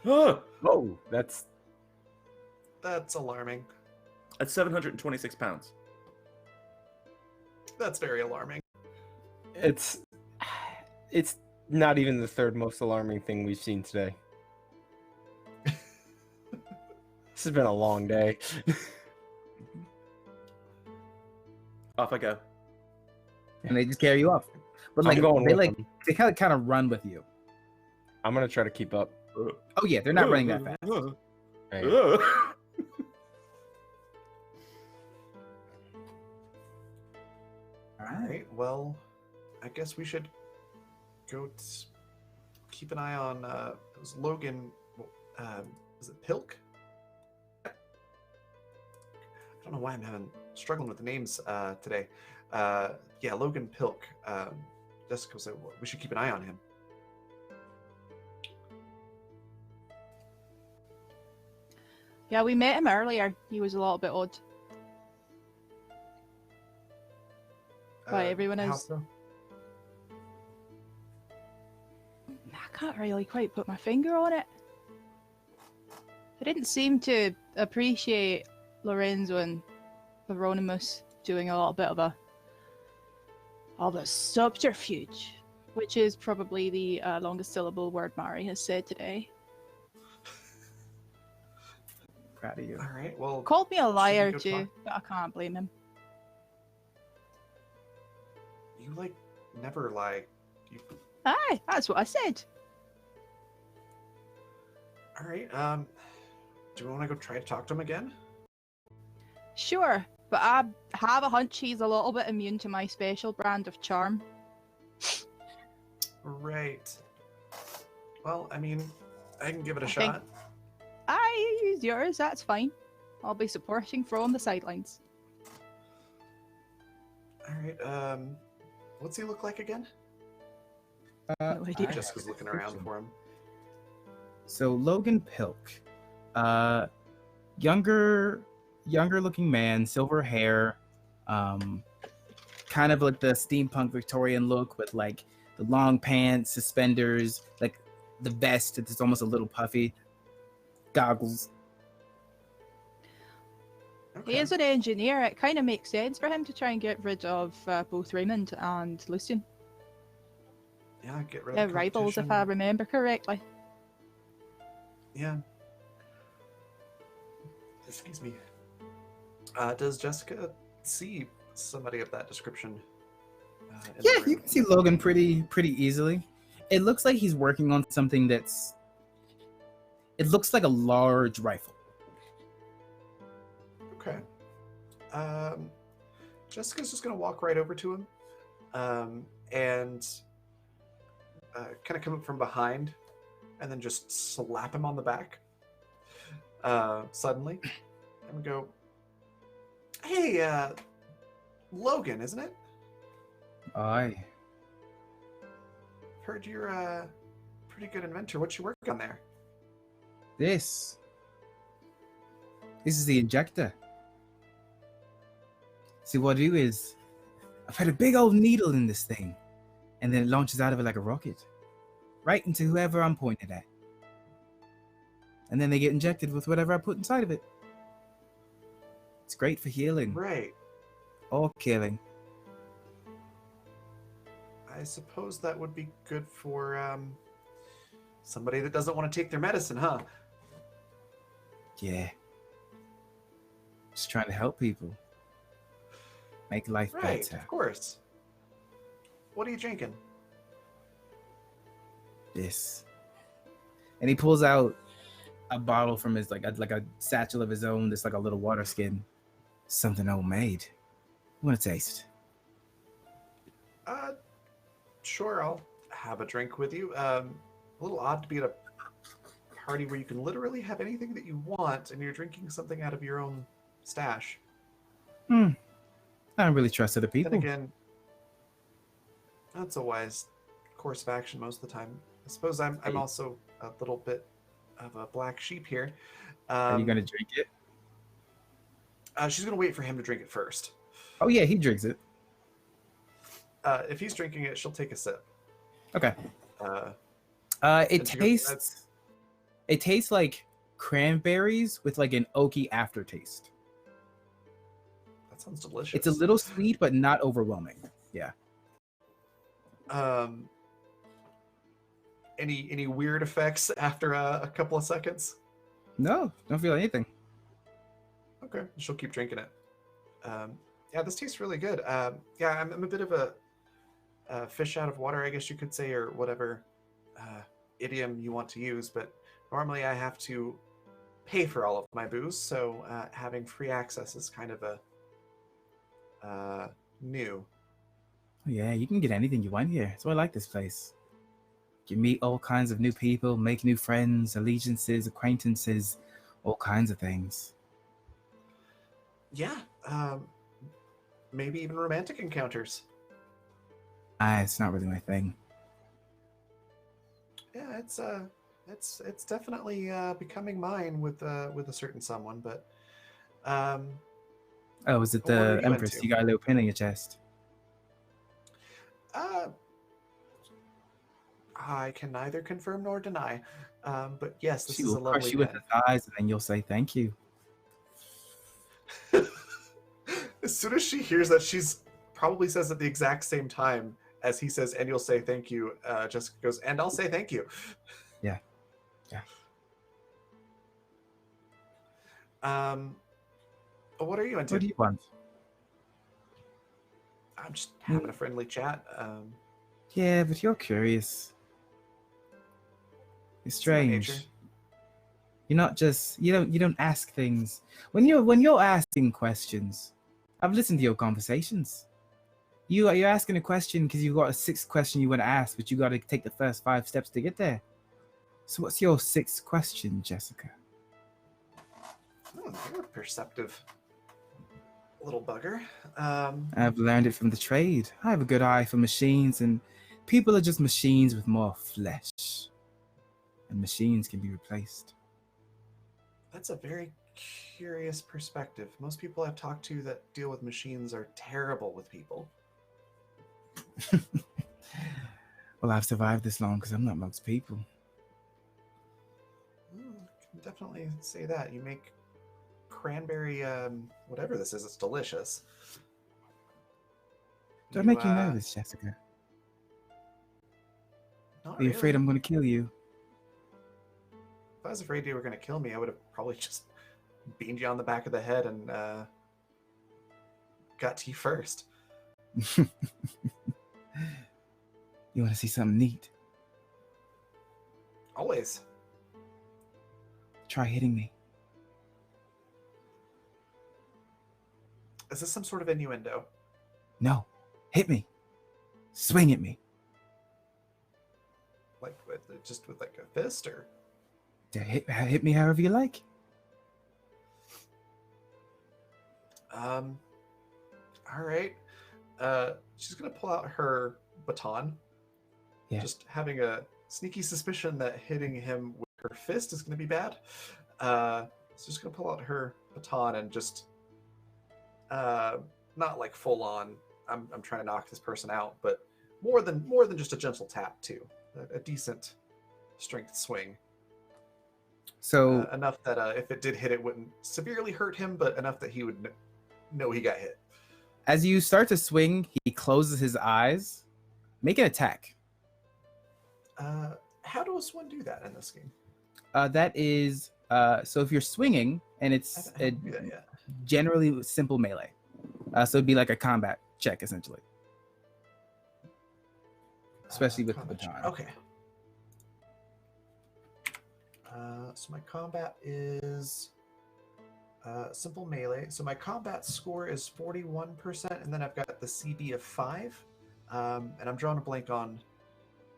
Oh, Oh, that's That's alarming. that's 726 pounds. That's very alarming. it's not even the third most alarming thing we've seen today. This has been a long day. Off I go. And they just carry you off. But I'm like going they with like them. they kind of run with you. I'm gonna try to keep up. Oh yeah, they're not running that fast. Hey, All right. Well, I guess we should go keep an eye on. It was Logan. Is it Pilk? I don't know why I'm struggling with the names today. Yeah, Logan Pilk. Jessica said we should keep an eye on him. Yeah, we met him earlier. He was a little bit odd. But everyone how is. so? I can't really quite put my finger on it. I didn't seem to appreciate Lorenzo and Hieronymus doing a little bit of a subterfuge, which is probably the longest syllable word Mari has said today. Proud of you. All right. Well, Called me a liar go too, talk? but I can't blame him. you like never lie. You... Aye, that's what I said. All right. Do we want to go try to talk to him again? Sure, but I have a hunch he's a little bit immune to my special brand of charm. Right. Well, I mean, I can give it a I think- shot. Aye, use yours, that's fine. I'll be supporting from the sidelines. All right. What's he look like again? No idea. Jessica's looking around for him. So Logan Pilk, younger looking man, silver hair, kind of like the steampunk Victorian look with like the long pants, suspenders, like the vest that's almost a little puffy, goggles. He Okay. is an engineer. It kind of makes sense for him to try and get rid of both Raymond and Lucian. Yeah, get rid They're of rivals, if I competition. remember correctly. Yeah. Excuse me. Does Jessica see somebody of that description? In the Yeah, you room? can see Logan pretty easily. It looks like he's working on something that's. It looks like a large rifle. Okay. Jessica's just gonna walk right over to him, and kind of come up from behind, and then just slap him on the back. Suddenly, and go, "Hey, Logan, isn't it? Aye. Heard you're a pretty good inventor. What you work on there?" This is the injector. See, what I do is I put a big old needle in this thing, and then it launches out of it like a rocket, right into whoever I'm pointed at. And then they get injected with whatever I put inside of it. It's great for healing Right. or killing. I suppose that would be good for somebody that doesn't want to take their medicine, huh? Yeah. Just trying to help people. Make life Right, better. of course. What are you drinking? This. And he pulls out a bottle from his like a satchel of his own, that's like a little water skin. something homemade. Want to taste? Sure, I'll have a drink with you. A little odd to be at a party where you can literally have anything that you want, and you're drinking something out of your own stash. I don't really trust other people. Then again, that's a wise course of action most of the time. I suppose I'm also a little bit of a black sheep here. Are you gonna drink it? She's gonna wait for him to drink it first. Oh yeah, he drinks it. If he's drinking it, she'll take a sip. Okay. Uh, It and she tastes. goes, It tastes like cranberries with like an oaky aftertaste. that sounds delicious. It's a little sweet, but not overwhelming. Yeah. Any weird effects after a couple of seconds? No, don't feel anything. Okay, she'll keep drinking it. Yeah, this tastes really good. Yeah, I'm a bit of a fish out of water, I guess you could say, or whatever idiom you want to use. But normally I have to pay for all of my booze, so having free access is kind of a new. Yeah, you can get anything you want here. That's why I like this place. You meet all kinds of new people, make new friends, allegiances, acquaintances, all kinds of things. Yeah, maybe even romantic encounters. It's not really my thing. Yeah, it's definitely becoming mine with a certain someone. But Oh, is it what are the you Empress? into? You got a little pin in your chest. I can neither confirm nor deny. But yes, this She is a will crush lovely you with pin. her thighs, and then you'll say thank you. As soon as she hears that, she's probably says at the exact same time as he says, and you'll say thank you. Jessica goes, and I'll say thank you. Yeah. Yeah. What are you into? What do you want? I'm just having a friendly chat. Yeah, but you're curious. You're It's in my strange. nature. You're not just you don't ask things. When you're asking questions, I've listened to your conversations. You're asking a question because you've got a sixth question you want to ask, but you got to take the first 5 steps to get there. So what's your 6th question, Jessica? You're a perceptive little bugger. I've learned it from the trade. I have a good eye for machines, and people are just machines with more flesh. And machines can be replaced. That's a very curious perspective. Most people I've talked to that deal with machines are terrible with people. Well, I've survived this long because I'm not most people. I can definitely say that. You make cranberry, whatever this is, it's delicious. Do I make you nervous, Jessica? Not Are you afraid really. I'm going to kill you? If I was afraid you were going to kill me, I would have probably just beamed you on the back of the head and got to you first. You want to see something neat? Always. Try hitting me. Is this some sort of innuendo? No, hit me. Swing at me. Like just with like a fist, or? Yeah, hit me however you like. All right. She's gonna pull out her baton. Yeah. Just having a sneaky suspicion that hitting him with her fist is gonna be bad. So she's gonna pull out her baton and just, not like full on. I'm trying to knock this person out, but more than just a gentle tap too. A decent strength swing. So Enough that if it did hit, it wouldn't severely hurt him, but enough that he would know he got hit. as you start to swing, he closes his eyes. Make an attack. How does one do that in this game? That is so if you're swinging and it's I haven't do that yet. generally simple melee. So it'd be like a combat check essentially. Especially with the Combat check. baton. Okay. So my combat is simple melee. So my combat score is 41%, and then I've got the CB of 5. And I'm drawing a blank on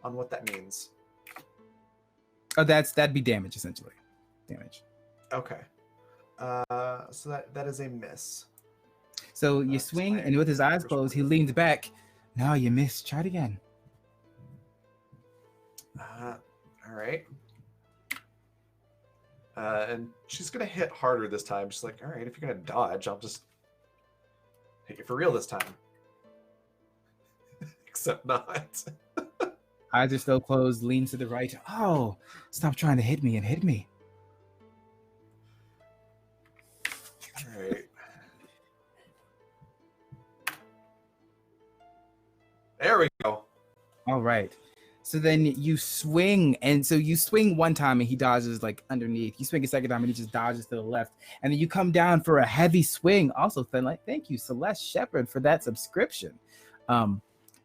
what that means. Oh, that'd be damage essentially. Damage. Okay. So that is a miss. So you swing, and with his eyes closed, he leans back. No, you missed. Try it again. All right. And she's gonna hit harder this time. She's like, all right, if you're gonna dodge, I'll just hit you for real this time. Except not. Eyes are still closed, leans to the right. Oh, stop trying to hit me and hit me. All right. There we go. All right. So then you swing, and so you swing one time and he dodges like underneath. You swing a second time and he just dodges to the left. And then you come down for a heavy swing. Also, thank you, Celeste Shepherd, for that subscription.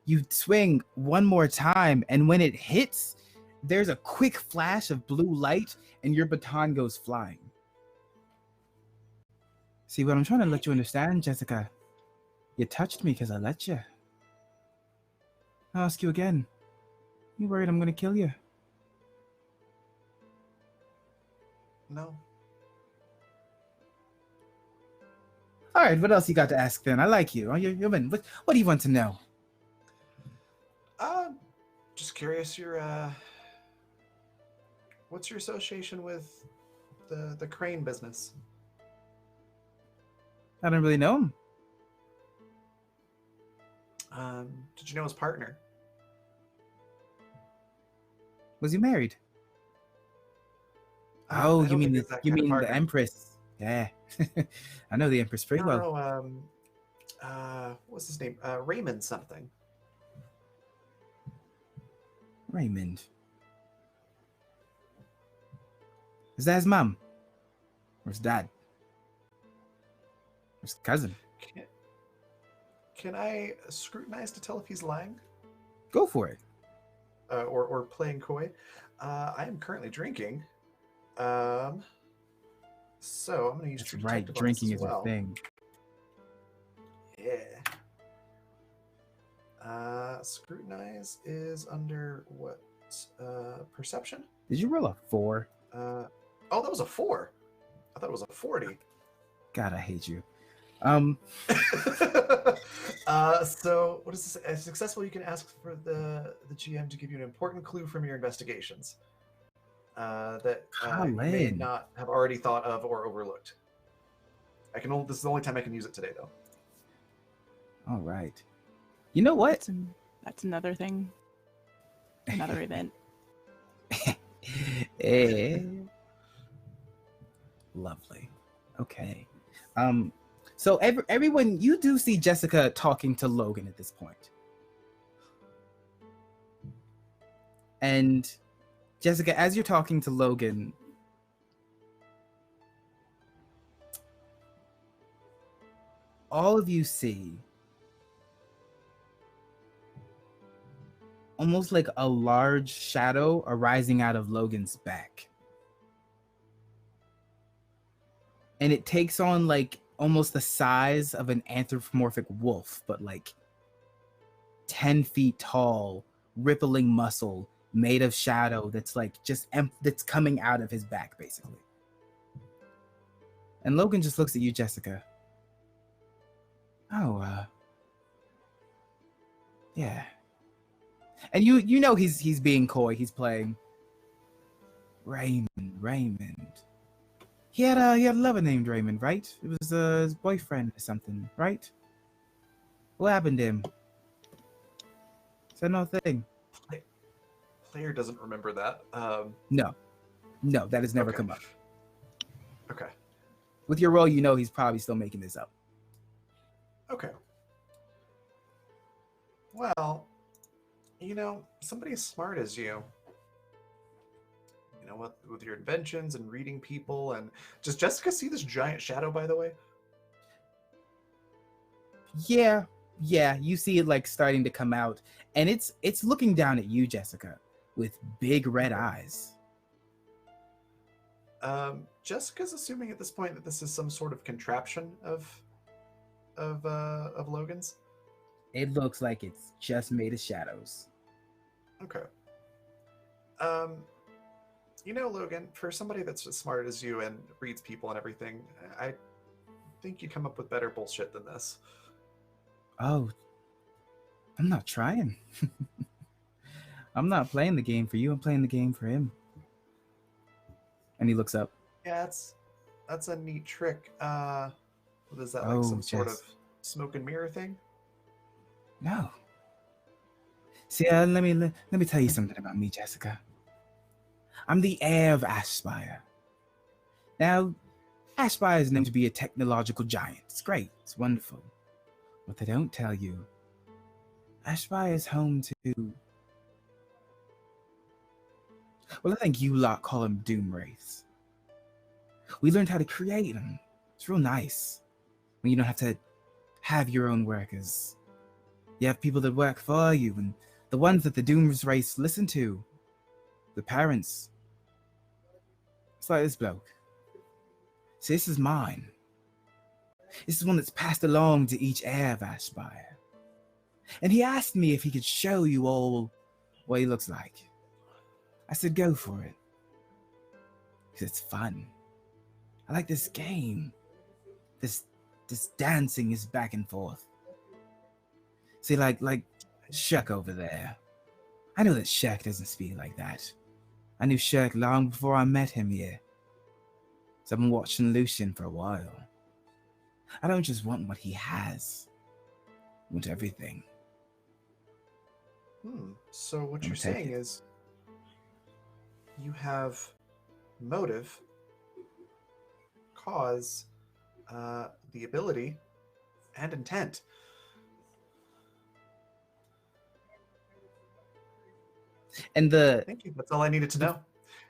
You swing one more time, and when it hits, there's a quick flash of blue light and your baton goes flying. See, what I'm trying to let you understand, Jessica, you touched me because I let you. I'll ask you again. You worried I'm gonna kill you? No. All right, what else you got to ask then? I like you. What do you want to know? Just curious. What's your association with the crane business? I don't really know him. Did you know his partner? Was he married? I Oh, don't you mean think it's that the kind of partner. Empress? Yeah, I know the Empress pretty well. No, what's his name? Raymond something. Raymond. Is that his mom? Or his dad? Or his cousin? Can I scrutinize to tell if he's lying? Go for it. Or playing coy? I am currently drinking. So I'm going to use That's True right. Detective on Drinking this is as well. a thing. Yeah. Scrutinize is under what? Perception? Did you roll a 4? Oh, that was a 4. I thought it was a 40. God, I hate you. So what is this? As successful, you can ask for the GM to give you an important clue from your investigations that you may Colin. not have already thought of or overlooked. This is the only time I can use it today, though. All right. You know what? That's another thing. Another event. Eh. Lovely. Okay. So everyone, you do see Jessica talking to Logan at this point. And Jessica, as you're talking to Logan, all of you see almost like a large shadow arising out of Logan's back. And it takes on like almost the size of an anthropomorphic wolf, but like 10 feet tall, rippling muscle made of shadow that's like that's coming out of his back, basically. And Logan just looks at you, Jessica. Oh, yeah. And you know he's being coy. He's playing Raymond. He had a lover named Raymond, right? It was his boyfriend or something, right? What happened to him? Is that no thing? Player doesn't remember that. No, that has never Okay. come up. Okay. With your role, you know he's probably still making this up. Okay. Well, somebody as smart as you, with your inventions and reading people, and does Jessica see this giant shadow, by the way? Yeah, you see it like starting to come out, and it's looking down at you, Jessica, with big red eyes. Jessica's assuming at this point that this is some sort of contraption of Logan's. It looks like it's just made of shadows. Okay. Logan, for somebody that's as smart as you and reads people and everything, I think you come up with better bullshit than this. Oh, I'm not trying. I'm not playing the game for you. I'm playing the game for him. And he looks up. Yeah, that's a neat trick. What is that, like Oh, some sort of Jess. smoke and mirror thing? No. See, let me tell you something about me, Jessica. I'm the heir of Aspire. Now, Aspire is known to be a technological giant. It's great. It's wonderful. What they don't tell you, Aspire is home to... Well, I think you lot call them Doom Wraiths. We learned how to create them. It's real nice. When you don't have to have your own workers. You have people that work for you, and the ones that the Doom Wraiths listen to. The parents. It's like this bloke. See, this is mine. This is one that's passed along to each heir of Aspire. And he asked me if he could show you all what he looks like. I said, go for it. Because it's fun. I like this game. This dancing is back and forth. See, like Shirk over there. I know that Shirk doesn't speak like that. I knew Shirk long before I met him here. So I've been watching Lucian for a while. I don't just want what he has. I want everything. So what I'm you're taking saying it. is you have motive, cause, the ability, and intent. And Thank you. That's all I needed to know.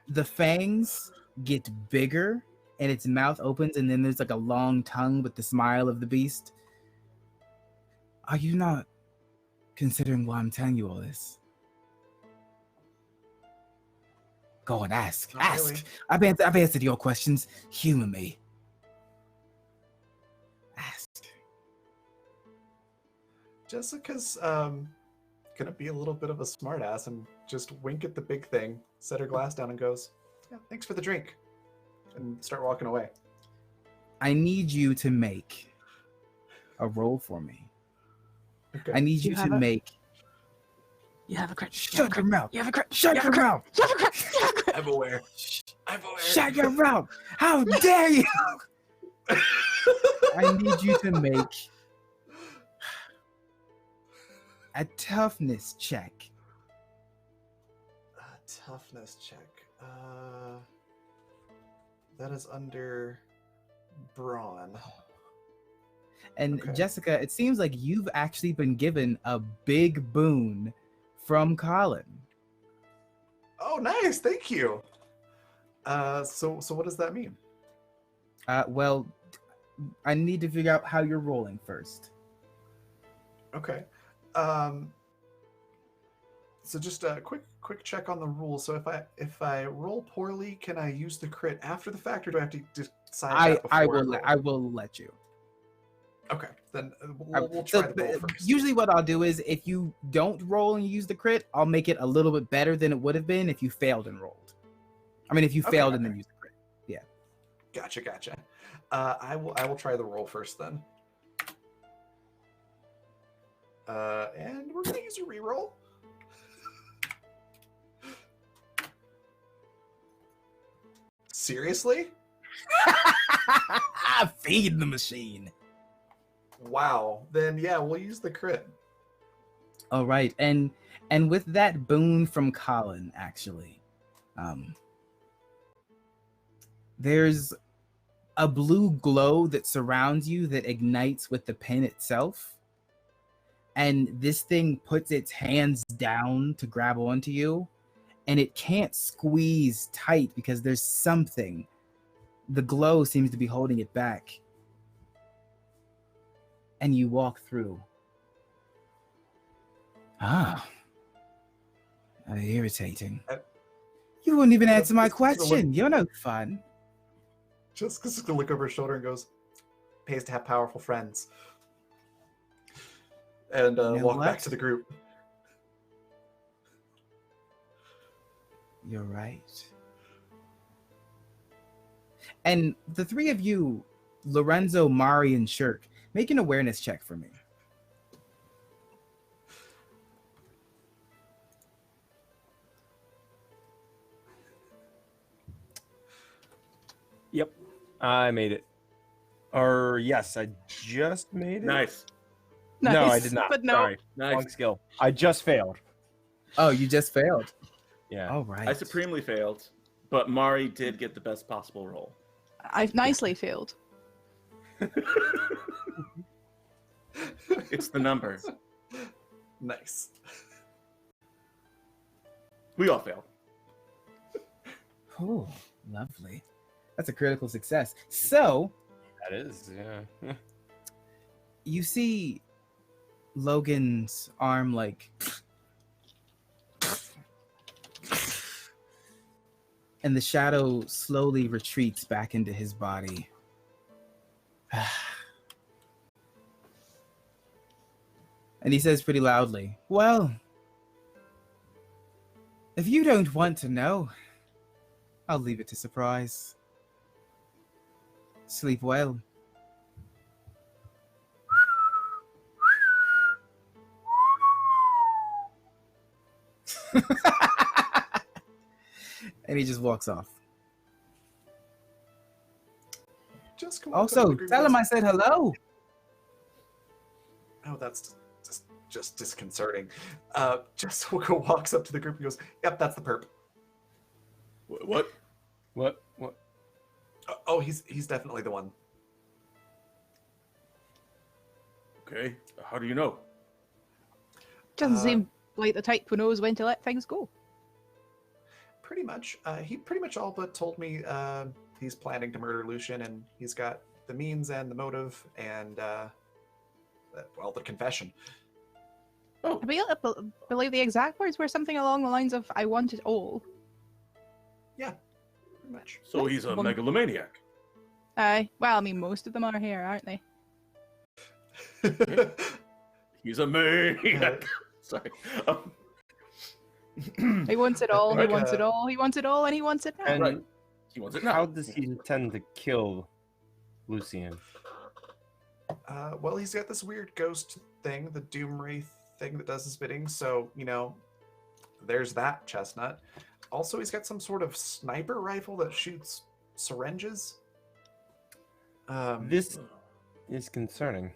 the fangs get bigger and its mouth opens, and then there's like a long tongue with the smile of the beast. Are you not considering why I'm telling you all this? Go and ask. Not Ask. really. I've answered your questions. Humor me. Ask. Jessica's gonna be a little bit of a smartass and just wink at the big thing, set her glass down, and goes, "Yeah, thanks for the drink," and start walking away. I need you to make a roll for me. Okay. I need You you to have a- make... You have a crit. Shut your mouth. You have a crit. Shut your mouth. You have a crit. You have a crit. I'm aware. I'm aware. Shut your mouth. How dare you? I need you to make a toughness check. Toughness check. That is under brawn. And Okay. Jessica, it seems like you've actually been given a big boon from Colin. Oh, nice. Thank you. So what does that mean? Well, I need to figure out how you're rolling first. Okay. So just a quick check on the rules. So if I roll poorly, can I use the crit after the fact, or do I have to decide that before I will let you. Okay, then we'll try the roll first. Usually what I'll do is if you don't roll and you use the crit, I'll make it a little bit better than it would have been if you failed and rolled. I mean, if you Okay, failed and okay. then used the crit. Yeah. Gotcha. I will try the roll first then. And we're gonna use a reroll. Seriously? Feed the machine. Wow. Then yeah, we'll use the crit. All right, and with that boon from Colin, actually, there's a blue glow that surrounds you that ignites with the pin itself, and this thing puts its hands down to grab onto you, and it can't squeeze tight because there's something. The glow seems to be holding it back, and you walk through. Irritating. You wouldn't even answer my This is a question. You're no fun. Jessica's gonna look over her shoulder and goes, "Pays to have powerful friends." And know walk back what? to the group. You're right. And the three of you, Lorenzo, Mari, and Shirk, make an awareness check for me. Yep, I made it. Or yes, I just made it. Nice. No, I Nice, did not. but no. Sorry, Nice. wrong skill. I just failed. Oh, you just failed. Yeah. All right. I supremely failed, but Mari did get the best possible roll. I've nicely failed. It's the number. Nice. We all failed. Oh, lovely. That's a critical success. So, That is, yeah. you see Logan's arm like and the shadow slowly retreats back into his body. And he says pretty loudly, "Well, if you don't want to know, I'll leave it to surprise. Sleep well." And he just walks off. Jessica walks up to Also, the group tell and him I goes, said hello. "Oh, that's just disconcerting." Jessica walks up to the group and goes, "Yep, that's the perp. What? What? Oh, he's definitely the one." Okay. How do you know? Doesn't Uh, seem like the type who knows when to let things go. Pretty much. He pretty much all but told me he's planning to murder Lucian, and he's got the means and the motive, and well, the confession. Oh, I believe the exact words were something along the lines of, "I want it all." Pretty much. so he's a One- megalomaniac. Well, I mean, most of them are here, aren't they? He's a maniac. Sorry. He wants it all, he Right, wants it all, he wants it all, and he wants it now. And Right. He wants it now. how does he intend to kill Lucian? Well, he's got this weird ghost thing, the Doom Wraith thing that does his bidding. So, there's that chestnut. Also, he's got some sort of sniper rifle that shoots syringes. This is concerning.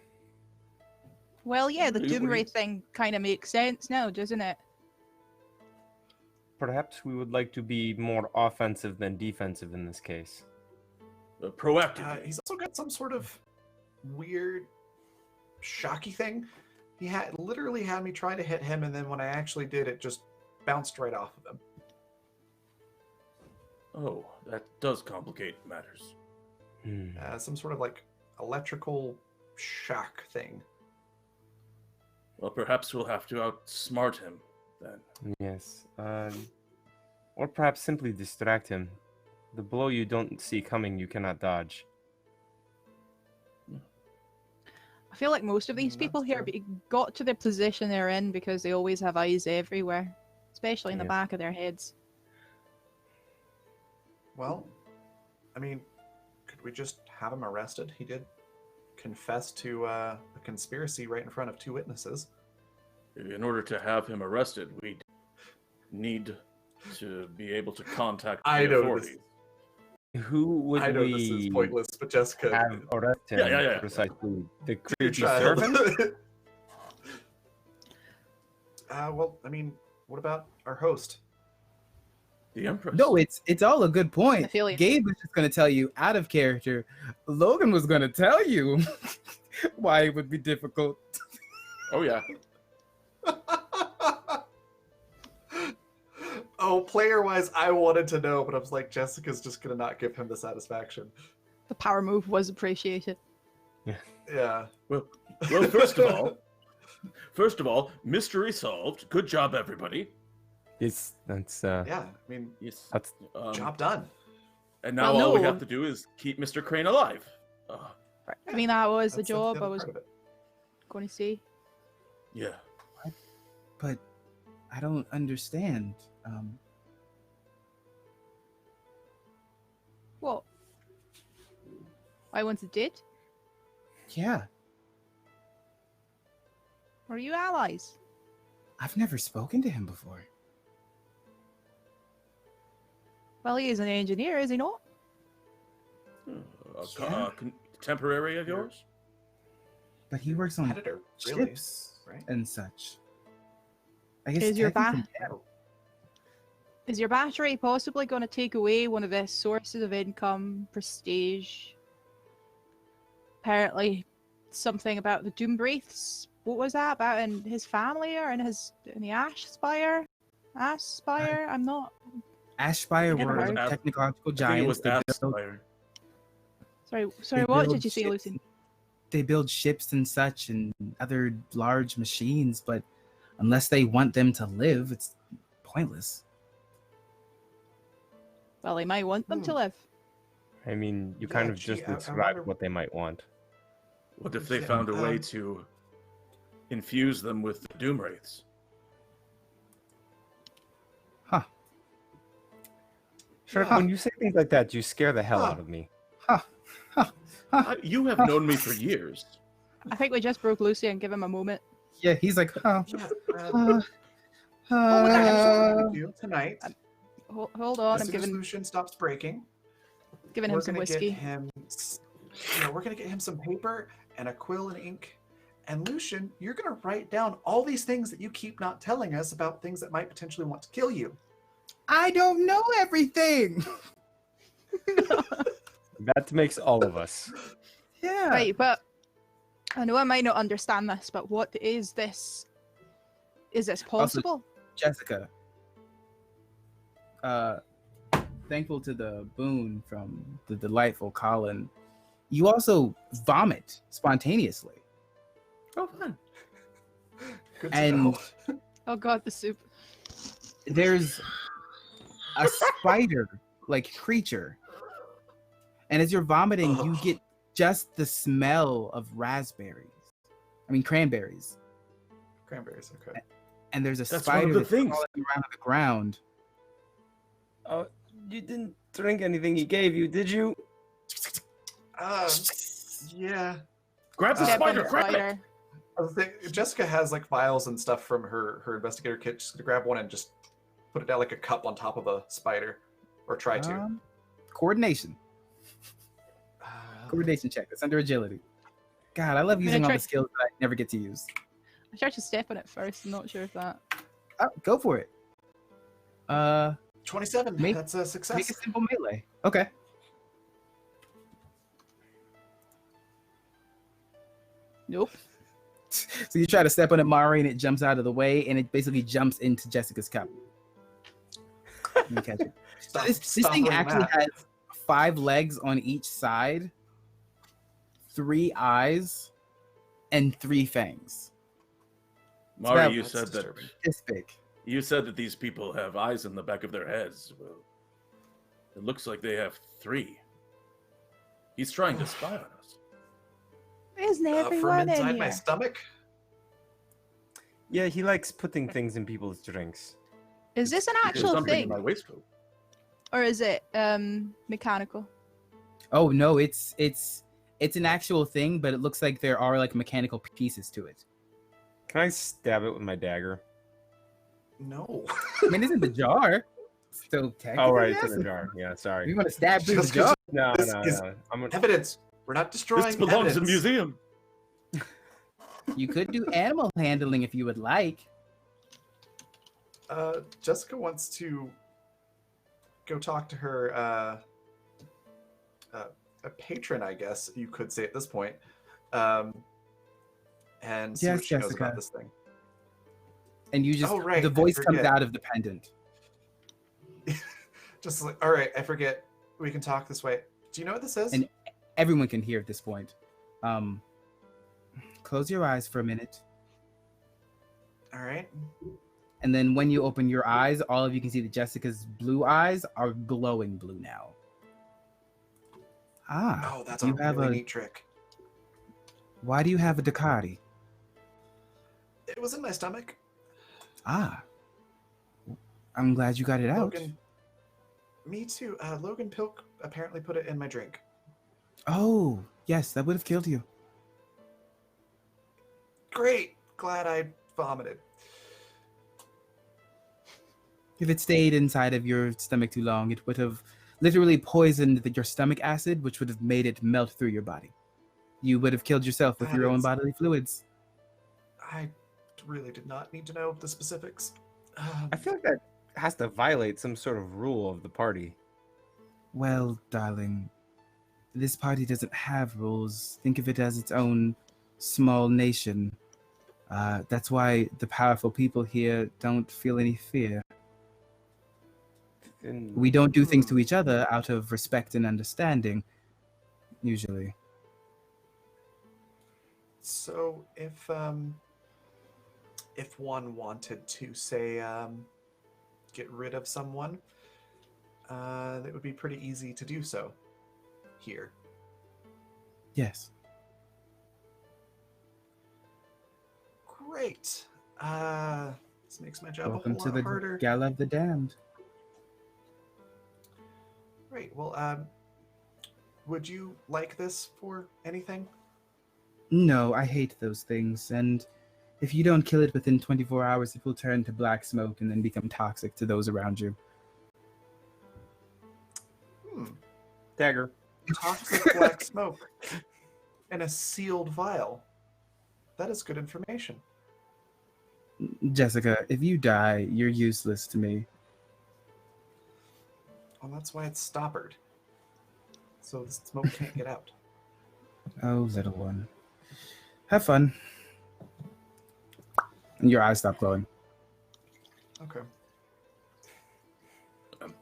Well, yeah, the What do you- Doomray thing kind of makes sense now, doesn't it? Perhaps we would like to be more offensive than defensive in this case. Proactive. He's also got some sort of weird shocky thing. He literally had me try to hit him, and then when I actually did, it just bounced right off of him. Oh, that does complicate matters. Some sort of like electrical shock thing. Well, perhaps we'll have to outsmart him then. Yes. Or perhaps simply distract him. The blow you don't see coming, you cannot dodge. I feel like most of these people That's here true. got to the position they're in because they always have eyes everywhere, especially in the Yes. back of their heads. Well, I mean, could we just have him arrested? He did confess to a conspiracy right in front of two witnesses. In order to have him arrested, we need to be able to contact the I know this- authorities. Who would I know we this is pointless, but Jessica, have arrest him Yeah. precisely? The your creepy child. servant? Well, I mean, what about our host? The Empress. No, it's all a good point. I feel you. Gabe was just gonna tell you out of character. Logan was gonna tell you why it would be difficult. Oh yeah. Oh, player-wise, I wanted to know, but I was like, Jessica's just gonna not give him the satisfaction. The power move was appreciated. Yeah. Well, first of all, mystery solved. Good job, everybody. Yes, that's Yeah, I mean, Yes. that's job done. And now Well, all we no. have to do is keep Mr. Crane alive. I mean, that was the That's job other I was part of it. going to say. Yeah. But I don't understand. What? I wanted dead? Yeah, Were you allies? I've never spoken to him before. Well, he is an engineer, is he not? Yeah. Contemporary of yours? But he works on Editor, really, ships right? and such. I guess Is your technically, Is your battery possibly going to take away one of the sources of income, prestige? Apparently, something about the Doom Wraiths. What was that about in his family or in the Ash Spire? Ash Spire? I'm not. Ashspire Never were heard. technological I think it giants. was They build, Aspire. Sorry. they What build did you say, ships- Lucian? They build ships and such and other large machines, but unless they want them to live, it's pointless. Well, he might want them to live. I mean, you Yeah, kind of gee, just I described wonder- what they might want. What if they Yeah, found a way to infuse them with the Doom Wraiths? Huh. Sure, Yeah. when you say things like that, you scare the hell Huh. out of me. You have known me for years. I think we just broke Lucian. Give him a moment. Yeah, he's like, huh. Yeah, uh, what would actually uh, do tonight? Hold on. As I'm soon as giving Lucian stops breaking, him we're some gonna get whiskey. him. We're gonna get him some paper and a quill and ink. And Lucian, you're gonna write down all these things that you keep not telling us about things that might potentially want to kill you. I don't know everything. That makes all of us. Yeah. Right, but I know I might not understand this, but what is this? Is this possible? Jessica. Thankful to the boon from the delightful Colin. You also vomit spontaneously. Oh, fun. Good to And- know. Oh god, the soup. There's a spider-like creature. And as you're vomiting, you Ugh. get just the smell of cranberries. Cranberries, okay. And there's a That's one of spider the that's things. crawling around the ground. Oh, you didn't drink anything he gave you, did you? Yeah. Grab the Step on spider, the grab it! spider. I think Jessica has like vials and stuff from her investigator kit. She's gonna grab one and just put it down like a cup on top of a spider, or try to. Coordination. Coordination check. That's under agility. God, I love gonna using all try- the skills that I never get to use. I tried to step on it first. I'm not sure if that. Oh, go for it. 27. Make- That's a Make success. a simple melee. Okay. Nope. So you try to step on it, Mari, and it jumps out of the way, and it basically jumps into Jessica's cup. You catch it. So this thing doing actually that. has 5 legs on each side, 3 eyes, and 3 fangs. Mari, about- you That's said that disturbing. This big. you said that these people have eyes in the back of their heads. Well, it looks like they have 3. He's trying to spy on us. Isn't From everyone inside in my here? stomach. Yeah, he likes putting things in people's drinks. Is this an There's actual something in thing, my waistcoat. or is it mechanical? Oh no, it's an actual thing, but it looks like there are like mechanical pieces to it. Can I stab it with my dagger? No. I mean, it's in the jar. So technically, Oh, right, it's yes. in the jar. Yeah, sorry. You want to stab through the Just 'cause jar? No, This no, is- no. I'm gonna... Evidence. We're not destroying This belongs in a evidence. museum. You could do animal handling if you would like. Jessica wants to go talk to her a patron, I guess you could say at this point, and see Yes, what she knows Jessica. about this thing. And you just Oh, right, the I voice comes forget. out of the pendant. Just like, all right, I forget. We can talk this way. Do you know what this is? And everyone can hear at this point. Close your eyes for a minute. All right. And then when you open your eyes, all of you can see that Jessica's blue eyes are glowing blue now. Ah, Oh, that's you a have really a. neat trick. Why do you have a Ducati? It was in my stomach. Ah, I'm glad you got it out. Logan, me too. Logan Pilk apparently put it in my drink. Oh, yes, that would have killed you. Great. Glad I vomited. If it stayed inside of your stomach too long, it would have literally poisoned your stomach acid, which would have made it melt through your body. You would have killed yourself with That your own is- bodily fluids. I really did not need to know the specifics. I feel like that has to violate some sort of rule of the party. Well, darling, this party doesn't have rules. Think of it as its own small nation. That's why the powerful people here don't feel any fear. And We don't do things to each other out of respect and understanding, usually. So if one wanted to say get rid of someone, it would be pretty easy to do so here. Yes. Great. This makes my job Welcome a to whole the lot harder. Gala of the Damned. Great. Well, would you like this for anything? No, I hate those things, and if you don't kill it within 24 hours, it will turn to black smoke and then become toxic to those around you. dagger. Toxic black smoke in a sealed vial. That is good information. Jessica, if you die, you're useless to me. Well, that's why it's stoppered. So the smoke can't get out. Oh, little one. Have fun. And your eyes stop glowing. Okay.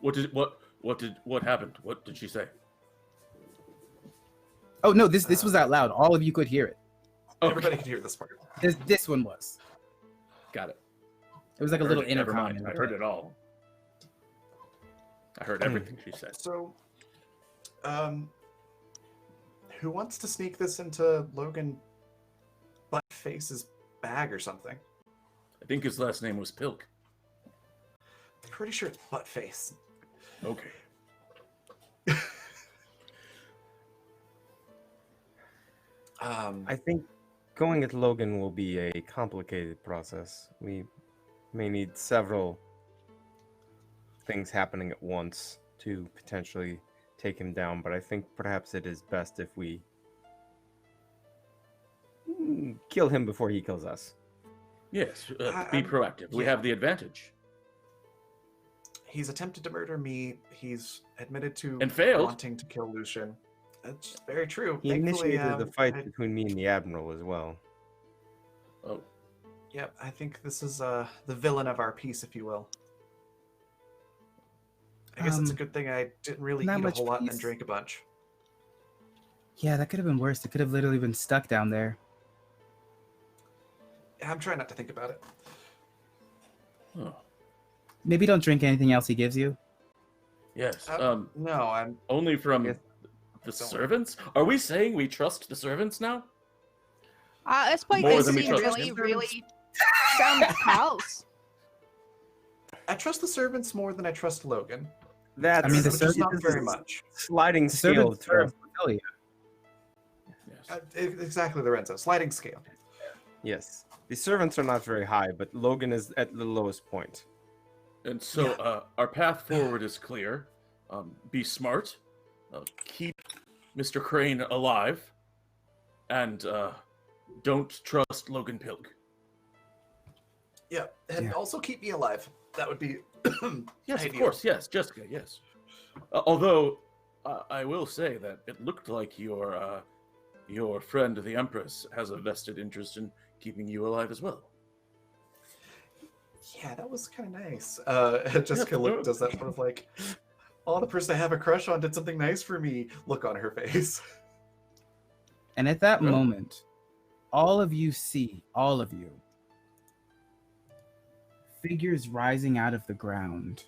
What happened? What did she say? Oh no, this was out loud. All of you could hear it. Oh, Everybody could hear this part. This one was. got it. It was like a Heard little it, never intercom. mind. I heard it all. I heard everything she said. So, who wants to sneak this into Logan Buttface's bag or something? I think his last name was Pilk. Pretty sure it's Buttface. Okay. I think going at Logan will be a complicated process. We may need several things happening at once to potentially take him down, but I think perhaps it is best if we kill him before he kills us. Yes, be I'm- proactive. We yeah. have the advantage. He's attempted to murder me. He's admitted to And failed. wanting to kill Lucian. That's very true. He Thankfully, initiated the fight I- between me and the Admiral as well. Oh, Yep, I think this is the villain of our piece, if you will. I guess it's a good thing I didn't really not eat a much whole lot and then peace. drink a bunch. Yeah, that could have been worse. It could have literally been stuck down there. I'm trying not to think about it. oh. Maybe don't drink anything else he gives you. Yes. No, I'm. Only from Yes. the Don't. servants. Are we saying we trust the servants now? At this point, More they than we seem trust really, him. really sound pals. I trust the servants more than I trust Logan. That's I mean, the which is not servants- very much. sliding The scale servants of serve trust. Ophelia. Yes. Exactly, Lorenzo. Sliding scale. Yes. The servants are not very high, but Logan is at the lowest point. And so our path forward is clear. Be smart. Keep Mr. Crane alive. And don't trust Logan Pilk. Yeah, and Yeah. also keep me alive. That would be. Yes, of ideal. course. Yes, Jessica. Yes. Although I will say that it looked like your friend the Empress has a vested interest in keeping you alive as well. Yeah, that was kind of nice. Jessica Yeah. does that sort of like, oh, the person I have a crush on did something nice for me. Look on her face. And at that Well- moment, all of you see, all of you, figures rising out of the ground.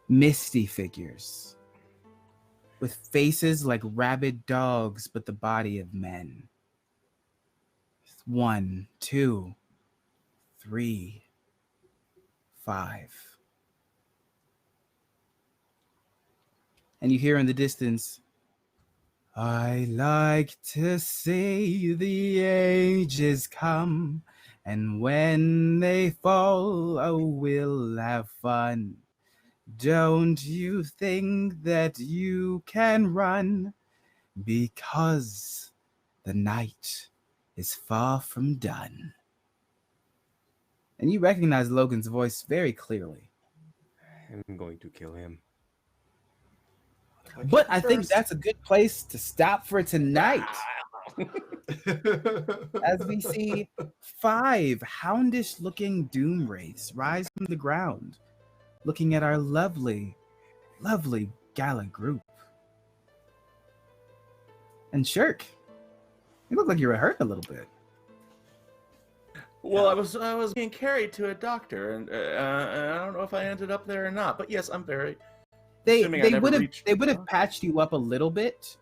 Misty figures. with faces like rabid dogs, but the body of men. 1, 2, 3, 5. And you hear in the distance, I like to see the ages come, and when they fall, oh, we'll have fun. Don't you think that you can run? Because the night is far from done. And you recognize Logan's voice very clearly. I'm going to kill him. But I think that's a good place to stop for tonight. As we see 5 houndish-looking doom wraiths rise from the ground, looking at our lovely, lovely Gala group. And Shirk, you look like you were hurt a little bit. Well, I was being carried to a doctor, and I don't know if I ended up there or not. But yes, I'm very. They would have patched you up a little bit,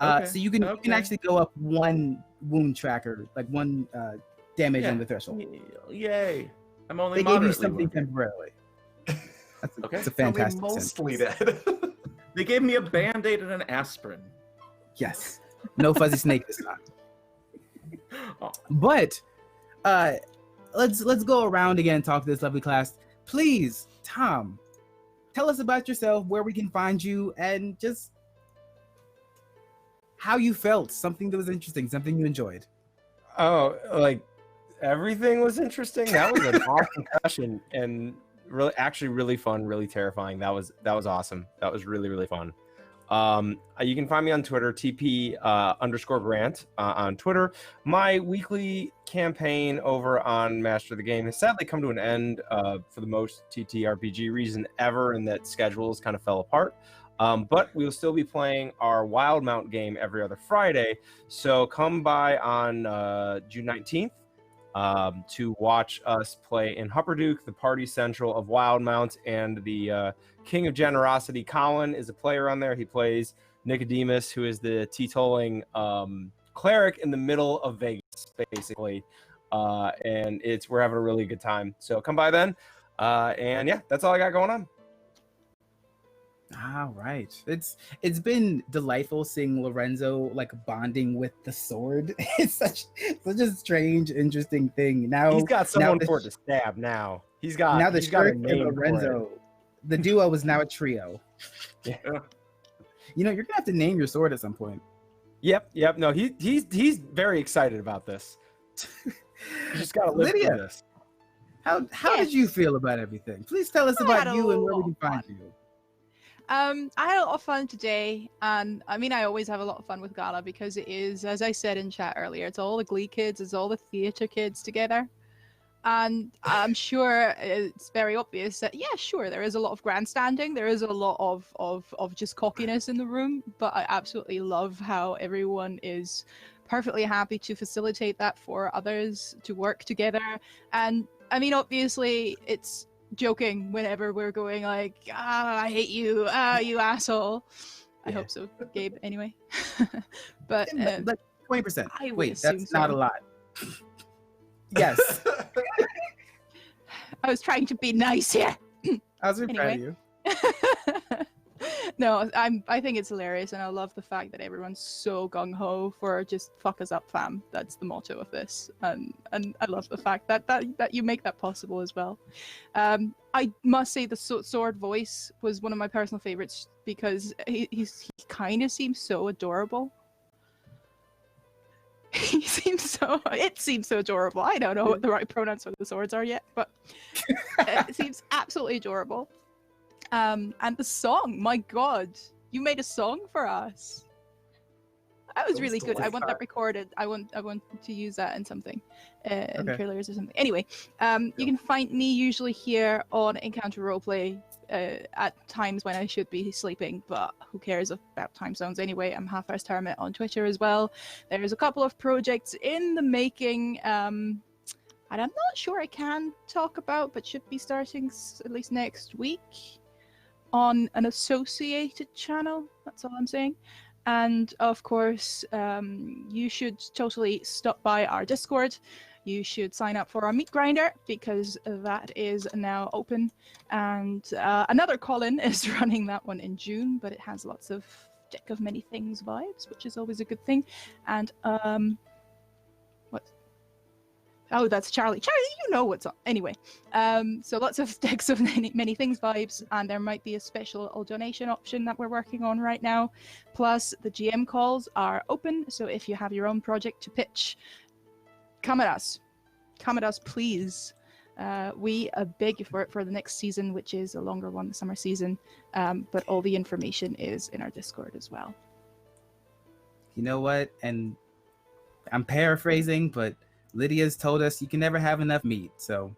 Okay, so you can actually go up 1 wound tracker, like 1 damage on the threshold. Yay! I'm only. They gave you moderately something wounded. temporarily. That's a Only fantastic mostly sentence. dead. They gave me a band-aid and an aspirin. Yes, no fuzzy snake this time. Oh. But let's go around again and talk to this lovely class. Please, Tom, tell us about yourself, where we can find you, and just how you felt. Something that was interesting, something you enjoyed. Oh, like everything was interesting. That was an awesome session, and really fun, really terrifying. That was awesome. That was really fun. You can find me on Twitter, TP_Grant on Twitter. My weekly campaign over on Master of the Game has sadly come to an end for the most TTRPG reason ever, and that schedules kind of fell apart. But we will still be playing our Wildmount game every other Friday. So come by on June 19th to watch us play in Hupperduke, the party central of Wildmount, and the King of Generosity, Colin, is a player on there. He plays Nicodemus, who is the teetotaling cleric in the middle of Vegas, basically. And we're having a really good time. So come by then. And yeah, that's all I got going on. All right. It's been delightful seeing Lorenzo like bonding with the sword. It's such a strange, interesting thing. Now he's got someone for it to stab. Now he's got a name and Lorenzo. The duo is now a trio. Yeah. You know, you're gonna have to name your sword at some point. Yep. No, he's very excited about this. You just gotta live through this. How did you feel about everything? Please tell us about you and where we can find you. I had a lot of fun today, and I mean, I always have a lot of fun with Gala because it is, as I said in chat earlier, it's all the Glee kids, it's all the theatre kids together. And I'm sure it's very obvious that, yeah, sure, there is a lot of grandstanding, there is a lot of just cockiness in the room, but I absolutely love how everyone is perfectly happy to facilitate that for others to work together. And I mean, obviously, it's joking whenever we're going like, I hate you, you asshole. I hope so, Gabe, anyway. But 20%. Wait, that's not a lot. Yes. I was trying to be nice here. I was really proud of you. No, I think it's hilarious, and I love the fact that everyone's so gung-ho for just fuck us up, fam. That's the motto of this, and I love the fact that you make that possible as well. I must say the sword voice was one of my personal favorites because he kind of seems so adorable. It seems so adorable. I don't know what the right pronouns for the swords are yet, but it seems absolutely adorable. And the song, my god, you made a song for us. That was really good. I want that recorded. I want to use that in something, in trailers or something. Anyway, you can find me usually here on Encounter Roleplay at times when I should be sleeping, but who cares about time zones anyway. I'm Half-Hours Hermit on Twitter as well. There's a couple of projects in the making, and I'm not sure I can talk about, but should be starting at least next week. on an associated channel. That's all I'm saying. And of course, you should totally stop by our Discord. You should sign up for our meat grinder because that is now open. And another Colin is running that one in June, but it has lots of Deck of Many Things vibes, which is always a good thing. And what? Oh, that's Charlie. Charlie, you know what's up. Anyway, so lots of Decks of many Things vibes, and there might be a special little donation option that we're working on right now. Plus, the GM calls are open, so if you have your own project to pitch, come at us. Come at us, please. We are big for the next season, which is a longer one, the summer season. But all the information is in our Discord as well. You know what? And I'm paraphrasing, but Lydia's told us you can never have enough meat. So,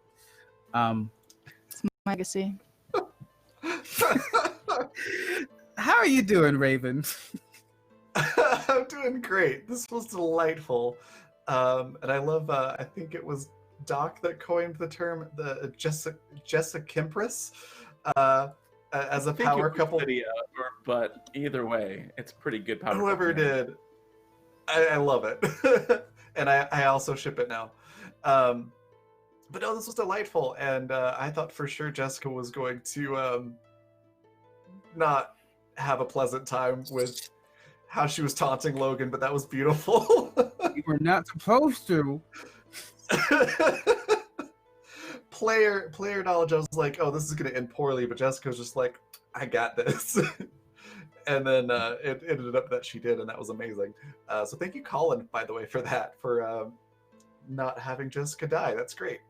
It's my legacy. how are you doing, Raven? I'm doing great. This was delightful. And I love, I think it was Doc that coined the term, the Jessica Kempris, as a power couple. Lydia, but either way, it's pretty good power. Whoever did, I love it. And I also ship it now. But no, this was delightful. And I thought for sure Jessica was going to not have a pleasant time with how she was taunting Logan, but that was beautiful. You were not supposed to. Player knowledge, I was like, oh, this is going to end poorly, but Jessica was just like, I got this. And then it ended up that she did, and that was amazing. So thank you, Colin, by the way, for that, for not having Jessica die. That's great.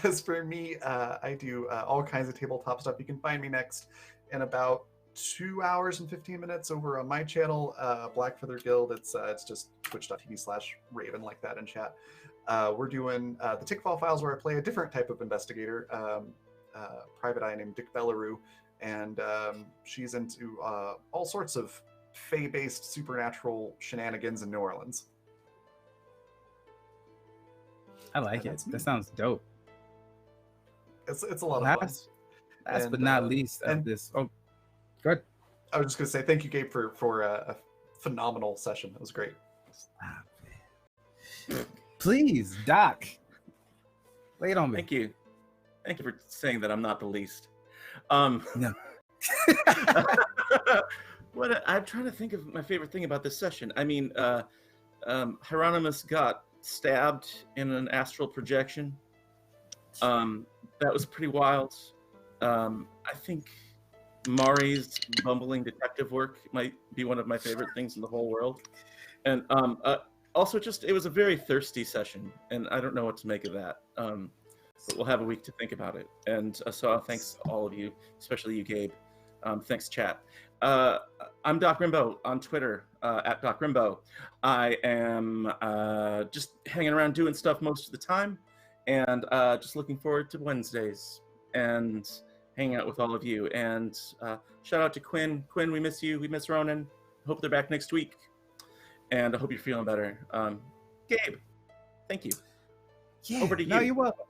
As for me, I do all kinds of tabletop stuff. You can find me next in about 2 hours and 15 minutes over on my channel, Black Feather Guild. It's just twitch.tv/Raven, like that in chat. We're doing the Tickfall Files, where I play a different type of investigator, private eye named Dick Bellaroo, and she's into all sorts of fae-based supernatural shenanigans in New Orleans. I like it. That sounds dope. It's a lot of fun. Last but not least of this. Oh, good. I was just gonna say thank you, Gabe, for a phenomenal session. It was great. Please, Doc, lay it on me. Thank you for saying that I'm not the least. No. I'm trying to think of my favorite thing about this session. I mean, Hieronymus got stabbed in an astral projection. That was pretty wild. I think Mari's bumbling detective work might be one of my favorite things in the whole world. And also, it was a very thirsty session, and I don't know what to make of that. But we'll have a week to think about it. And so thanks to all of you, especially you, Gabe. Thanks, chat. I'm Doc Rimbo on Twitter, at Doc Rimbo. I am just hanging around doing stuff most of the time, and just looking forward to Wednesdays and hanging out with all of you. And shout out to Quinn. Quinn, we miss you. We miss Ronan. Hope they're back next week. And I hope you're feeling better. Gabe, thank you. Yeah, over to you. No, you're welcome.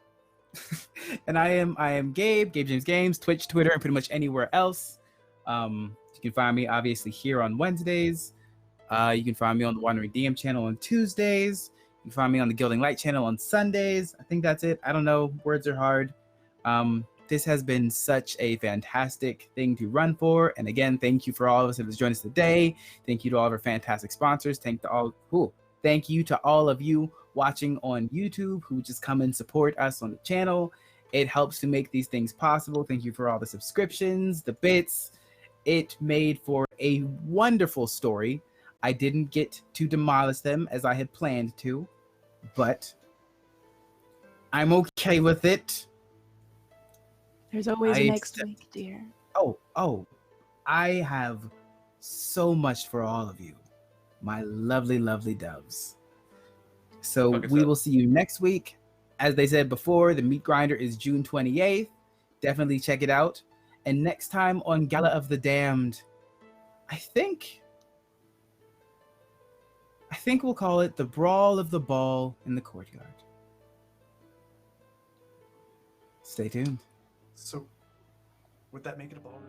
And I am Gabe James Games, Twitch, Twitter, and pretty much anywhere else. You can find me obviously here on Wednesdays. You can find me on the Wandering DM channel on Tuesdays. You can find me on the Gilding Light channel on Sundays. I think that's it. I don't know. Words are hard. This has been such a fantastic thing to run for. And again, thank you for all of us that have joined us today. Thank you to all of our fantastic sponsors. Thank you to all of you watching on YouTube who just come and support us on the channel. It helps to make these things possible. Thank you for all the subscriptions, the bits. It made for a wonderful story. I didn't get to demolish them as I had planned to, but I'm okay with it. There's always a next week, dear. Oh, I have so much for all of you, my lovely, lovely doves. So we will see you next week. As they said before, the meat grinder is June 28th. Definitely check it out. And next time on Gala of the Damned, I think we'll call it the Brawl of the Ball in the Courtyard. Stay tuned. So Would that make it a ballroom?